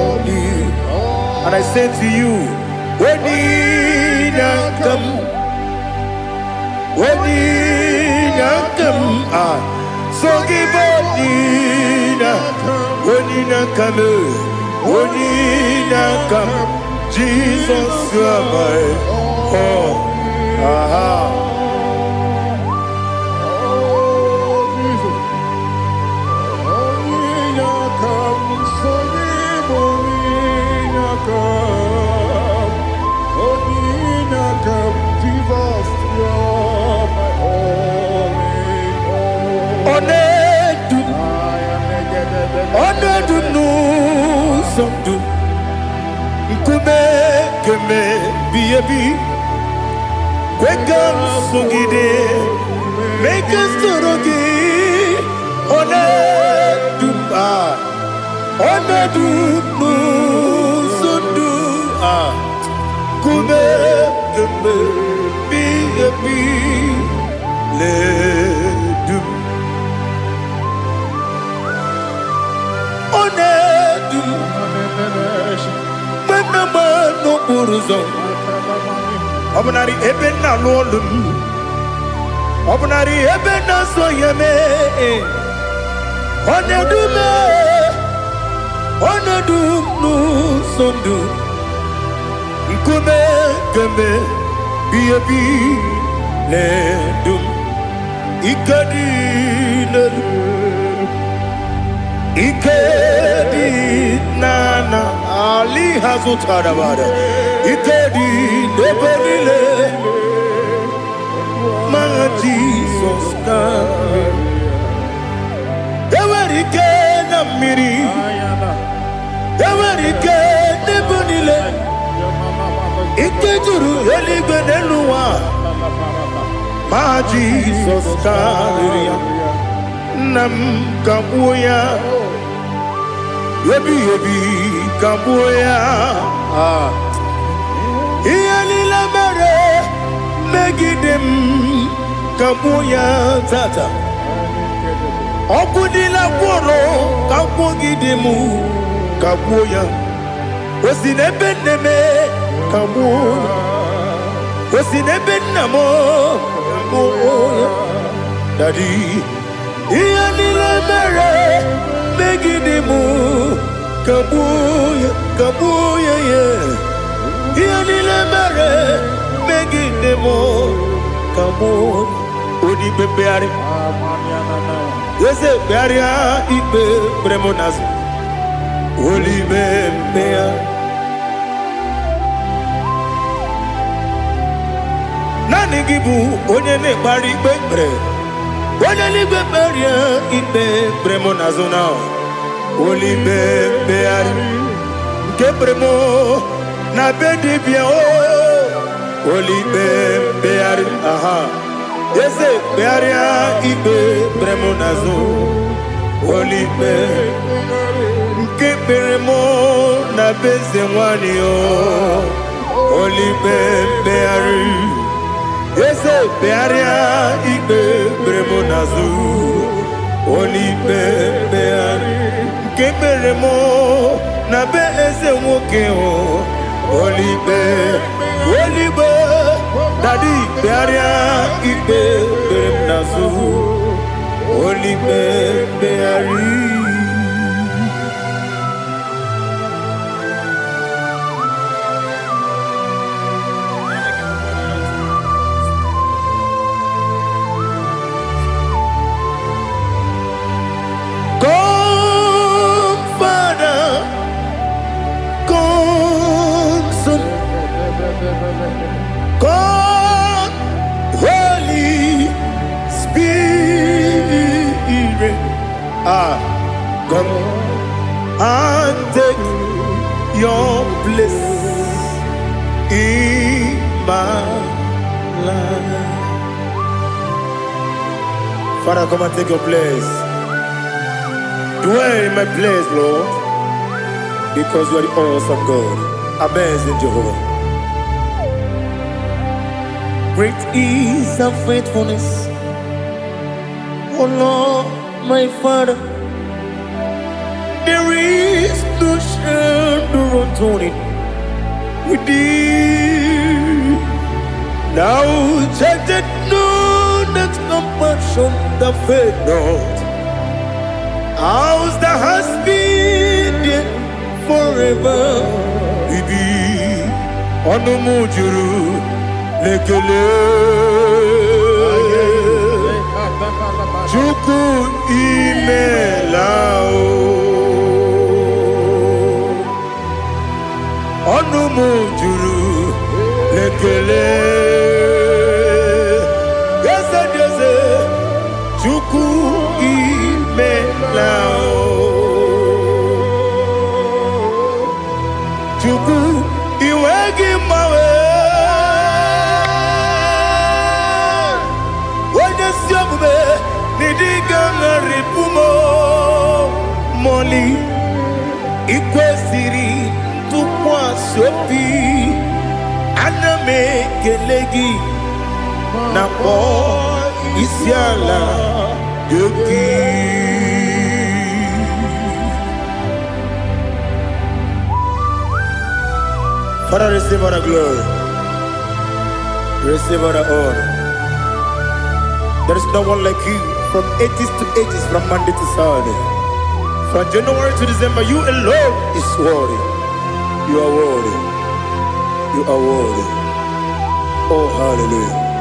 And I say to you, when you come, so give when you come, Jesus, you are my all. Onedu no somdu Nkume keme biyebi Kwekam sungide Make us torogi Onedu Onedu no somdu Kume keme biyebi Ledu Onedu Menama no buruzo Obnari ebena lolum Obnari ebena soyeme Onedu me Onedu no sondu Nkume keme biyebi ledum Ikadi ledu Ikedi nana Ali Hazutara Bada Ikedi Nebelile My Jesus Ewerike Namiri Ewerike Nebelile Ikeduru Eligwe Neluwa My Jesus Nam Kabuya Yebi Kabuya Iyalila mere Megidem Kabuya Tata Okudila Kworo Kabugidemu Kabuya Osinebeneme Kabuya Osinebenamo kabuya. Daddy, iyanile mere megidimu kabuya kabuya ye. Iyanile mere megidimu kabuya. Odi bebeari. Yese bearia ibe premonas. Oli bebea. Nani gibu onye ne bari bebre. Onye ni beberia ibe premonazona. Oli bebeari. Kebremo na bedi bia o. Oli bebeari. Aha. Yese bearia ibe premonazo. Oli bebeari. Kebremo na beze mwani o. Oli bebeari. Yese bearia ibe premonazo. Oli bebeari. Kebremo na beze mwoke o. Oli be. Daddy bearia ibe premonazo. Oli bebeari. God, Holy Spirit, come and take your place in my life. Father, come and take your place. Dwell in my place, Lord, because you are the awesome God. Amazing Jehovah. Great is thy faithfulness, oh Lord, my Father. There is no shadow unto it with thee. Now check that no that compassion that faith not. Ours that has been there forever. Bibi Onumujuru Lekele Chuku imelao Onumujuru Lekele Yese Chuku imelao Chuku iwegi mawe Ripumo Moli Ikwesiri Tukwa Sopi Aname Kelegi Napo Isiala Yoki. Father, receive all the glory, receive all the honor. There is no one like you. From ages to ages, from Monday to Saturday, from January to December, you alone is worthy. You are worthy. You are worthy. Oh, hallelujah.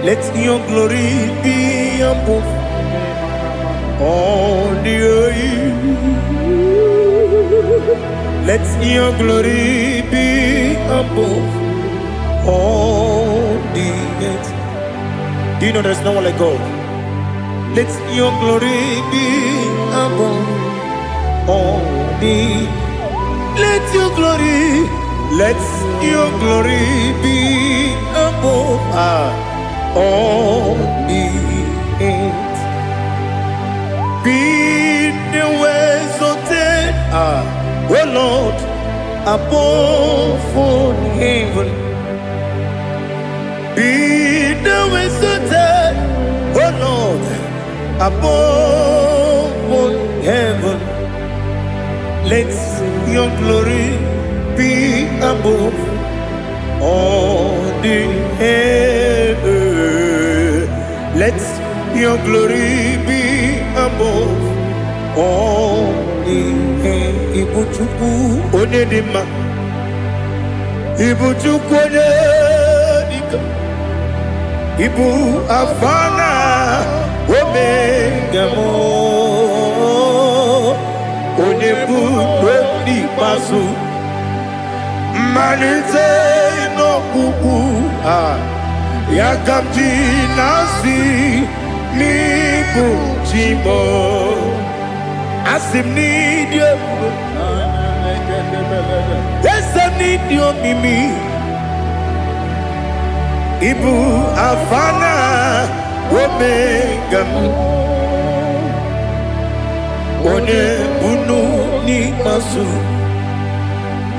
Let your glory be above all the earth. Let your glory be above all the earth. Do you know there's no one like God? Let your glory be above all the. Let your glory be above all the earth. Be the exalted, oh Lord, above all heaven. Be the exalted, oh Lord, above all heaven. Let your glory be above all the earth. Let your glory be above all the earth. Ibuchukwu onye dị mma, Ibuchukwu onye dịka, Ibu Afana Omega mo, onye bụ n'ikpeazụ, mmalite n'ọgwụgwụ ya ka m ji na-asị n'ịbụ chi m. Asị m n'ịdị ebube, ese m n'ịdị omimi, Ibu Afana Omega m, onye bunu n'ikpeazụ,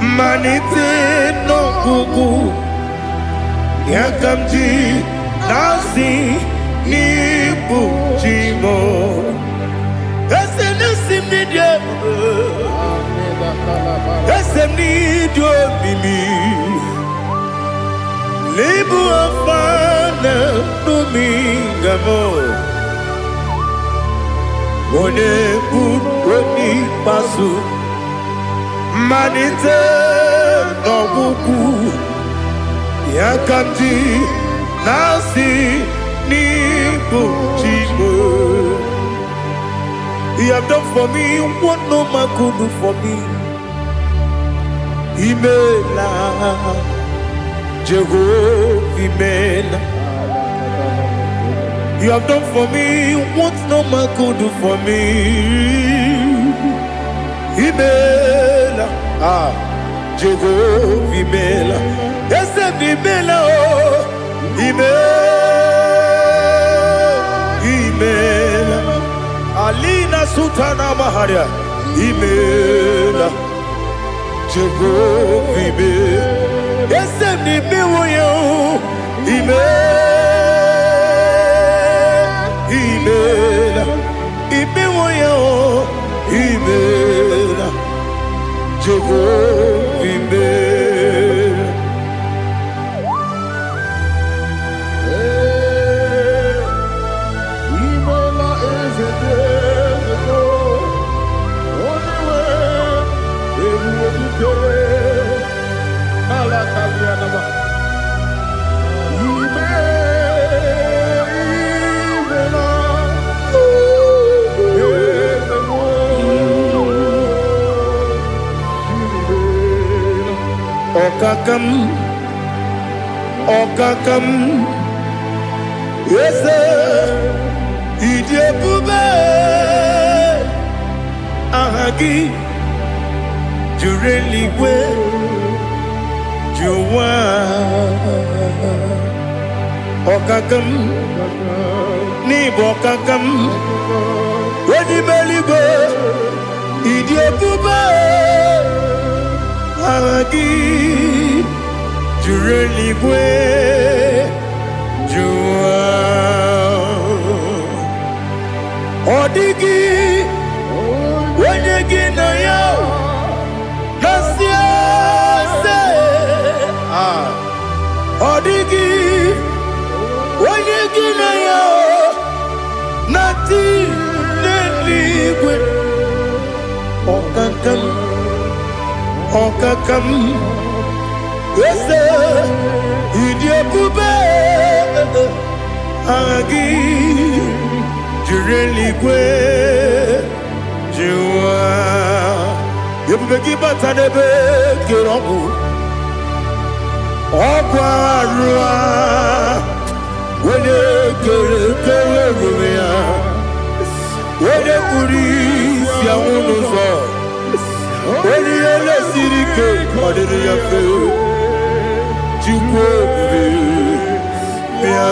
mmalite n'ọgwụgwụ ya ka m ji na-asị n'ịbụ chi m. Ese n'isi m n'ịdị ebube, ese m n'ịdị omimi, Ibu Afana Omega m, onye bunu n'ikpeazụ, mmalite n'ọgwụgwụ ya ka m ji na-asị n'ịbụ chi m. You have done for me what no man could do for me. Imela Jehovah, Imela. You have done for me what no man could do for me. Imela, Jehovah, Imela. Yes, Imela, oh, Imela. Alina Sutana Maharia, Imela, Jehovah, Imela. Yes, Imela, Imela, Imela, Jehovah, Imela. Okakam, yes, Idi ebube, ahagi, jureligwe, juwa. Okakam, ni bokakam, wedi beligwe, Idi ebube, ahagi, jureligwe, juwa. Odigi, wenyegi na yo, nasiase. Odigi, wenyegi na yo, nati neligwe. Okakam, okakam. Ese Idi ebube agi jureligwe juwa. Ebube gị bata n'ebe kere ọgwụ, ọgwụ arụa, onye kere ebube ya, onye kpụrụ isi anwụ n'ụzọ, onye ihe na-esiri ike ọ dịrị ya mfe. Chukwu ebube bịa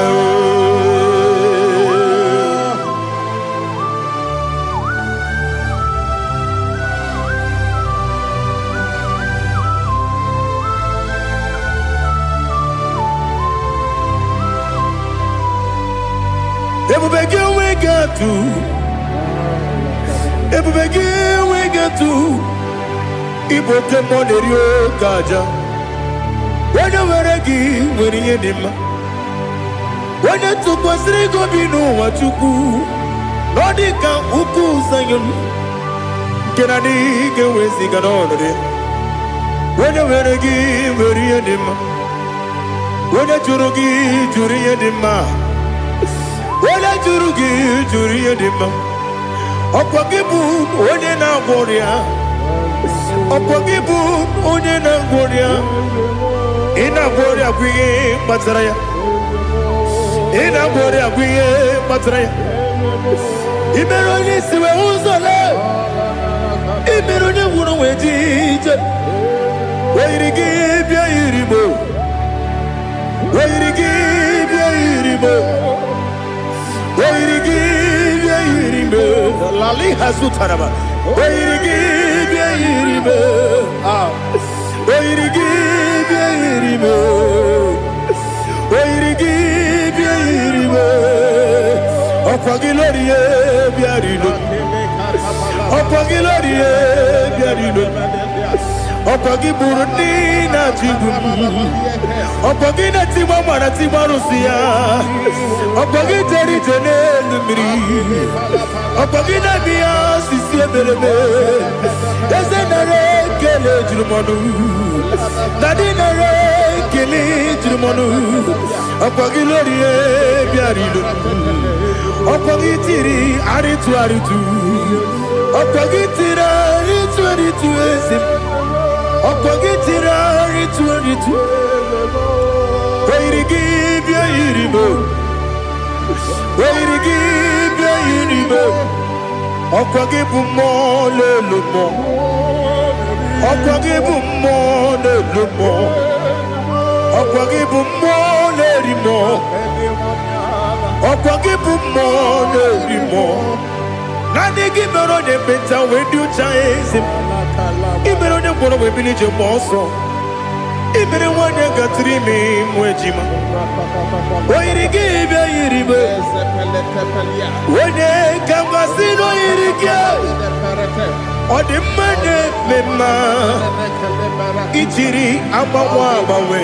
ebube gị enweghị atụ, ebube gị enweghị atụ, Igbo oke mmụọ na-eri oke aja. When you were a game, when you did him. When you took was Rigo Bino, what you do. Nodika Uku Sayon. Can I dig away cigar on it? When you were a game, when you did him. When you Jurugi, Juria Dima. When you Jurugi, Juria Dima. Opagibu, Odena Boria. Opagibu, Odena Boria. Ina Boria, we Matraya. Ina Boria, we Matraya. Imeroni, Siwa Uzala. Imeroni, Wuna Wedija. Where you give your Iribo. Where you give your Iribo. Where you give your Iribo. Lali Hazutaraba. Where you give your Iribo. Where you give your Iribo. Where you give your Iribo. Opagilorie Biarino. Opagilorie Biarino. Opagi Burundi na Jibum. Opagi na Timama na Timarusia. Opagi Teri Tenelumri. Opagi na Bia Sisia Belebe. Ezenare Kele Jumanu. Dadinare Kele Jumanu. Opagi Lorie Biarilu. Opagi Tiri Aritu Aritu. Opagi Tira Aritu Aritu Esim. Opagitira ritu. Where you give your iribo. Where you give your iribo. Opagibu mo le lumo. Opagibu mo le lumo. Opagibu mo le rimo. Opagibu mo le rimo. Nani gibero de beta when you chase him. Ibero de boro we village moso. Ibere wanya gatrimi mwejima. Oiri give ya iribe. Wene kambasino irikia. Odi mane mema. Ichiri amawa bawe.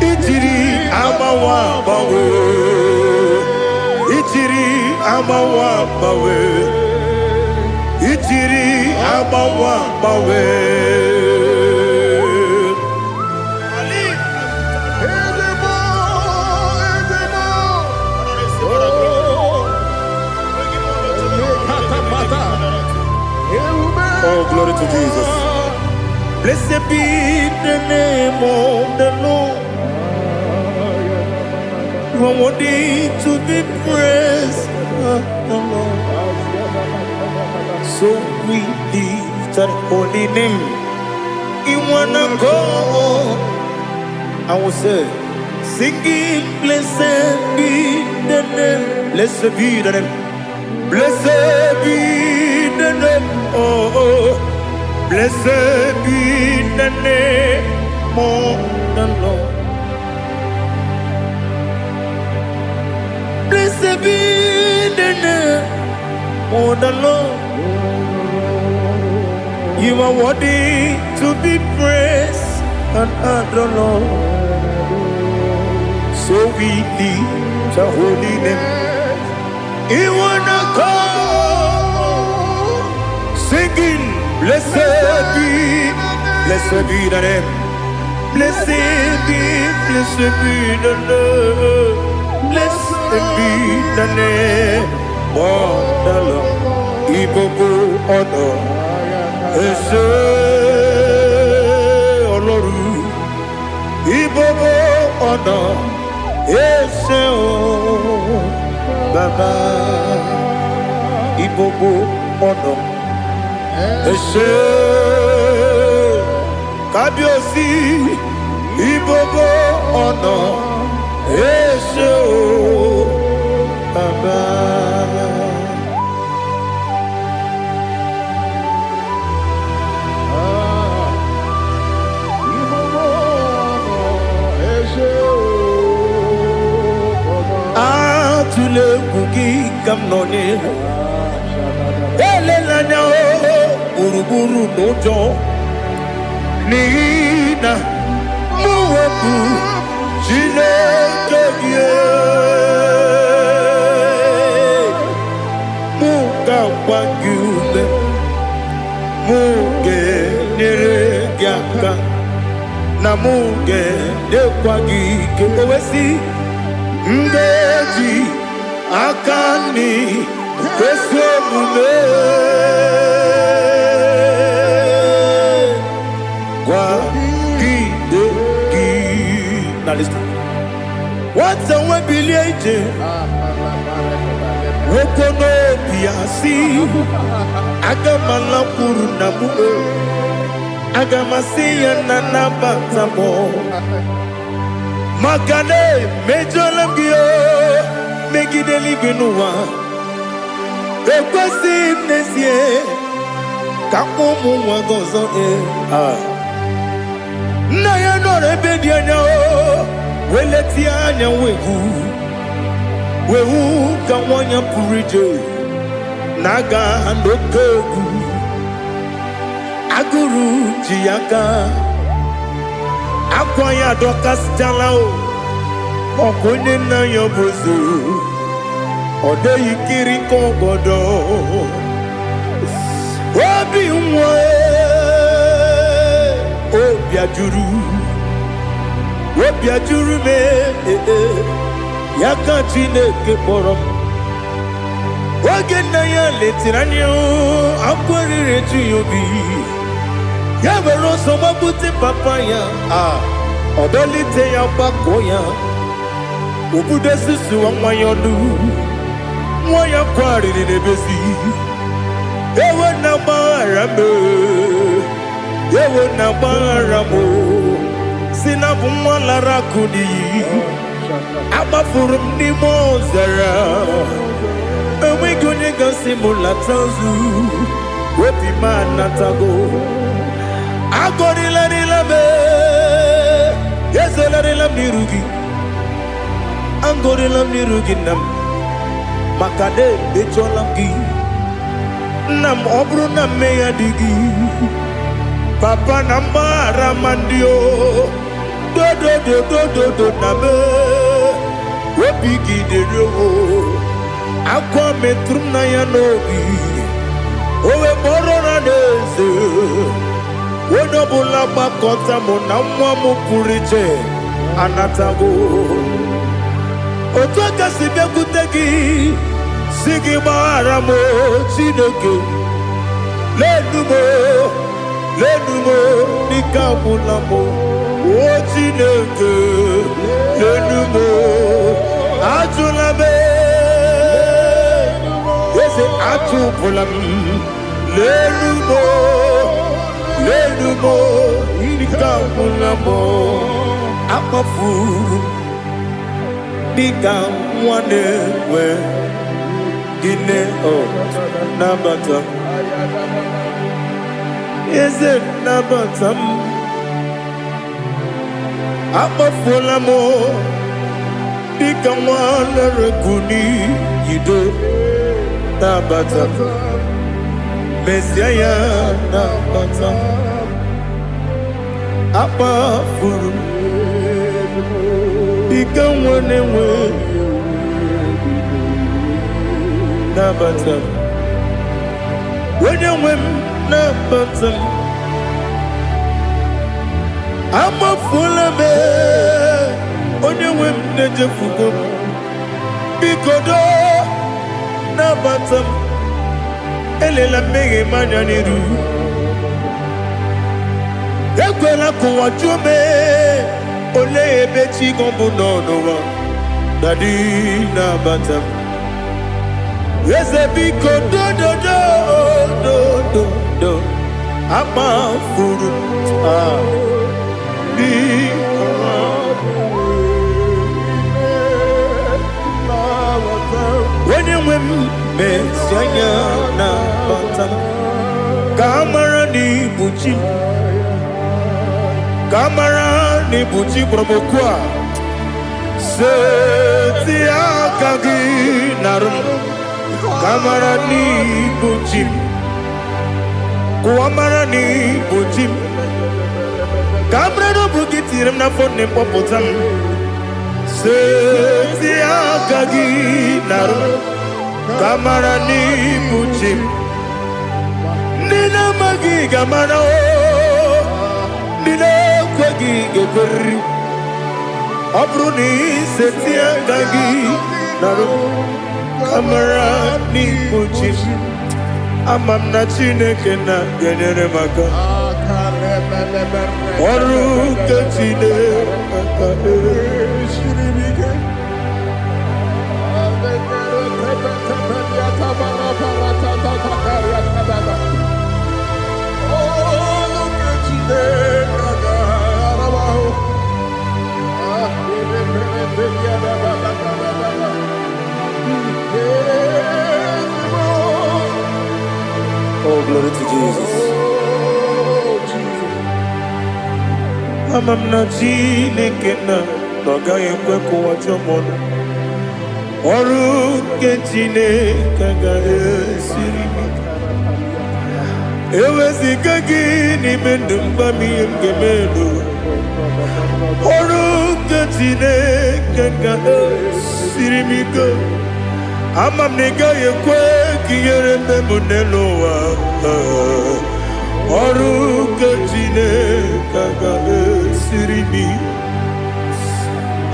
Ichiri amawa bawe. Ichiri amawa bawe. Ichiri amawa bawe. Oh, glory to Jesus. Blessed be the name of the Lord. You are worthy to be praised, the Lord. So we lift that holy name. You wanna go? I will say, singing, blessed be the name. Blessed be the name. Blessed be the name. Oh, blessed be the name of the Lord. Blessed be the name of the Lord. You are worthy to be praised and adored, Lord. So we lift your holy name. You wanna call, singing, blessed be the name. Blessed be the Lord. Blessed be the name of the Lord. Igbo honor. Ese Oloru, Igbo honor. Ese o Baba, Igbo honor. Ese Kabiosi, Igbo honor. Ese o Baba. Tule kuki kamnoni ele lanya o uruburu nojo nina bụ Chineke gị mụ ga-agba gị ume mụ ga-enyere gị aka na mụ ga-edekwa gị ike o wesị ngeji aka nri ezi omume gwagide gị na listen nwata nwe bilie ije nwoke n'obi ya si aga m alakwuru na mụ aga m asị ya na nabata m maka na emejuola m gị megide eluigwe n'ụwa ekwesịghị m n'ezie ka ụmụ nwa gị ọzọ nna ya nọrọ ebe dị anya wee letie anya wee hụ ka nwanyị pụrụ ije na-aga n'oke egwu agụrụ ji ya gaa akwa ya dọkasịchala ọkụ onye nna ya bụzo ọ dịghị kiri ka ọgọdọ obi nwa obi ajuru m ya ka Chineke kpọrọ m oge nna ya letiri anya akwa riri eju ya obi ya were ọsọ gbapute papa ya ọ dọlite ya gbakọ ya obodo susuwa nwa ya ọnụ nwa ya kwarịrị n'ebezi ewe na gbaghara m ewe na gbaghara m si na bụ nwa lara akụ n'iyi agbafuru m n'ime ọzara enweghị onye gasị m lata ozu obi m anatago agọrịlarịla m ezelarịla m n'iru gị agọrịla m n'iru gị nna m maka na emejuola m gị nna m ọ bụrụ na mmehie dị gị papa na mgbaghara ma ndị dodododododo na me obi gị dịrị akwa metụrụ m na ya n'obi o wee kpọrọ na n'eze onye ọbụla gbakọta mụ na nwa m pụrụ iche anatago otu aka si bịakwute gị si gị gbaghara m Chineke lenu m dịka agwụla m o Chineke lenu m ajụla m eze atụpụla m lenu m dịka agwụla m akpafuru dịka nwa na-enwe gịnị nabata m eze nabata m akpafuola m dịka nwa na-ereku n'iyido nabata m mesia ya nabata m akpafuru dịka nwa na-enwe nabata m onye nwe m nabata m amafuola m onye nwe m na-ejefugo m biko nabata m elela mmehie m anya n'iru ekwela ka ụwa jụọ m olee ebe chi gị bụ n'ụwa dadi nabata m eze biko do akpafuru onye nwe m mesi anya nabata m ka amara na ibu chi ka amara na ibu chi kpọrọ m okwu a seti aka gị narụ m ka amara na ibu chi m kụwa mara na ibu chi m ka amara na obu gị tirim na phone popotam. Seti agagi naru kamara ni buchim. Nina magi gamana o nina kwagi gekori. Abruni seti agagi naru kamara ni buchim. Amam na Chineke na genyere maka. Ọrụ nke Chineke Oh, glory to Jesus. Amam na Chineke na n'ọgaghị ekwe ka ụwa jọọ m ọnụ. Ọrụ nke Chineke ga-esiri m ike. Eweziga gị n'ime ndụ m, gwa m ihe m ga-eme elu. Ọrụ nke Chineke ga-esiri m ike. Ama m na ị gaghị ekwe ka ihere mee m n'elu ụwa. Ọrụ nke Chineke ga-esiri m ike.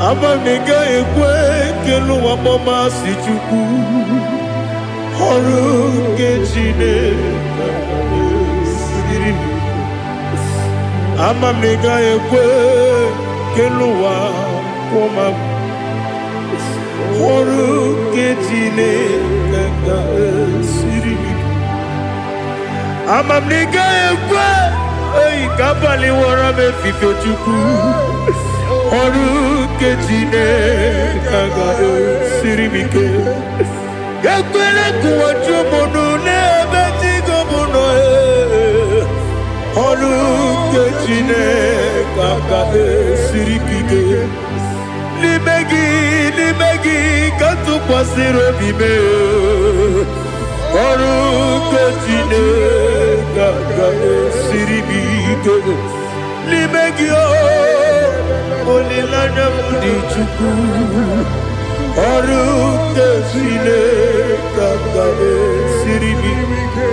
Ama m na ị gaghị ekwe ka elu ụwa gbamasị Chukwu. Ọrụ nke Chineke ga-esiri m ike. Ama m na ị gaghị ekwe ka elu ụwa kwụọ m. Ọrụ nke Chineke ga-esiri m ike. Ama m na ị gaghị ekwe ka abalị wara m efife Chukwu. Ọrụ nke Chineke ga-esiri m ike. Ekwela ka ụwa jụọ m ọnụ n'ebe chi gị bụ nọ. Ọrụ nke Chineke ga-esiri m ike. N'ime gị ka tụkwasịrị obi m. Ọrụ nke Chineke ga-esiri m ike. N'ime gị olileanya m dị Chukwu. Ọrụ nke Chineke ga-esiri m ike.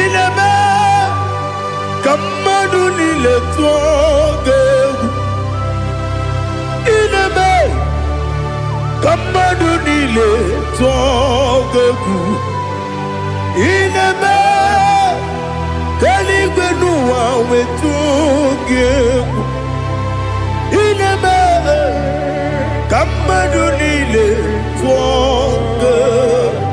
Ineme ka mmadụ niile tụọ gị egwu. Ineme ka mmadụ niile tụọ gị egwu. Ineme ka eluigwe n'ụwa wee tụọ gị egwu. Ineme ka mmadụ niile tụọ gị egwu.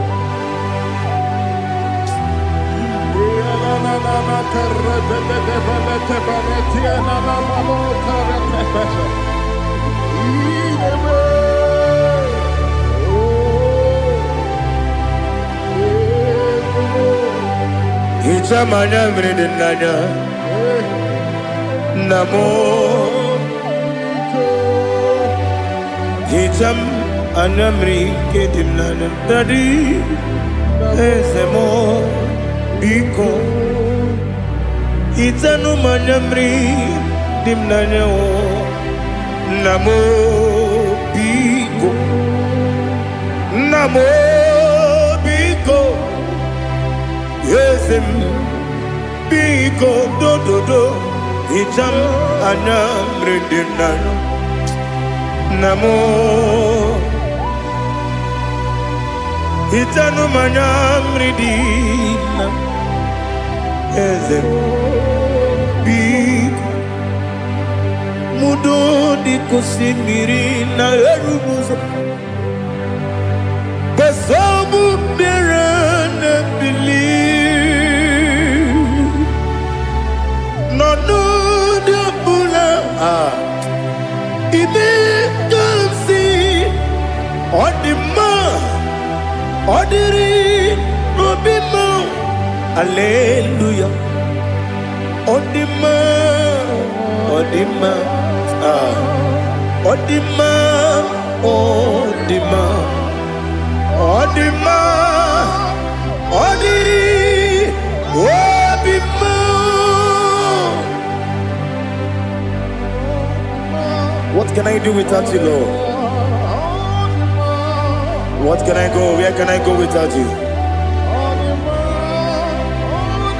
Hicham anyamri dị n'anya nna m. Hicham anyamri nke dị m n'anya Daddy eze m biko. Hichanu m anyamri dị m n'anya nna m biko. Nna m biko. Eze m biko dododo. Hicham anyamri dị m n'anya nna m. Hichanu m anyamri dị m n'anya eze m biko. Mudo di kosimiri na erubuzo. Besobu bere ne bili. Nonu de bula. Ibe kansi. Odima. Odiri. Nobima. Hallelujah. Odima. Odima. Odima, Odima, Odima, Odiri, Odima. What can I do without you, Lord? What can I go? Where can I go without you?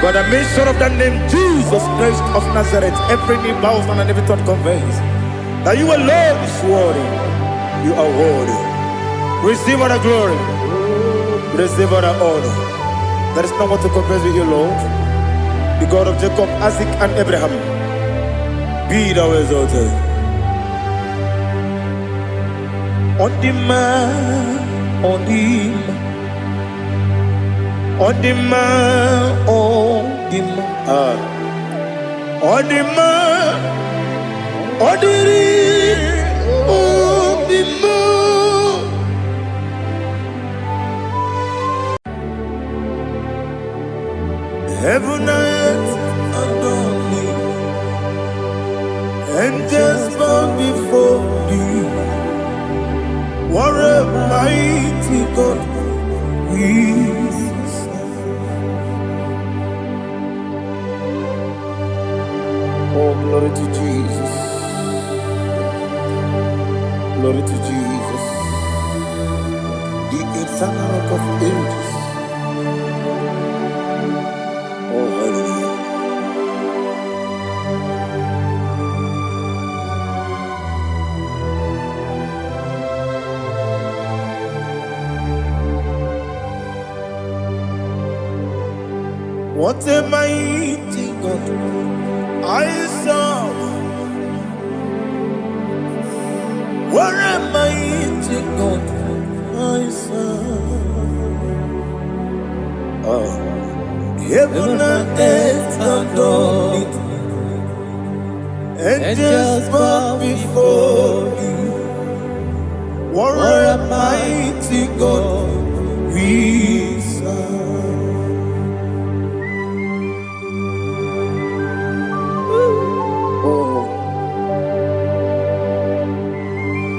By the mention of that name, Jesus Christ of Nazareth, every knee bows and every tongue confesses that you alone is worthy. You are worthy. Receive all the glory. Receive all the honor. There is no one to compare with you, Lord. The God of Jacob, Isaac, and Abraham. Be thou exalted. On the man, on the man. On the man, on the man, on the man, on the man. Heaven and earth adore me, angels bow before thee. What a mighty God we. Oh, glory to Jesus. Glory to Jesus. The eternal rock of ages. Oh, hallelujah. What a mighty God I saw. What a mighty God I saw. Heaven and earth adore it, angels bow before you. What a mighty God we serve.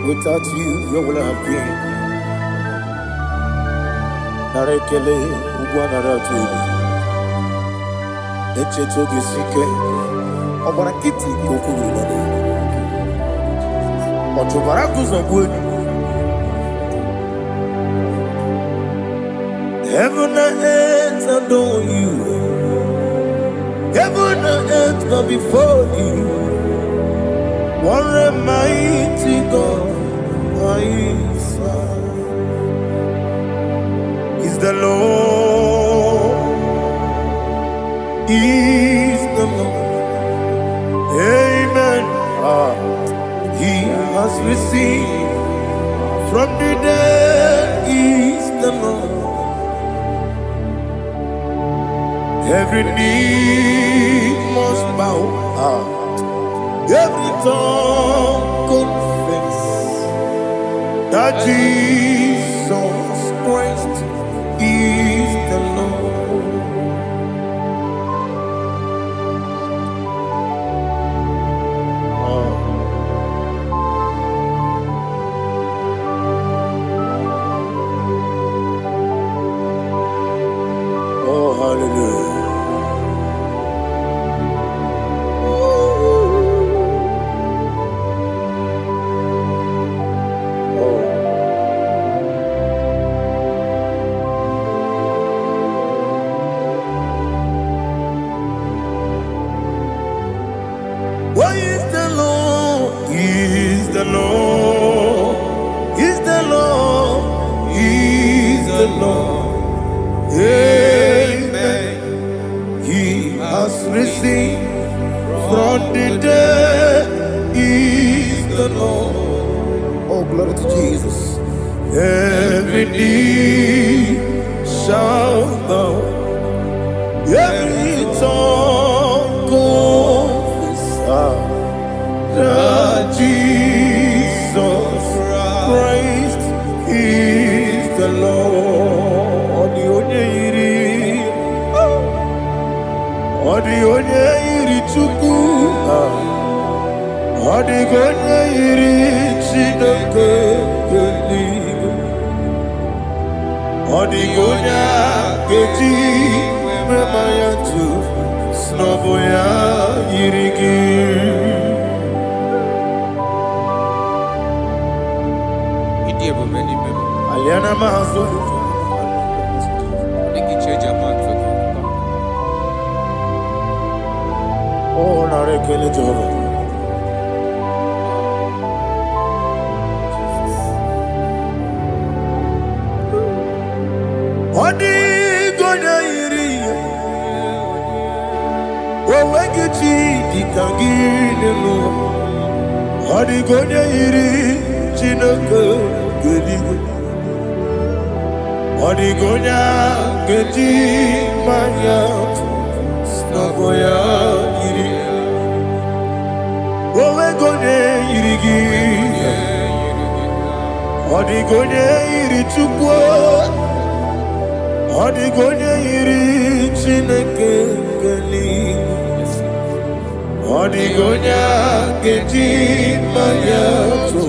Without you, where will I have been? Narekele, Ugwanaratu. Echetoge Sike, Obarakiti Kokuru. Otobarakus of wood. Heaven and earth adore you. Heaven and earth bow before you. What a mighty God I serve. Is the Lord, is the Lord. Amen. He has received from the dead, is the Lord. Every knee must bow. Every tongue confess that Jesus Christ is the Lord. Oh, hallelujah. Why is the Lord? Is the Lord? Is the Lord? Is the Lord? Amen. He has risen from the dead. Is the Lord? Oh, glory to Jesus. Every knee shall bow. Every tongue confess that Jesus Christ is the Lord. The only Chukwu. Odigonya iri Chineke keligo. Odigonya keji memaya tu snoboya irigi. Aliana mazo. Oh, na rekele Jehovah. Odigonya iri Owegichi dikagilelo Odigonya iri Chineke geligo Odigonya keji maya Snagoya iri Owegonya irigi Odigonya iri chukwu Odigonya iri Chineke keligo Odigonya keji maya to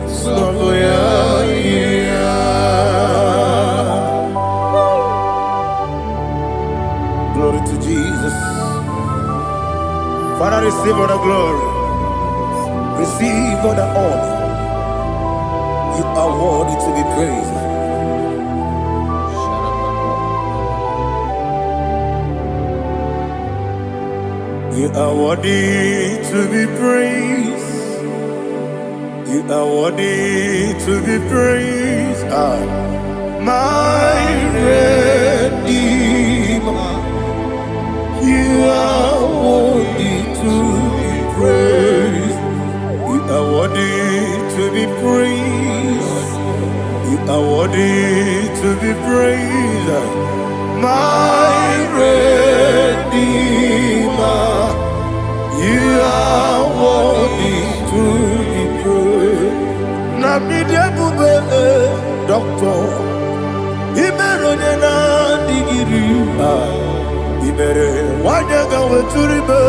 snoboya iri. Glory to Jesus. Father, receive all the glory. Receive all the honor. You are worthy to be praised. You are worthy to be praised. You are worthy to be praised. My Redeemer. You are worthy to be praised. You are worthy to be praised. You are worthy to be praised. My Redeemer. You are worthy to be praised. Namidebube doctor. Imeronena digiri. Ibere wanyaga weturibe.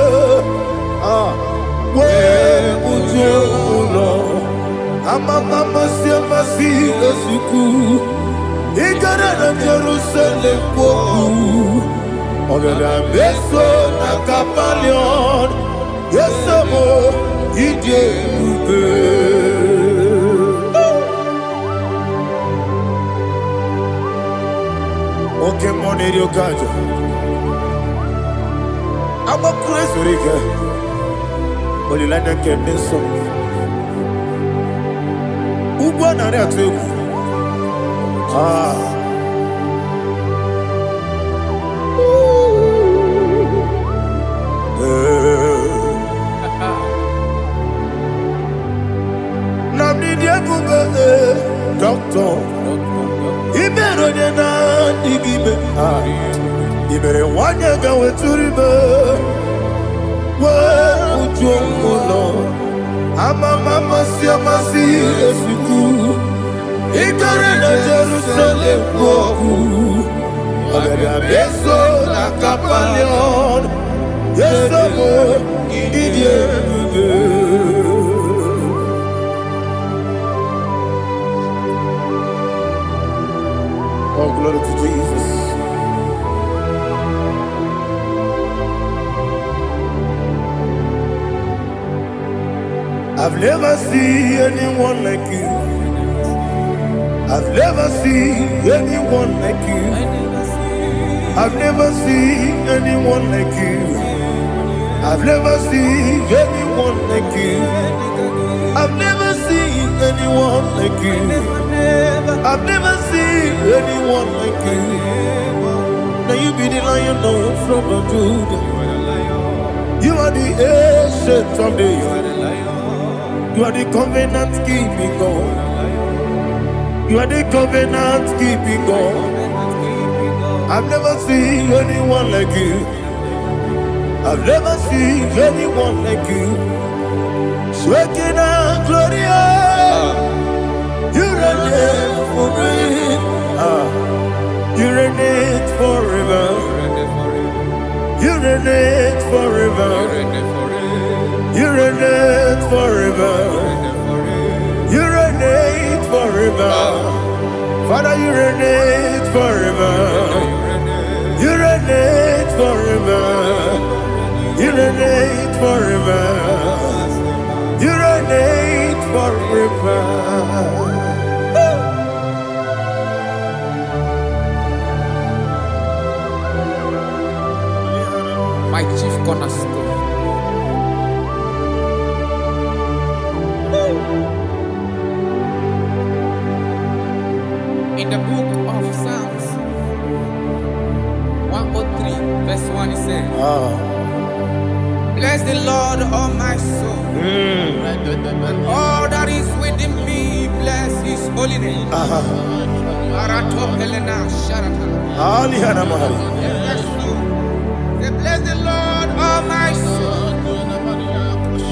We ujo ulo. Amama siamasi esuku. Igara na Jerusalem kwoku. Ogada beso na kapalion. Yesamo ije ube. Oke moneri okajo. Aba Christ orika. Olilanya kemeso. Ugwa na re ategu. Doctor, Ibero na digibe. Ibere wanyaga weturibe. We ujomulo. Mama siamasi esuku. Igare na Jerusalem kwoku. Ogada beso na kapalion. Yesamo idie ube. Oh, glory to Jesus. I've never seen anyone like you. I've never seen anyone like you. I've never seen anyone like you. I've never seen anyone like you. I've never seen anyone like you. I've never seen anyone like you. Now you be the Lion from the Judah. You are the ancient of days. You are the covenant keeping God. You are the covenant keeping God. I've never seen anyone like you. I've never seen anyone like you. Shaking and glorious. You reign forever. You reign forever. You reign forever. You reign forever. You reign forever. Father, you reign forever. You reign forever. You reign forever. You reign forever. My chief cornerstone. In the book of Psalms 103, verse 1, it says, bless the Lord, all my soul, and all that is within me, bless his holy name. Bless the Lord, all my soul,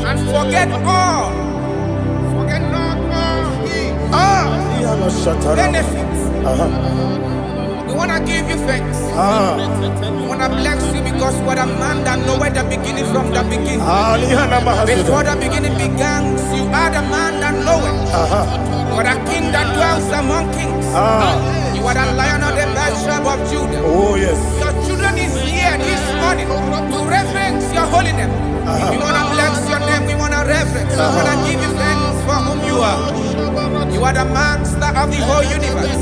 and forget not all his benefits. We want to give you thanks. We want to bless you because what a man that knoweth the beginning from the beginning. Before the beginning began, you are the man that knoweth. What a king that dwells among kings. You are the Lion of the tribe of Judah. Oh yes. Your children is here this morning to reverence your holiness. We want to bless your name. We want to reverence. We want to give you thanks for whom you are. You are the master of the whole universe.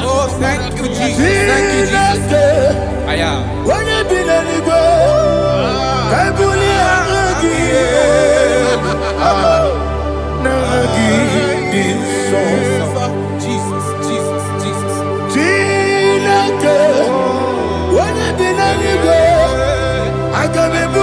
Oh, thank you, Jesus. Thank you, Jesus. I am. When you be the Igbo, I Jesus, Jesus, Jesus. When you be the Igbo, I can be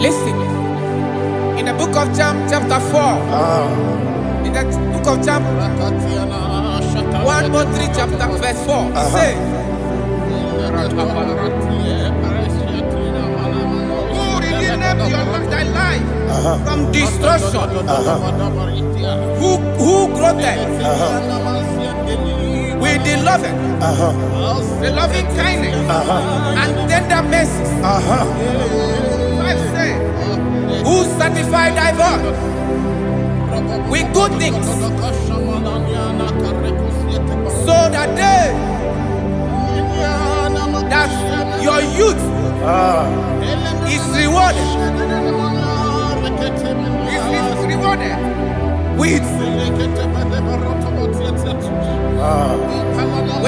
Listen, in the book of John, chapter 4, in the book of John 1:3, chapter verse 4, it says, who redeemed thy life from destruction, who groweth with the loving kindness and tender mercies. Who satisfy thy voice with good things, so that your youth is rewarded. Is rewarded with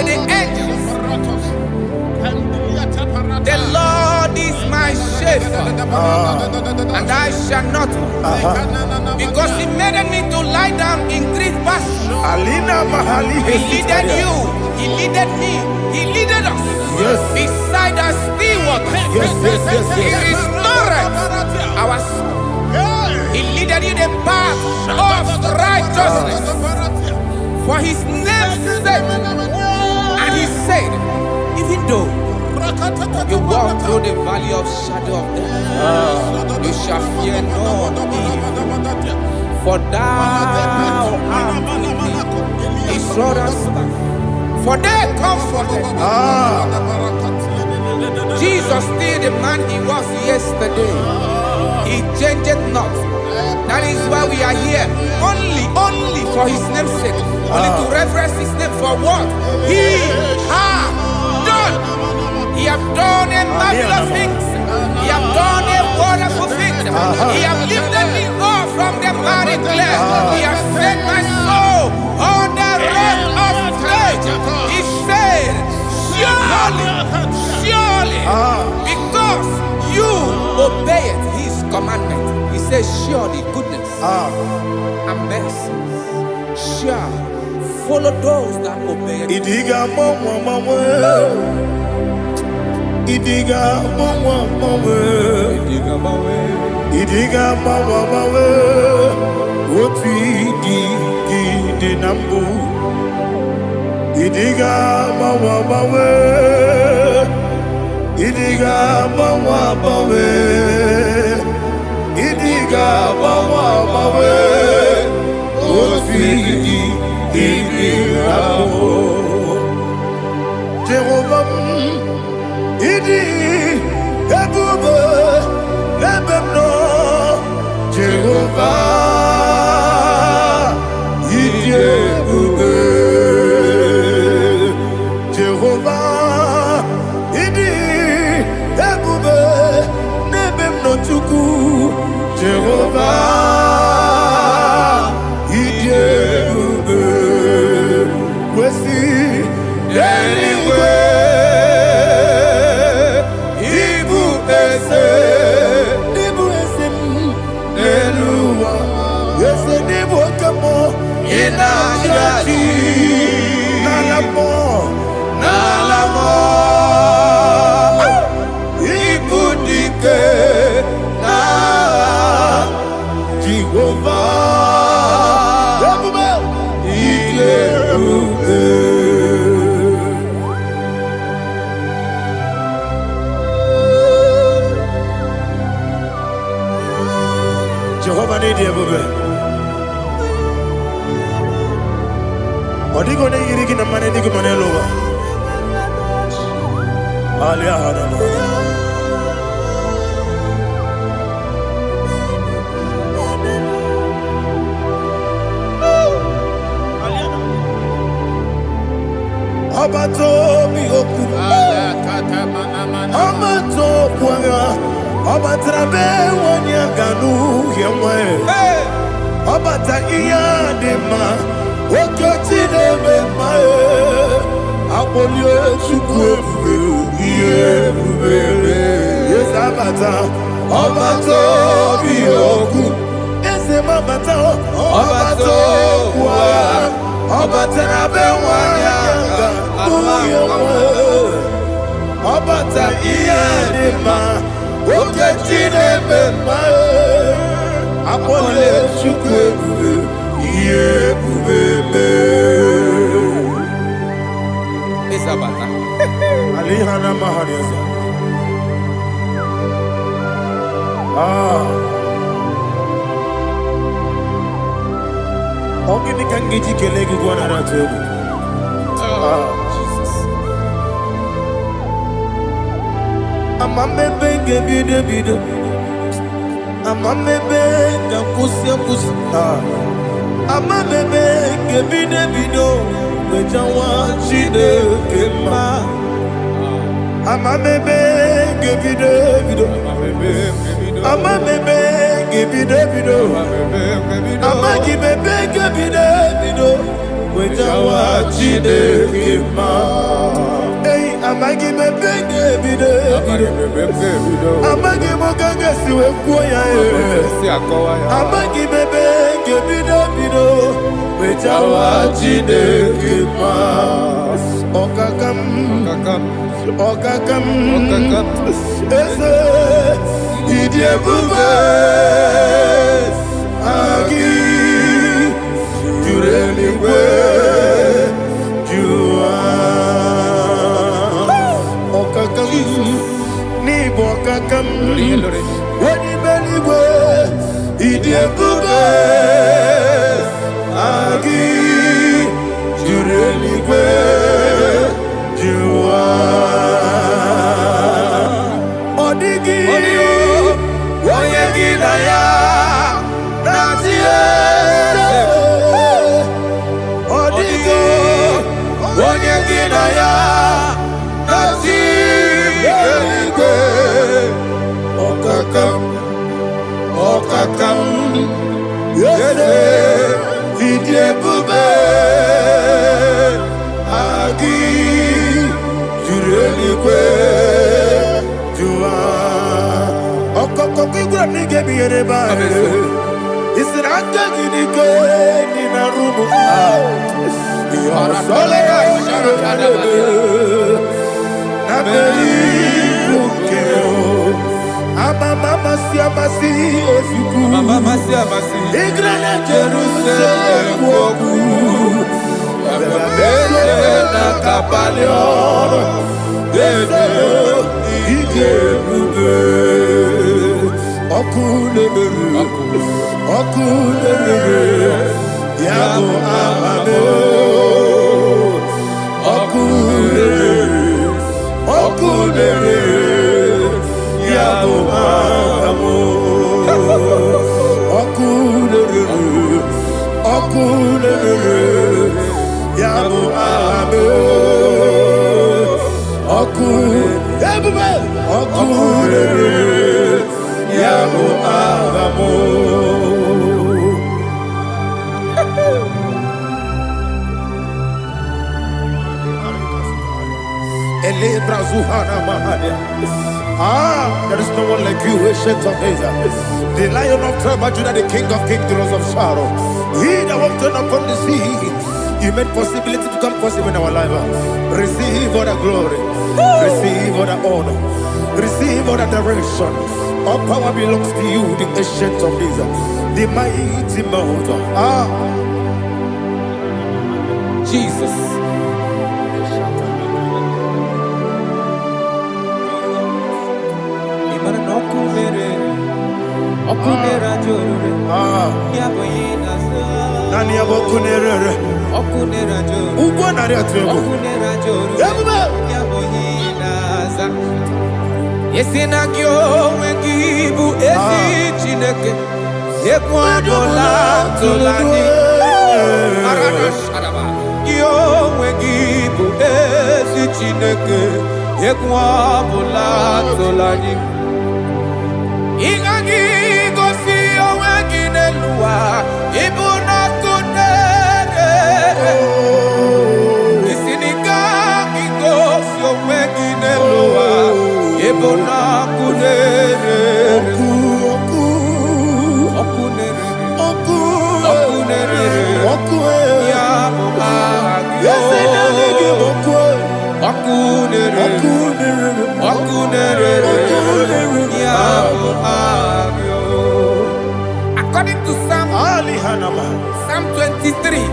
the angels. The Lord is my shepherd, and I shall not want, because He made me to lie down in green pastures. He leaded you, He leaded me, He leaded us beside the still waters. He restored our soul. He leaded you the path of righteousness for His name's sake. And He said, even though you walk through the valley of shadow of death, you shall fear no evil, for thou art with me. His rod and staff, for they comforted. Jesus still the man He was yesterday. He changed not. That is why we are here. Only for His name's sake. Only to reverence His name for what He has done. He have done a marvelous things. He have done a wonderful thing. He have lifted me up from the miry clay. He has set my soul on the rock of faith. He said, surely, because you obeyed His commandment. He says, surely goodness and mercy shall follow those that obey. Idiga mama mawe, oti di nambu. Idiga mama mawe, idiga mama mawe, idiga mama mawe, oti di nambu. Jehovah. Idi ebube ebemno Jehovah. Idi ebube Jehovah. Idi ebube nebemno chuku Jehovah. Idi ebube wesi anyway. Jehovah need you, baby. Odigo ne yiri kina mane digo mane lowa. Alia hana. Abato mi oku. Amato kwanga. Obatrabe wonya ganu yemwe. Obata iya dema. Okoti deme mae. Abolio chukwe Yebubebe. Yes, abata. Obato bioku. Yes, mabata. Obato wa. Obata na bewanya. Obata iyadima. Oke chinebe ma. Apole chukwe. Yebubebe. Isabata. Alihana mahariasa. Ogini kangiji kelegi gwana ratubu. Jesus. Amamebe gebide bide. Amamebe gakusi kusi. Amamebe gebide bido. Bejawa chide kema. Amamebe gebide bido. Amamebe gebide bido. Amagibebe gebide bido. Bejawa chide kema. Hey, amagibebe gebide bido. Amagimogaga siwe kuya amagibebe gebide bido. Bejawa chide kema. Okakam. Eze idiebube agi jureligwe jua okakam ni bokakam wani beligwe idiebube agi jureligwe jua Okakam yede idiebube agi jureligwe jua okokokigura nige biyereba isiranga gidike nina rumu yosole nabeli bukeo Mama siamasi efiku Mama siamasi Igrana Jerusalem woku Bele na kapalion Dede igebube Okulere Yabo amame Okulere Yabo amo, okulere, yabo amo, okulere, yabo amo. Ele brazuhana mahania. There is no one like you, ancient of days. The Lion of tribe of Judah, the King of kings, the Rose of Sharon. He that walked upon the sea. You made possibility to come possible in our life. Receive all the glory. Receive all the honor. Receive all the direction. All power belongs to you, the ancient of days. The mighty mountain. Jesus. Okunera jorore. Yaboyina sa. Nani abokunere. Okunera jorore. Ugwa nari atego. Okunera jorore. Yaboyina sa. Yesina kyo wengibu esi chineke. Ekwa dola tolani. Aradosh araba. Kyo wengibu esi chineke. Ekwa dola tolani. Ingagi gosi owegi neluwa ibuna kunere Isinika gosi owegi neluwa According to Psalm 23.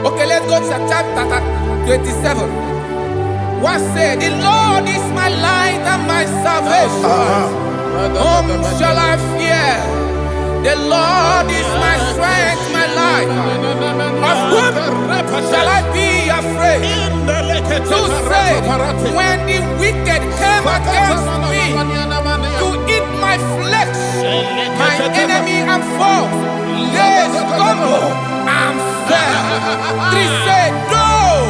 Okay, let's go to chapter 27. What said? The Lord is my light and my salvation. Whom shall I fear? The Lord is my strength, my life. Of whom shall I be afraid? To say, when the wicked came against me to eat my flesh, my enemy and foe, they stumble and fell. 3 said, though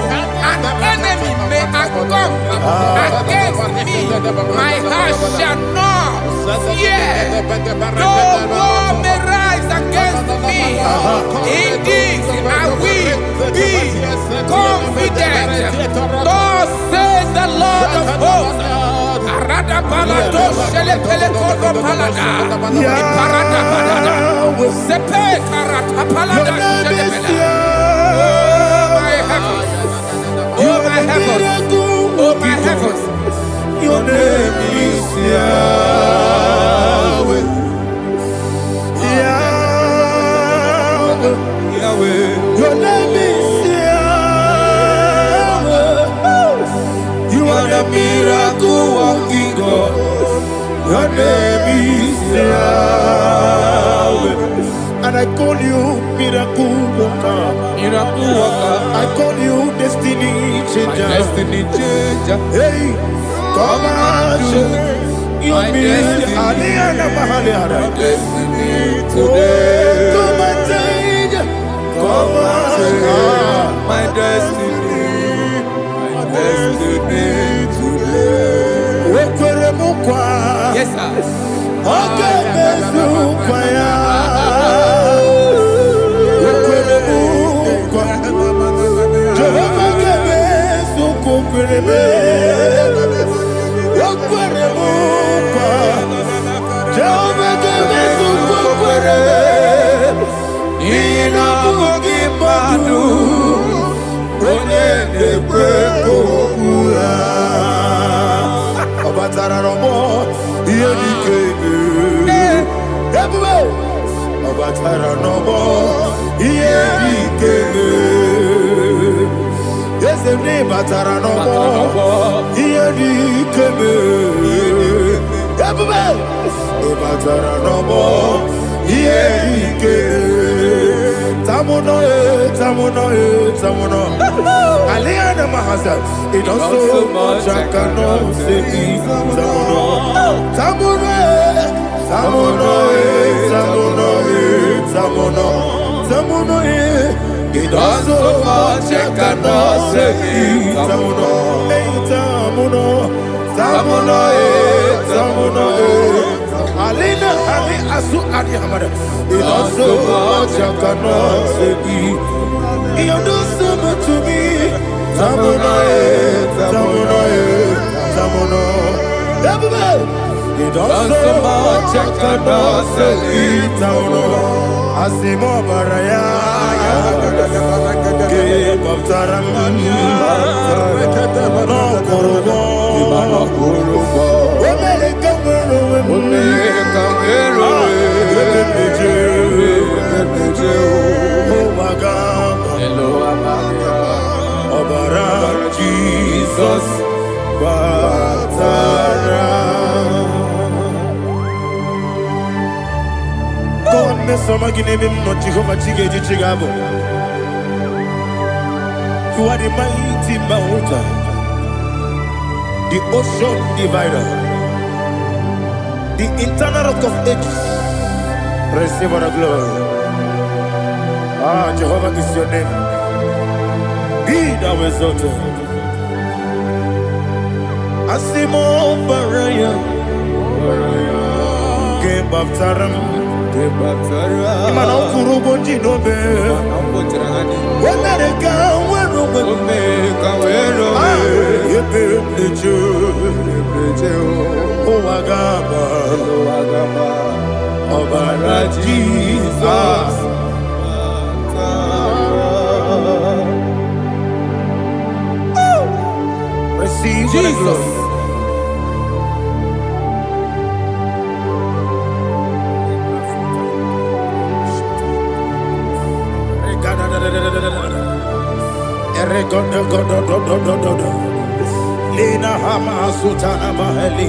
an enemy may come against me, my heart shall not fear. Though war may rise against me, in this I will be confident. Thus says the Lord of hosts. Oh my heavens, oh my heavens, your name is Yahweh. Yahweh. Yahweh. Your name is Yahweh. You are the miracle working God. Your name is Yahweh. And I call you miracle worker. miracle worker. I call you destiny changer. My destiny changer. Hey, come on, your destiny. My destiny today. Come on, change. Come on, my destiny. My destiny today. Yes, sir. Okay, it does so much I cannot say. It does so much I cannot say. Alina Ali Asu Adi Hamada. It does so much I cannot say. You do so much to me. Tamuno. It does so much I cannot say. Tamuno. Asimo Baraya. Give up Taram. No Kurubo. Jesus, God, me some again him not Jehovah Chige Chigabo. You are the mighty mountain, the ocean divider, the internal rock of ages. Receive our glory. Ah, Jehovah is your name. Be thou exalted. Asimo Baraya, Game of Taram, Imana ukurugo njinobe. Wemereka werume. Yebe nejo. Owagaba. Obara Jesus. Receive Jesus. Lina hama sutana baheli.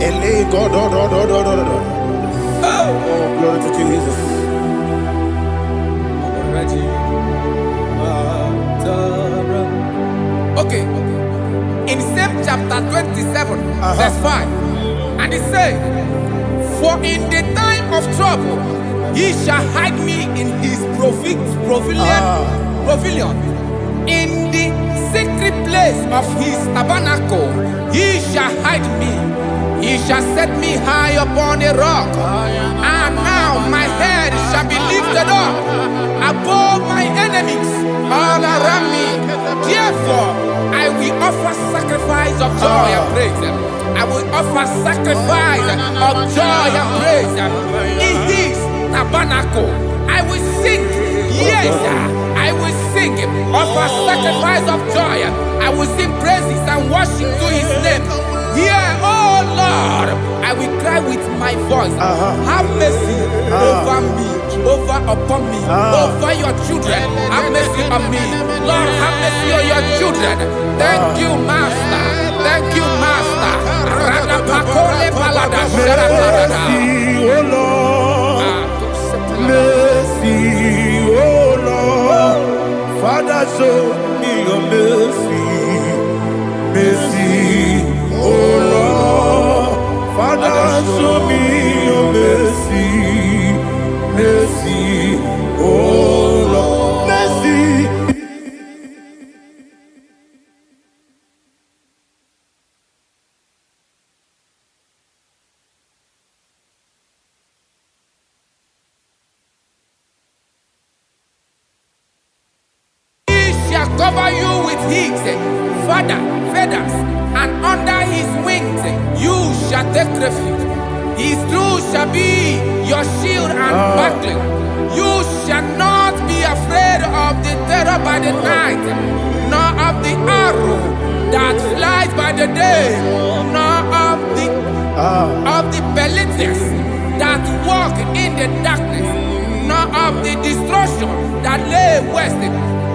Ele God. Oh, glory to Jesus. Okay. In same chapter 27, verse 5, and it says, "For in the time of trouble, he shall hide me in his pavilion. In the secret place of his tabernacle, he shall hide me. He shall set me high upon a rock. And now my head shall be lifted up above my enemies all around me. Therefore, I will offer sacrifice of joy and praise. I will offer sacrifice of joy and praise in his tabernacle. I will sing, yes, I will sing, offer sacrifice of joy. I will sing praises and worship to his name. Here, oh Lord, I will cry with my voice. Have mercy over me, upon me, over your children. Have mercy on me. Lord, have mercy on your children. Thank you, Master. Thank you, Master. Mercy, oh Lord. Mercy, oh Lord. Father, show me your mercy. Mercy, oh Lord. Father, show me your mercy. Mercy, oh Lord. Mercy. Cover you with his feathers, and under his wings you shall take refuge. His truth shall be your shield and buckler. You shall not be afraid of the terror by the night, nor of the arrow that flies by the day, nor of the pestilence that walk in the darkness, nor of the destruction that lay waste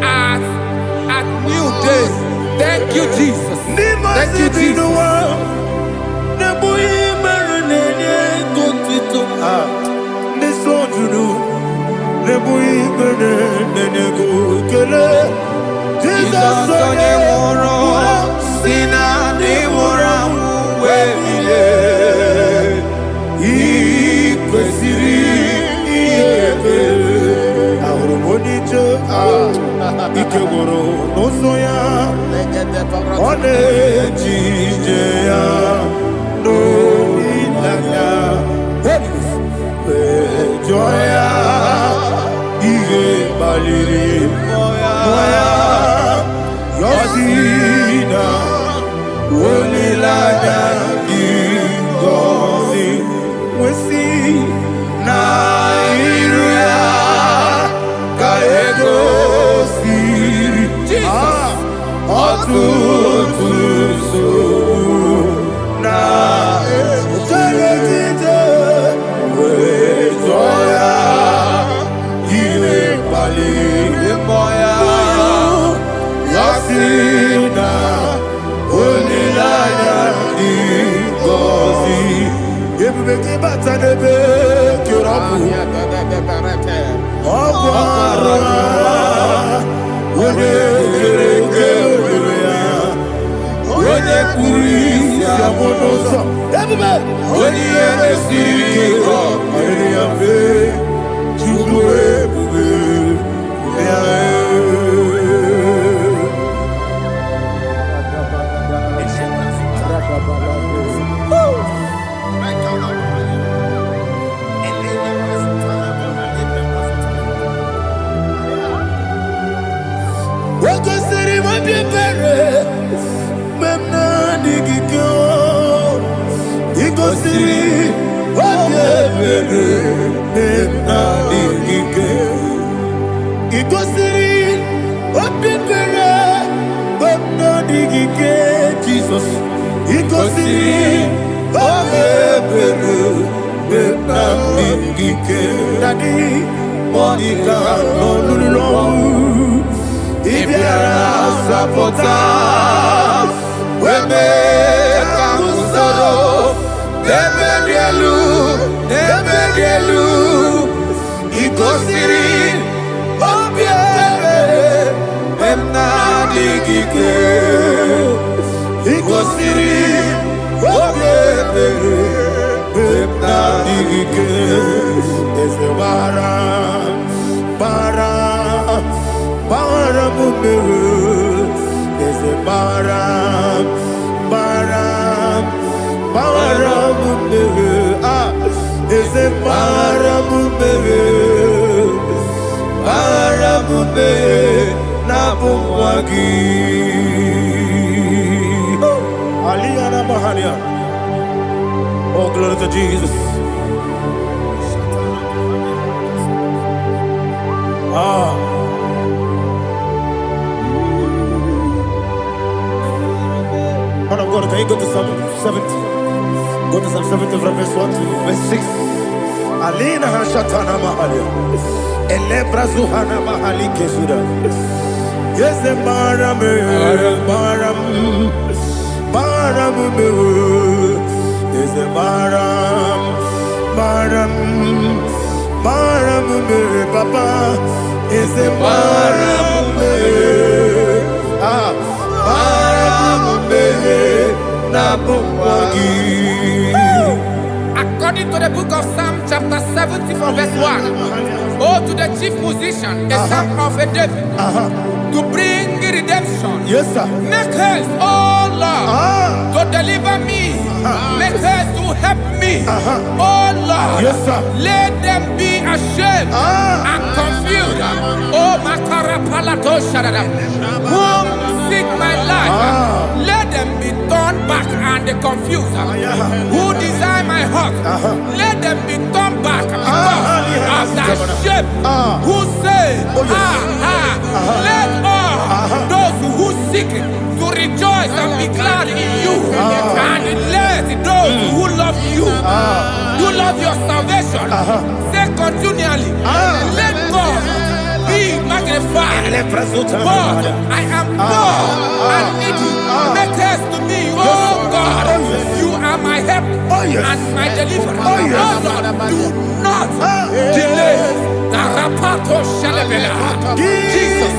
at new day. Thank you, Jesus. Thank you, Jesus. Ikegoro n'ụzọ one ejije ya n'olilanya wejọ ya ihe kpaliri mmụọ ya yọsi na olilanya dị ngọzi nwesi na iru ya ka ego ọtụtụ nsogbu na ejeje wee zọọ ya iwe kpaliri mmụọ ya si na olileanya dị ngọzi ebube gị bata n'ebe kere ọgwụ arụ onye kere eke were ya onye kpụrụ isi amụ n'ụzọ ebube onye ihe na-esiri ike ọrịrị ya mfe Chukwu ebube ya Igosiri, Opipere, Bapna Digike, Jesus. Igosiri, Opipere, Bapna Digike, Daddy, Monica, Nolulu, Ibiara Sapota, Weme, Kamusoro, Nebedielu, Igosiri, Obiere, Emna Digike, Igosiri, Obiere, Emna Digike, Ezebara, Bara Mumere, Ezebara, Bara Mumere, Ezebara Mumere, Bara Mumere, Nabumwagi. Aliyana Mahalia. Oh, glory to Jesus. Man of God, can you go to Psalm 70? Go to Psalm 70 from verse 1 to verse 6. Alina Hashatana Mahalia. Elebra Zuhana Mahali Kesuda. Yes, the Baram. Yes, the Baram. Papa. Yes, the Baram. According to the book of Psalm chapter 70 from verse 1, oh, to the chief musician, a psalm of a David, to bring redemption. Yes, sir. Make haste, oh Lord, to deliver me. Make haste to help me. Oh Lord, yes, sir. Let them be ashamed and confused. Oh, Makarapalato Shadada, whom seek my life, let them be turned back and confused. Who desire my heart, let them be turned back because of that shape. Who say, let all those who seek to rejoice and be glad in you, and let those who love you, who love your salvation, say continually, let God be magnified. God, I am poor and needy. Make haste to me, oh God. You are my help and my deliverer. Oh Lord, do not delay. Jesus.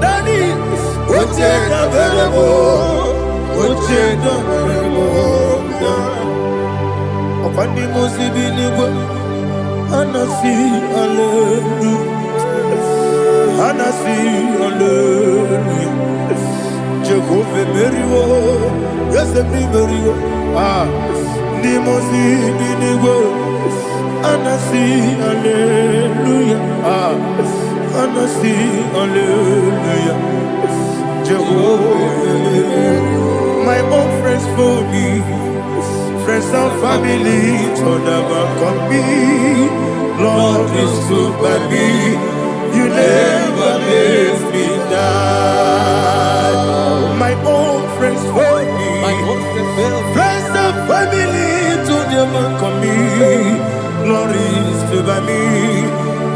Daddy, binigwe. Anasi hallelujah. Anasi hallelujah. Jehovah Meriwo. Yes, me Meriwo. Nimosi binigwe. Anasi hallelujah. Anasi hallelujah. Jehovah, my own friends for me, friends and family, turn never come me. Lord is stood by me, you never let me die. My own friends for me, friends and family, turn never come me. Lord is stood by me,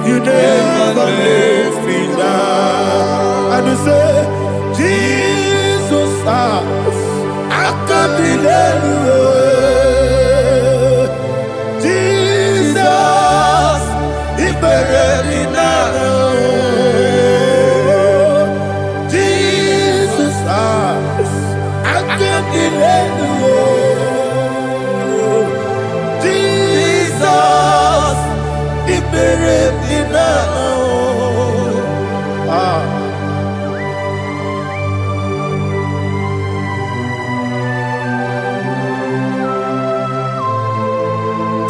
you never let me die. And you say, Jesus, I can't believe you. Jesus, He buried me now. Jesus, I can't believe you. Jesus, He buried me now.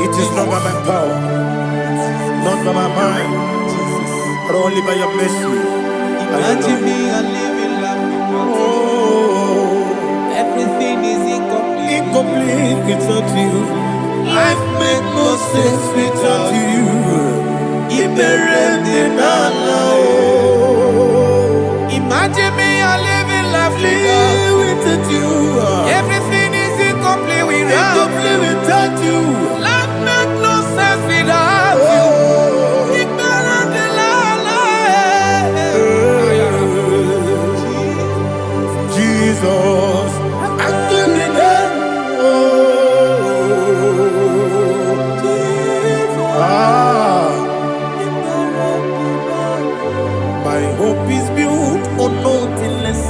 It is not by my power, not by my mind, but only by your mercy. Imagine me and living life without you. Oh, Everything is incomplete. incomplete without you. Life makes no sense without you. Imagine me and living life without you. Everything is incomplete without you. Life makes no sense without you. Jesus, I couldn't my hope is built on nothing less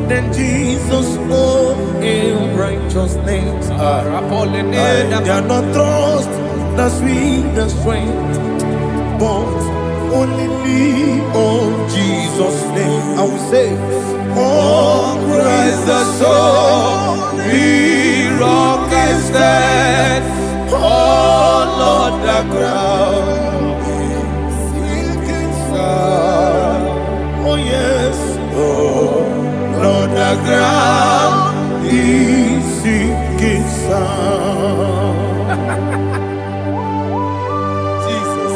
than Jesus' own righteousness. I cannot trust the sweetest strength, but only on Jesus' name. I will say, oh, Christ the solid rock is dead. Oh, Lord, the ground is sinking sun. Oh, yes, oh, Lord, the ground is sinking sun. Jesus,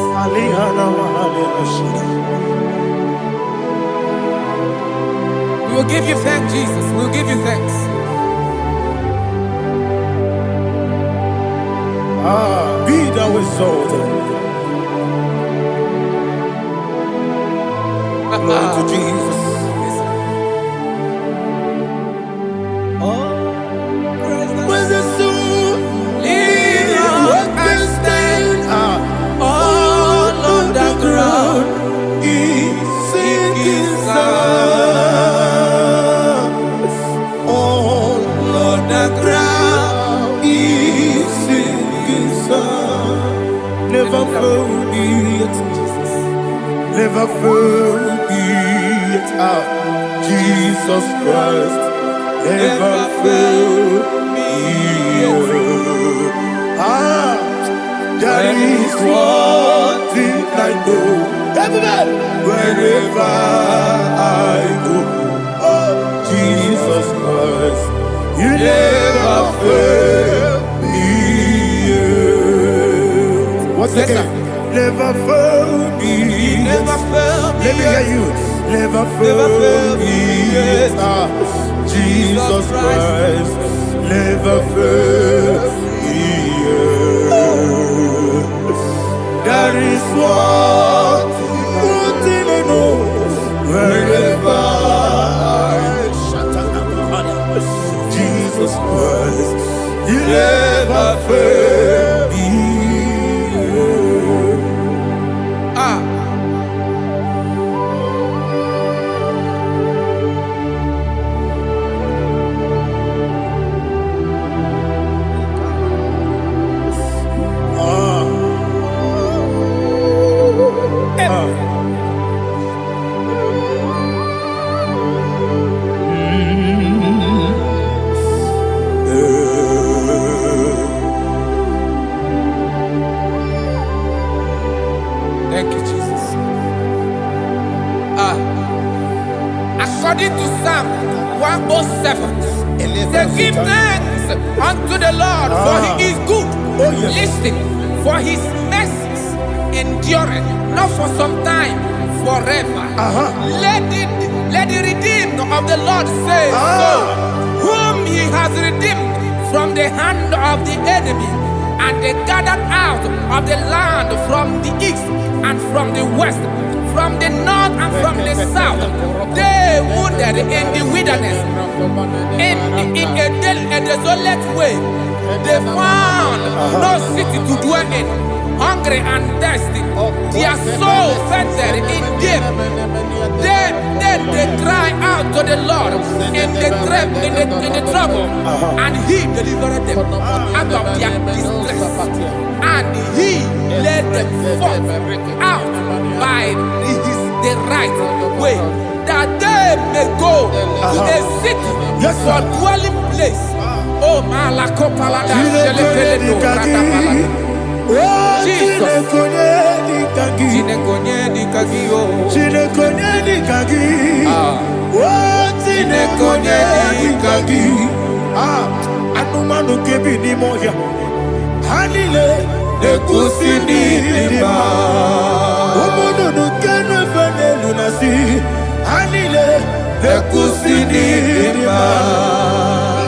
We will give you thanks, Jesus. We will give you thanks. Be thou exalted. Glory to Jesus. When the soul can stand, all on the ground is sinking sun. All on the ground is sinking sun. Never found me yet, never found me yet. Jesus Christ never failed me yet. There is one thing I know, everybody, wherever I go, oh, Jesus Christ, you never fail me yet. What's that? Never fail me. Never failed me. Let me hear you. Never fail me yet. Jesus Christ never fail me yet. There is one thing I know, wherever I Jesus Christ, you never fail me yet. According to Psalm 107, say, give thanks unto the Lord, for he is good. Oh, yes. Listen, for his mercies endureth, not for some time, forever. Let the redeemed of the Lord say so, whom he has redeemed from the hand of the enemy, and they gathered out of the land from the east and from the west, from the north and from the south. They wandered in the wilderness, in a desolate way. They found no city to dwell in, hungry and thirsty. Their soul fainted in them. Then they cry out to the Lord in the trouble, and he delivered them out of their distress. And he led them forth out by the right way, that they may go to a city for dwelling place. Oh, Malakopalada, Jesus. Anumanu kebi ni moja Halile Nekusini lima Umudu nukene fene lunasi Halile Nekusini lima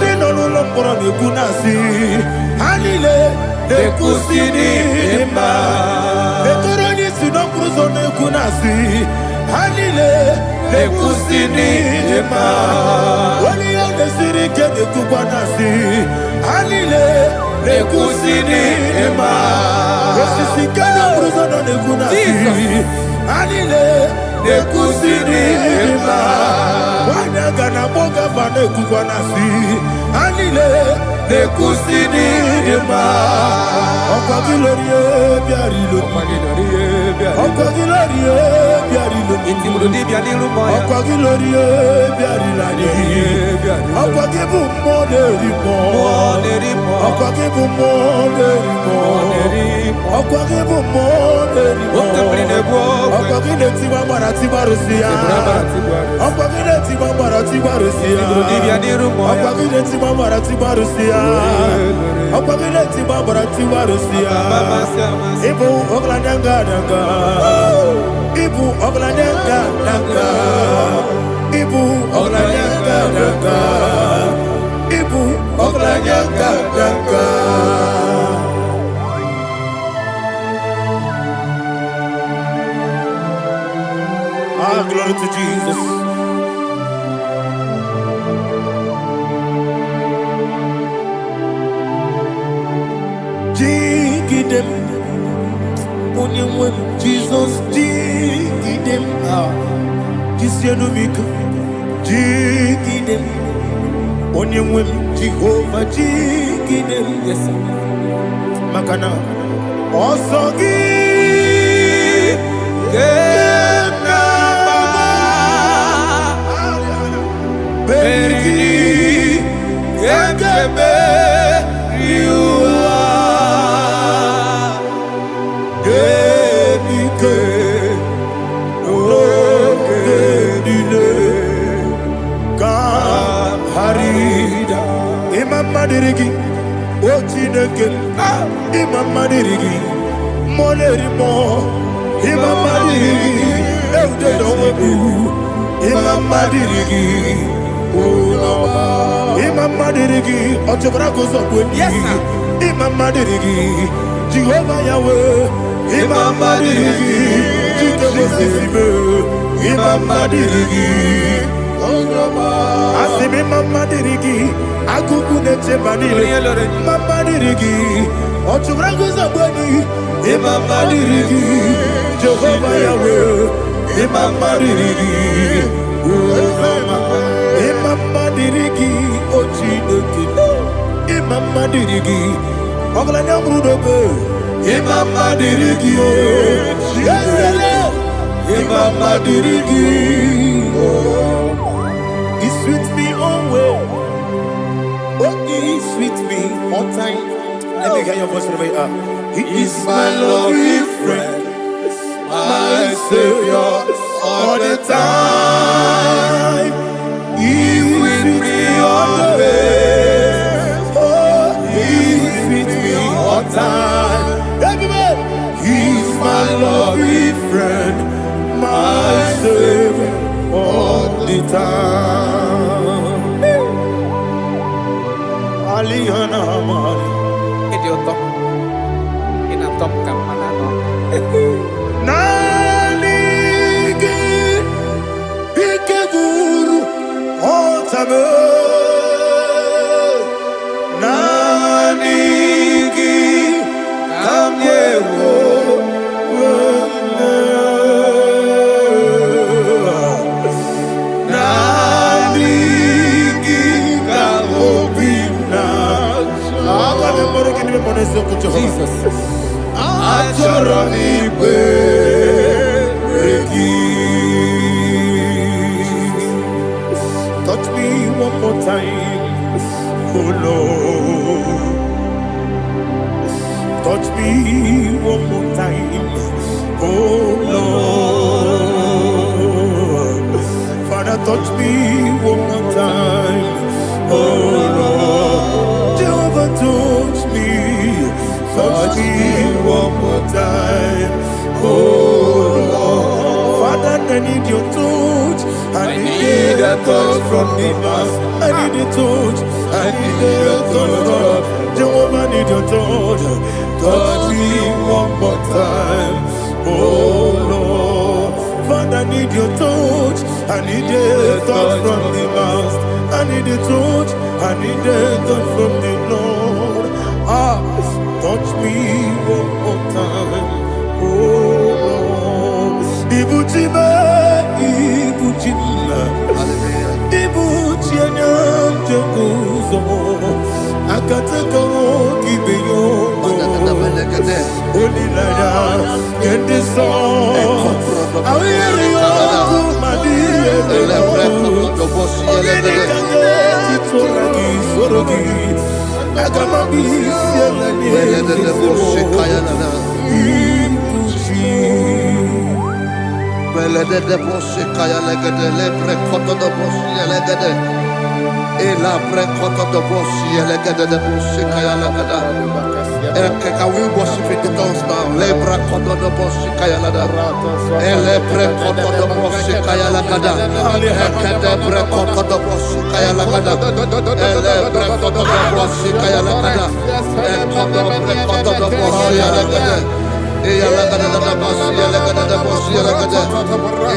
Nino nulompora nikunasi Halile Nekusini lima Netoroni sinokruzo nekunasi Halile Nekusini lima Wali yone sirike nekukwanasi Halile Nekusini lima Wesisikana kruzo nekunasi Halile Nekusini lima Wanagana boga vane kukwanasi Halile Nekusini lima Okwa gilorie biarilo Okwa gilorie biarilo Okwa gilorie biarilani Okwa gibu moderimo Okwa gibu moderimo Okwa gibu moderimo Okwa gileti wa marati barusia Okwa gileti wa marati barusia Okwa gileti wa marati barusia Okwa gileti wa marati barusia Ibu oglanyanga nanga Ibu oglanyanga nanga Ibu oglanyanga nanga Ibu oglanyanga nanga Ah, glory to Jesus. Jigidem, Onyemwem, Jesus, Jigidem, Jisianumika, Jigidem, Onyemwem, Jehovah, Jigidem, yes, Makana, Osogi, Berigi, Yakebe, you are Gedike, no Gedine, Kam Harida, Imam Madirigi, Ochineke, Imam Madirigi, Molerimo, Imam Madirigi, Eudedowebu, Imam Madirigi. Imam Madirigi, Otobrako Zokwe. Yes, sir. Imam Madirigi, Jehovah Yahweh. Imam Madirigi, Jehovah. Imam Madirigi, Asim Imam Madirigi, Akuku Neche Banile. Imam Madirigi, Otobrako Zokwe. Imam Madirigi, Jehovah Yahweh. Imam Madirigi, Imam Madirigi, Ochineke, Imam Madirigi, Oglanya Brudobe, Imam Madirigi, Imam Madirigi, He's with me always. Oh, He's with me all time. Let me hear your voice wherever you are. He is my loving friend, my Savior all the time. Idiota. In a top campanano. Nanigi ikeguru otame Nanigi kamyewo Nanigi kamobina Jesus. Touch me one more time, oh Lord. Touch me one more time, oh Lord. Father, touch me one more time, oh Lord. Jehovah, touch me. Touch me one more time, oh Lord. Father, I need your touch. I need a touch from the Master. I need a touch. I need a touch from Jehovah. I need your touch. Touch me one more time, oh Lord. Father, I need your touch. I need a touch from the Master. I need a touch. I need a touch from the Lord. Touch me one more time, oh Lord. Ibuchima, Ibuchima, Ibuchianya, Jaguzo, Akatako, Gibeyo, Holy Lada, get this song. I hear you, Madia, Can we worship in the tongues now? Lebra kodo do boshi kaya lada. Elebre kodo do boshi kaya lada. Ekede bre kodo do boshi kaya lada. Elebre kodo do boshi kaya lada. Ekodo bre kodo do boshi lada. Eya lada da boshi lada da boshi lada.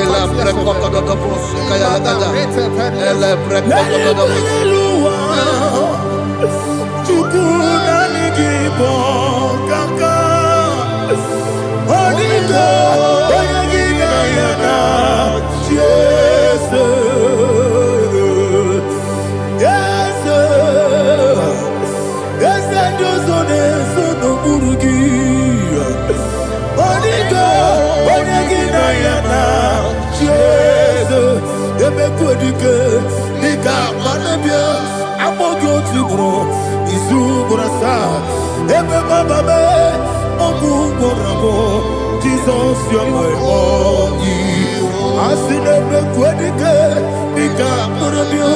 Elebre kodo do boshi kaya lada. Elebre kodo do boshi. Kaka Onigo Oyagina Yana Jesus Yes Yes Andozone Sono Burugi Onigo Oyagina Yana Jesus Ebe Kodike Nika Manabia Amogo Tibro Izu Burasa Ebe Bababe Ogu Borabo Jesus you're my only Asinebe Kwedike Nika Burabio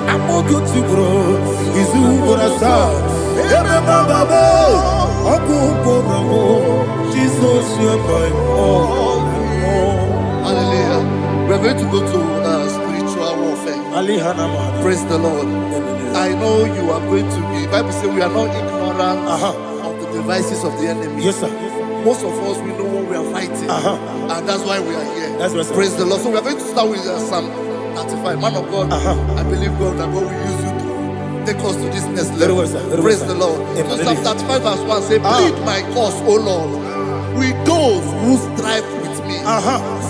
Amogo Tibro Izu Burasa Ebe Bababe Ogu Borabo Jesus you're my only. Hallelujah. We're going to go to spiritual warfare. Praise the Lord. I know you are going to be. Bible says we are not ignorant of the devices of the enemy. Yes, sir. Most of us, we know what we are fighting, and that's why we are here. That's right, sir. Praise the Lord. So we are going to start with Psalm 35. Man of God, I believe God that God will use you to take us to this next level. Very well, sir. Very Praise well, the sir. Lord. Amen. So Psalm 35 verse 1 say, plead my cause, O Lord, with those who strive with me.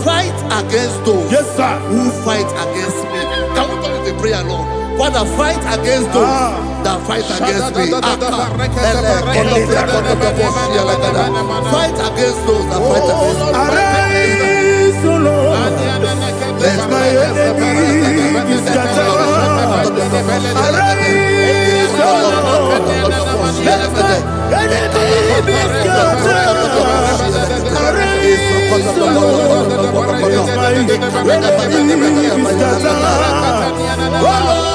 Fight against those Yes, sir. who fight against me. Can we turn the prayer, Lord? Father, fight against those that fight against me. Fight against those that fight against me. Arise, O Lord. Let my enemy be scattered. Arise, O Lord. Let my enemy be scattered. Arise, O Lord. Let my enemy be scattered. Oh Lord.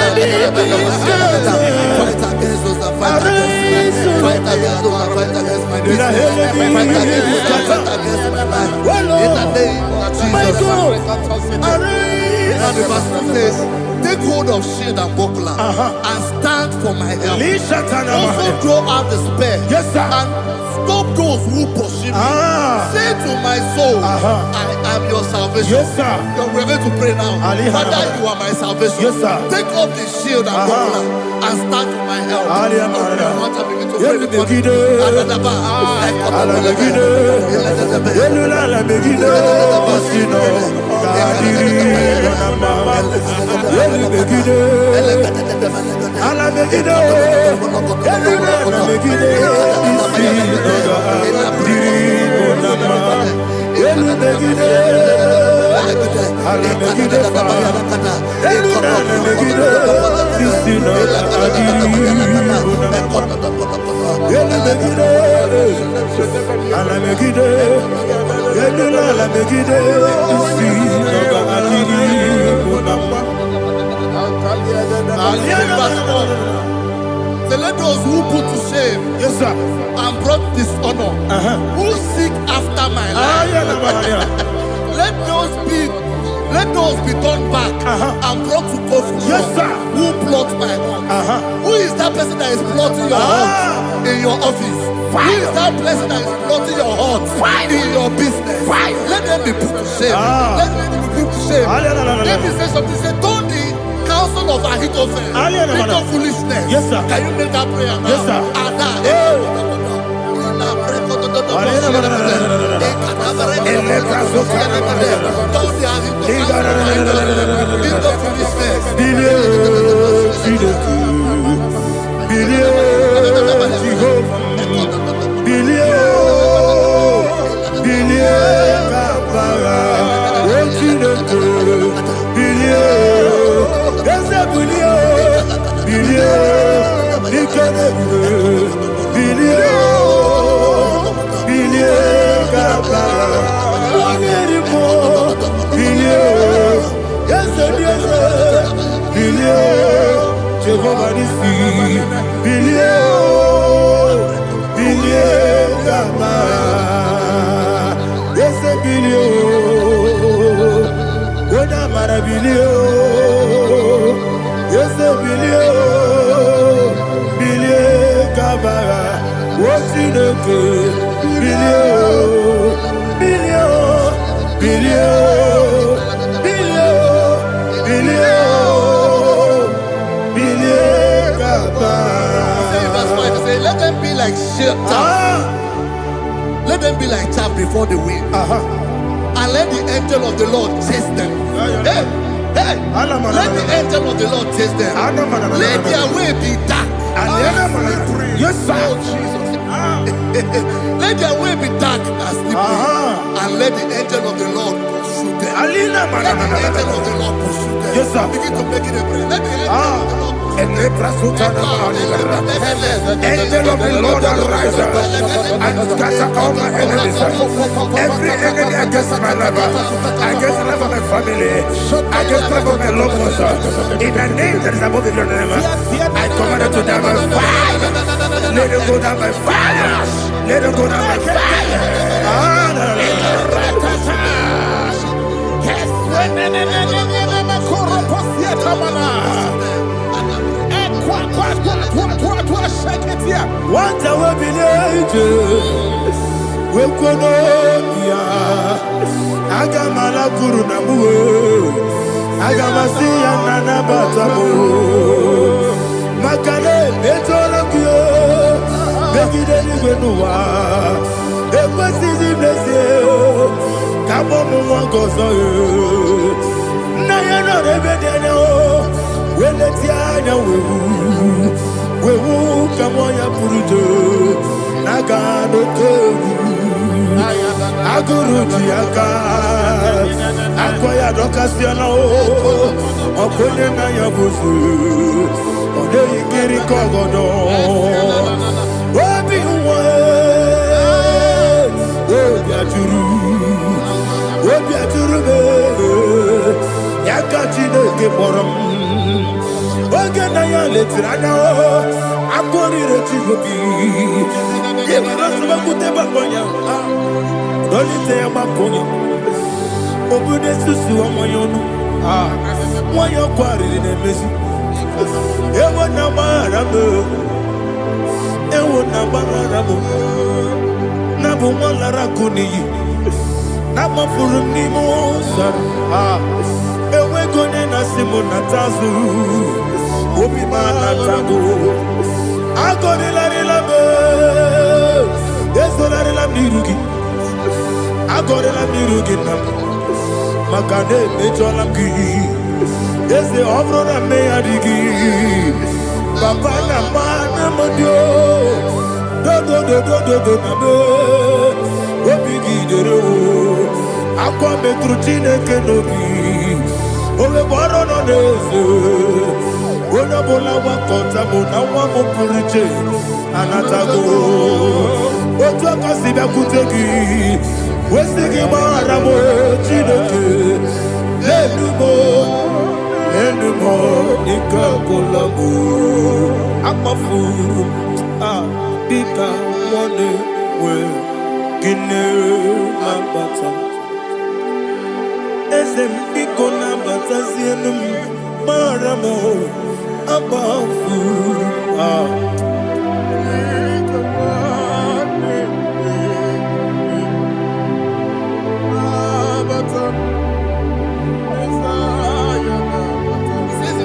Let Fight against those that fight against me. Fight against those that fight against my business. Fight against those that fight against my life. In the name of Jesus. Now the verse 2 says, take hold of shield and buckler and stand for my help. Also draw out the spear and stop those who pursue me. Say to my soul, I am your salvation. We're going to pray now. Father, you are my salvation. Take up the shield and buckler and stand for my help. So let those who put to shame and brought dishonor, who seek after my life, let those be turned back and brought to confusion. Who plot my heart? Who is that person that is plotting your heart in your office? Who is that person that is plotting your heart in your business? Let them be put to shame. Let them be put to shame. Let me say something. Say, don't the counsel of Ahithophel make of foolishness. Can you make that prayer now? Yes, sir. Let them be like chaff. Let them be like chaff before the wind. And let the angel of the Lord chase them. Hey, let the angel of the Lord chase them. Let their way be dark. Yes, sir. Jesus. Let their way be dark and slippery. And let the angel of the Lord pursue them. Let the angel of the Lord pursue them. Yes, sir. Begin to make it a prayer. Let the angel of the Lord Angel of the Lord arise and scatter all my enemies. Every enemy against my life, against the life of my family, against the life of my loved ones. In the name that is above the name, I command it to die by fire. Let it go down by fire. Let it go down by fire. What I will be we Konomia Agamala Kurunamu Agamasia Nana Batamu Makane Betolakio Begideni Benua Ekwasizi Blessio Kabomu Wangozo Nayano Rebedeno Weletiana Wewu Kamoya Puruto Nagano Kogu Aguruji Aka Akoya Dokasiano Okone Nayabusu Ode Ikiri Kogodo Obi Uwe Obi Aturu Be Yakachine Keporam Ogena ya letirana o. Akori rechigobi. Yebrasuma kuteba konya. Dolite ya makonya. Obude susu amoyono. Moyo kwari nemezi. Ewo na maramu. Ewo na maramu. Nabu malara kuniyi. Nama furu ni mosa. Ewe gone na simu na tazu. Obi mana tago. Agore la relabe. Yeso la relabe nirugi. Agore la nirugi nam. Makane mecho la ki. Yese obro na me adigi. Papa na mana modio. Do na me. Obi gidero. Akwa metru Chineke n'obi. Owe bọrọ nọ n'eze. Onye ọbụla gbakọta mụ na nwa m pụrụ iche anatago. Otu aka si bịakwute gị, wesị gị gbaghara m Chineke. Enu m ike agwụla m. Akpafuru dịka nwanne nwee gịnị na-agbata. Eze m biko na-abatazienu m mara m akpafuru.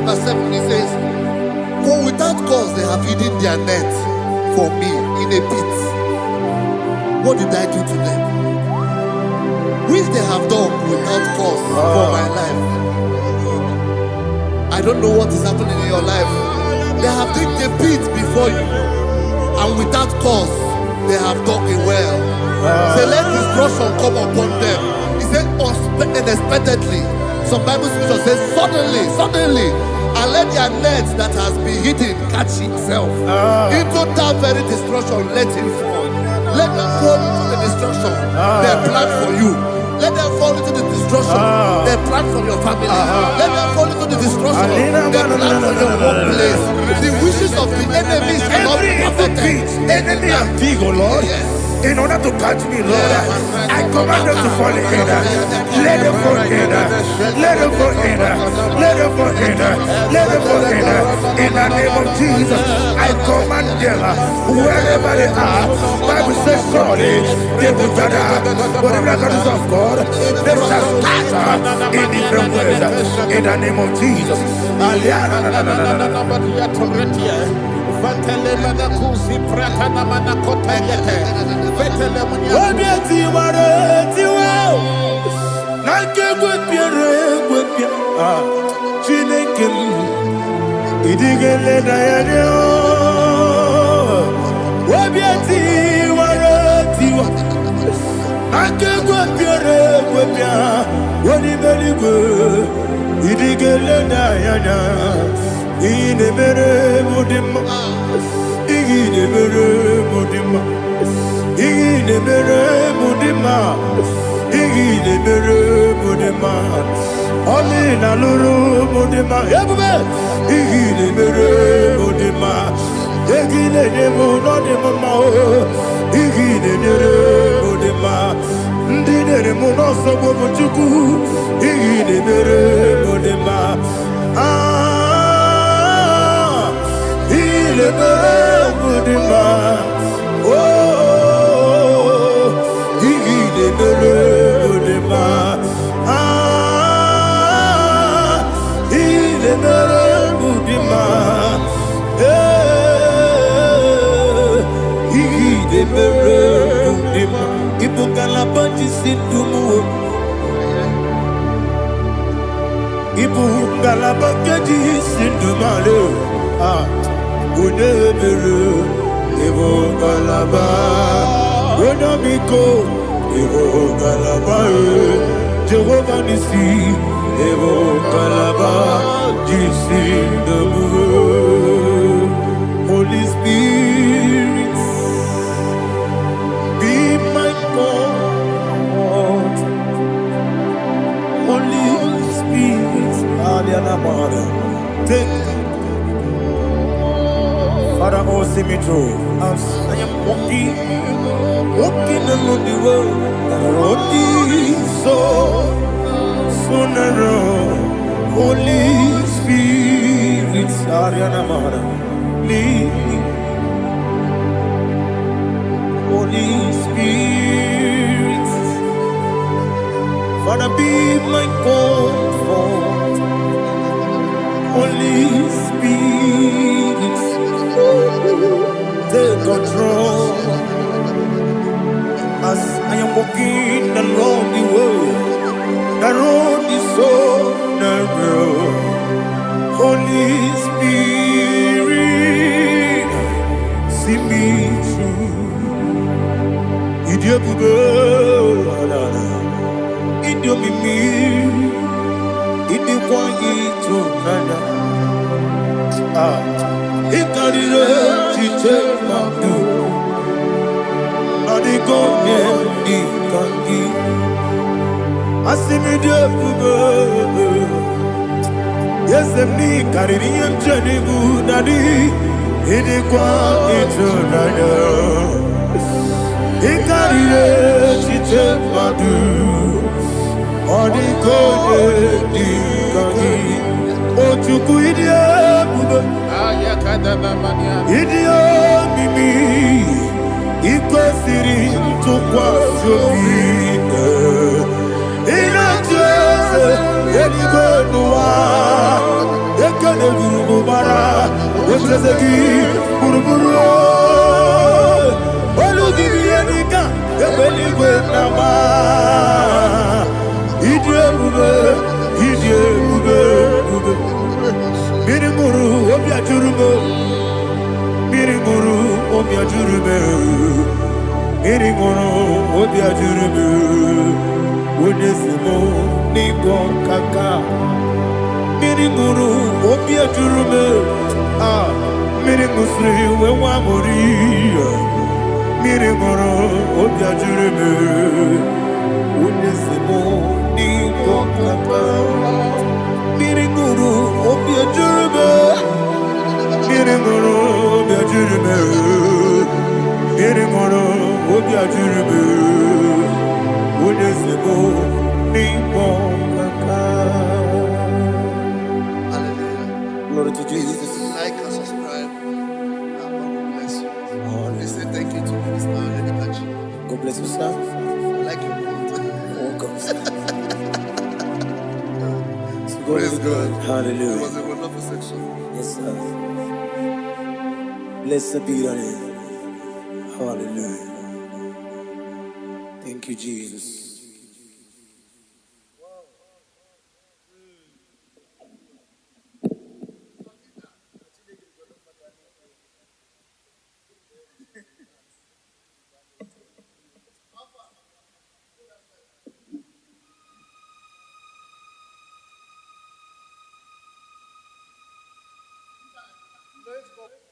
Verse 7, he says, for without cause they have hidden their net for me in a pit. What did I do to them? Which they have done without cause for my life. I don't know what is happening in your life. They have digged a pit before you, and without cause they have dug a well. Say, let destruction come upon them. He said, unexpectedly. Some Bible scripture says, suddenly, and let their net that has been hidden catch itself. Into that very destruction, let it fall. Let them fall into the destruction they plan for you. Let them fall into the destruction they plan for your family. Let them fall into the destruction they plan for your workplace. The wishes of the enemy shall not be perfected. Enemy and dig, oh Lord. Yes. In order to catch me, Lord, I command them to fall in. Let them fall in. Let them fall in. Let them fall in. Let them fall in. In the name of Jesus, I command them wherever they are. Bible says, surely they will gather. Whatever the God of God, they shall scatter in different ways. In the name of Jesus. Chineke idigele dayanyo obieti waretiwa akegwe piere gwepia woni beligwe idigele dayanya ine mere mudima ine mere mudima ine mere mudima ine mere mudima Oli na luru mudima ebube ine mere mudima egile nemu no de mama o ine mere mudima ndine mu no so bo chuku ine mere mudima ile mere mudima oh ile mere mudima ile mere mudima ile mere mudima ibukala banji sindumu ibukala banji sindumale unebere ibukala ba unamiko ibukala ba Jehovah Nisi ibukala ba jisindumu Holy Spirit be my God. Holy Spirit, take Father, oh, see me through. As I am walking along the road, the road is so narrow. Holy Spirit, Ariana Mara, lead me. Holy Spirit, Father, be my comfort. Holy Spirit, take control as I am walking along the way. The road is so narrow. Holy Spirit, see me through. Idiopube, Idiomimi, Idikwa Ito Nana. Ikarire Chiche Madu, Adigonye Ikangi. Asimidiyopube. Yes, me Caribbean Janibu Nadi, Idikwa Ito Nana. Ikarire Chiche Madu, Adigonye Ikangi. Ochuku Idiopube. Idio mimi iko siri tukwa shobi inatese eligonwa ekene gurubara wetezeki buruburu olugibi enika ebeligwe nama idio bube Miriguru obia jurume Miriguru obia jurume Miriguru obia jurume Unesimo nigo kaka Miriguru obia jurume Mirigusri wewa mori Miriguru obia jurume Unesimo nigo kaka Miriguru obia jurume Miriguru obia jurume Miriguru obia jurume Unesimo nigo kaka. Hallelujah. Glory to Jesus. Like and subscribe. God bless you. They say thank you to Minister. Let me touch you. God bless you, sir. I like you. Welcome, sir. Praise God. It Hallelujah. was a wonderful section. Yes, sir. Blessed be your name. Hallelujah. Thank you, Jesus. Let's go.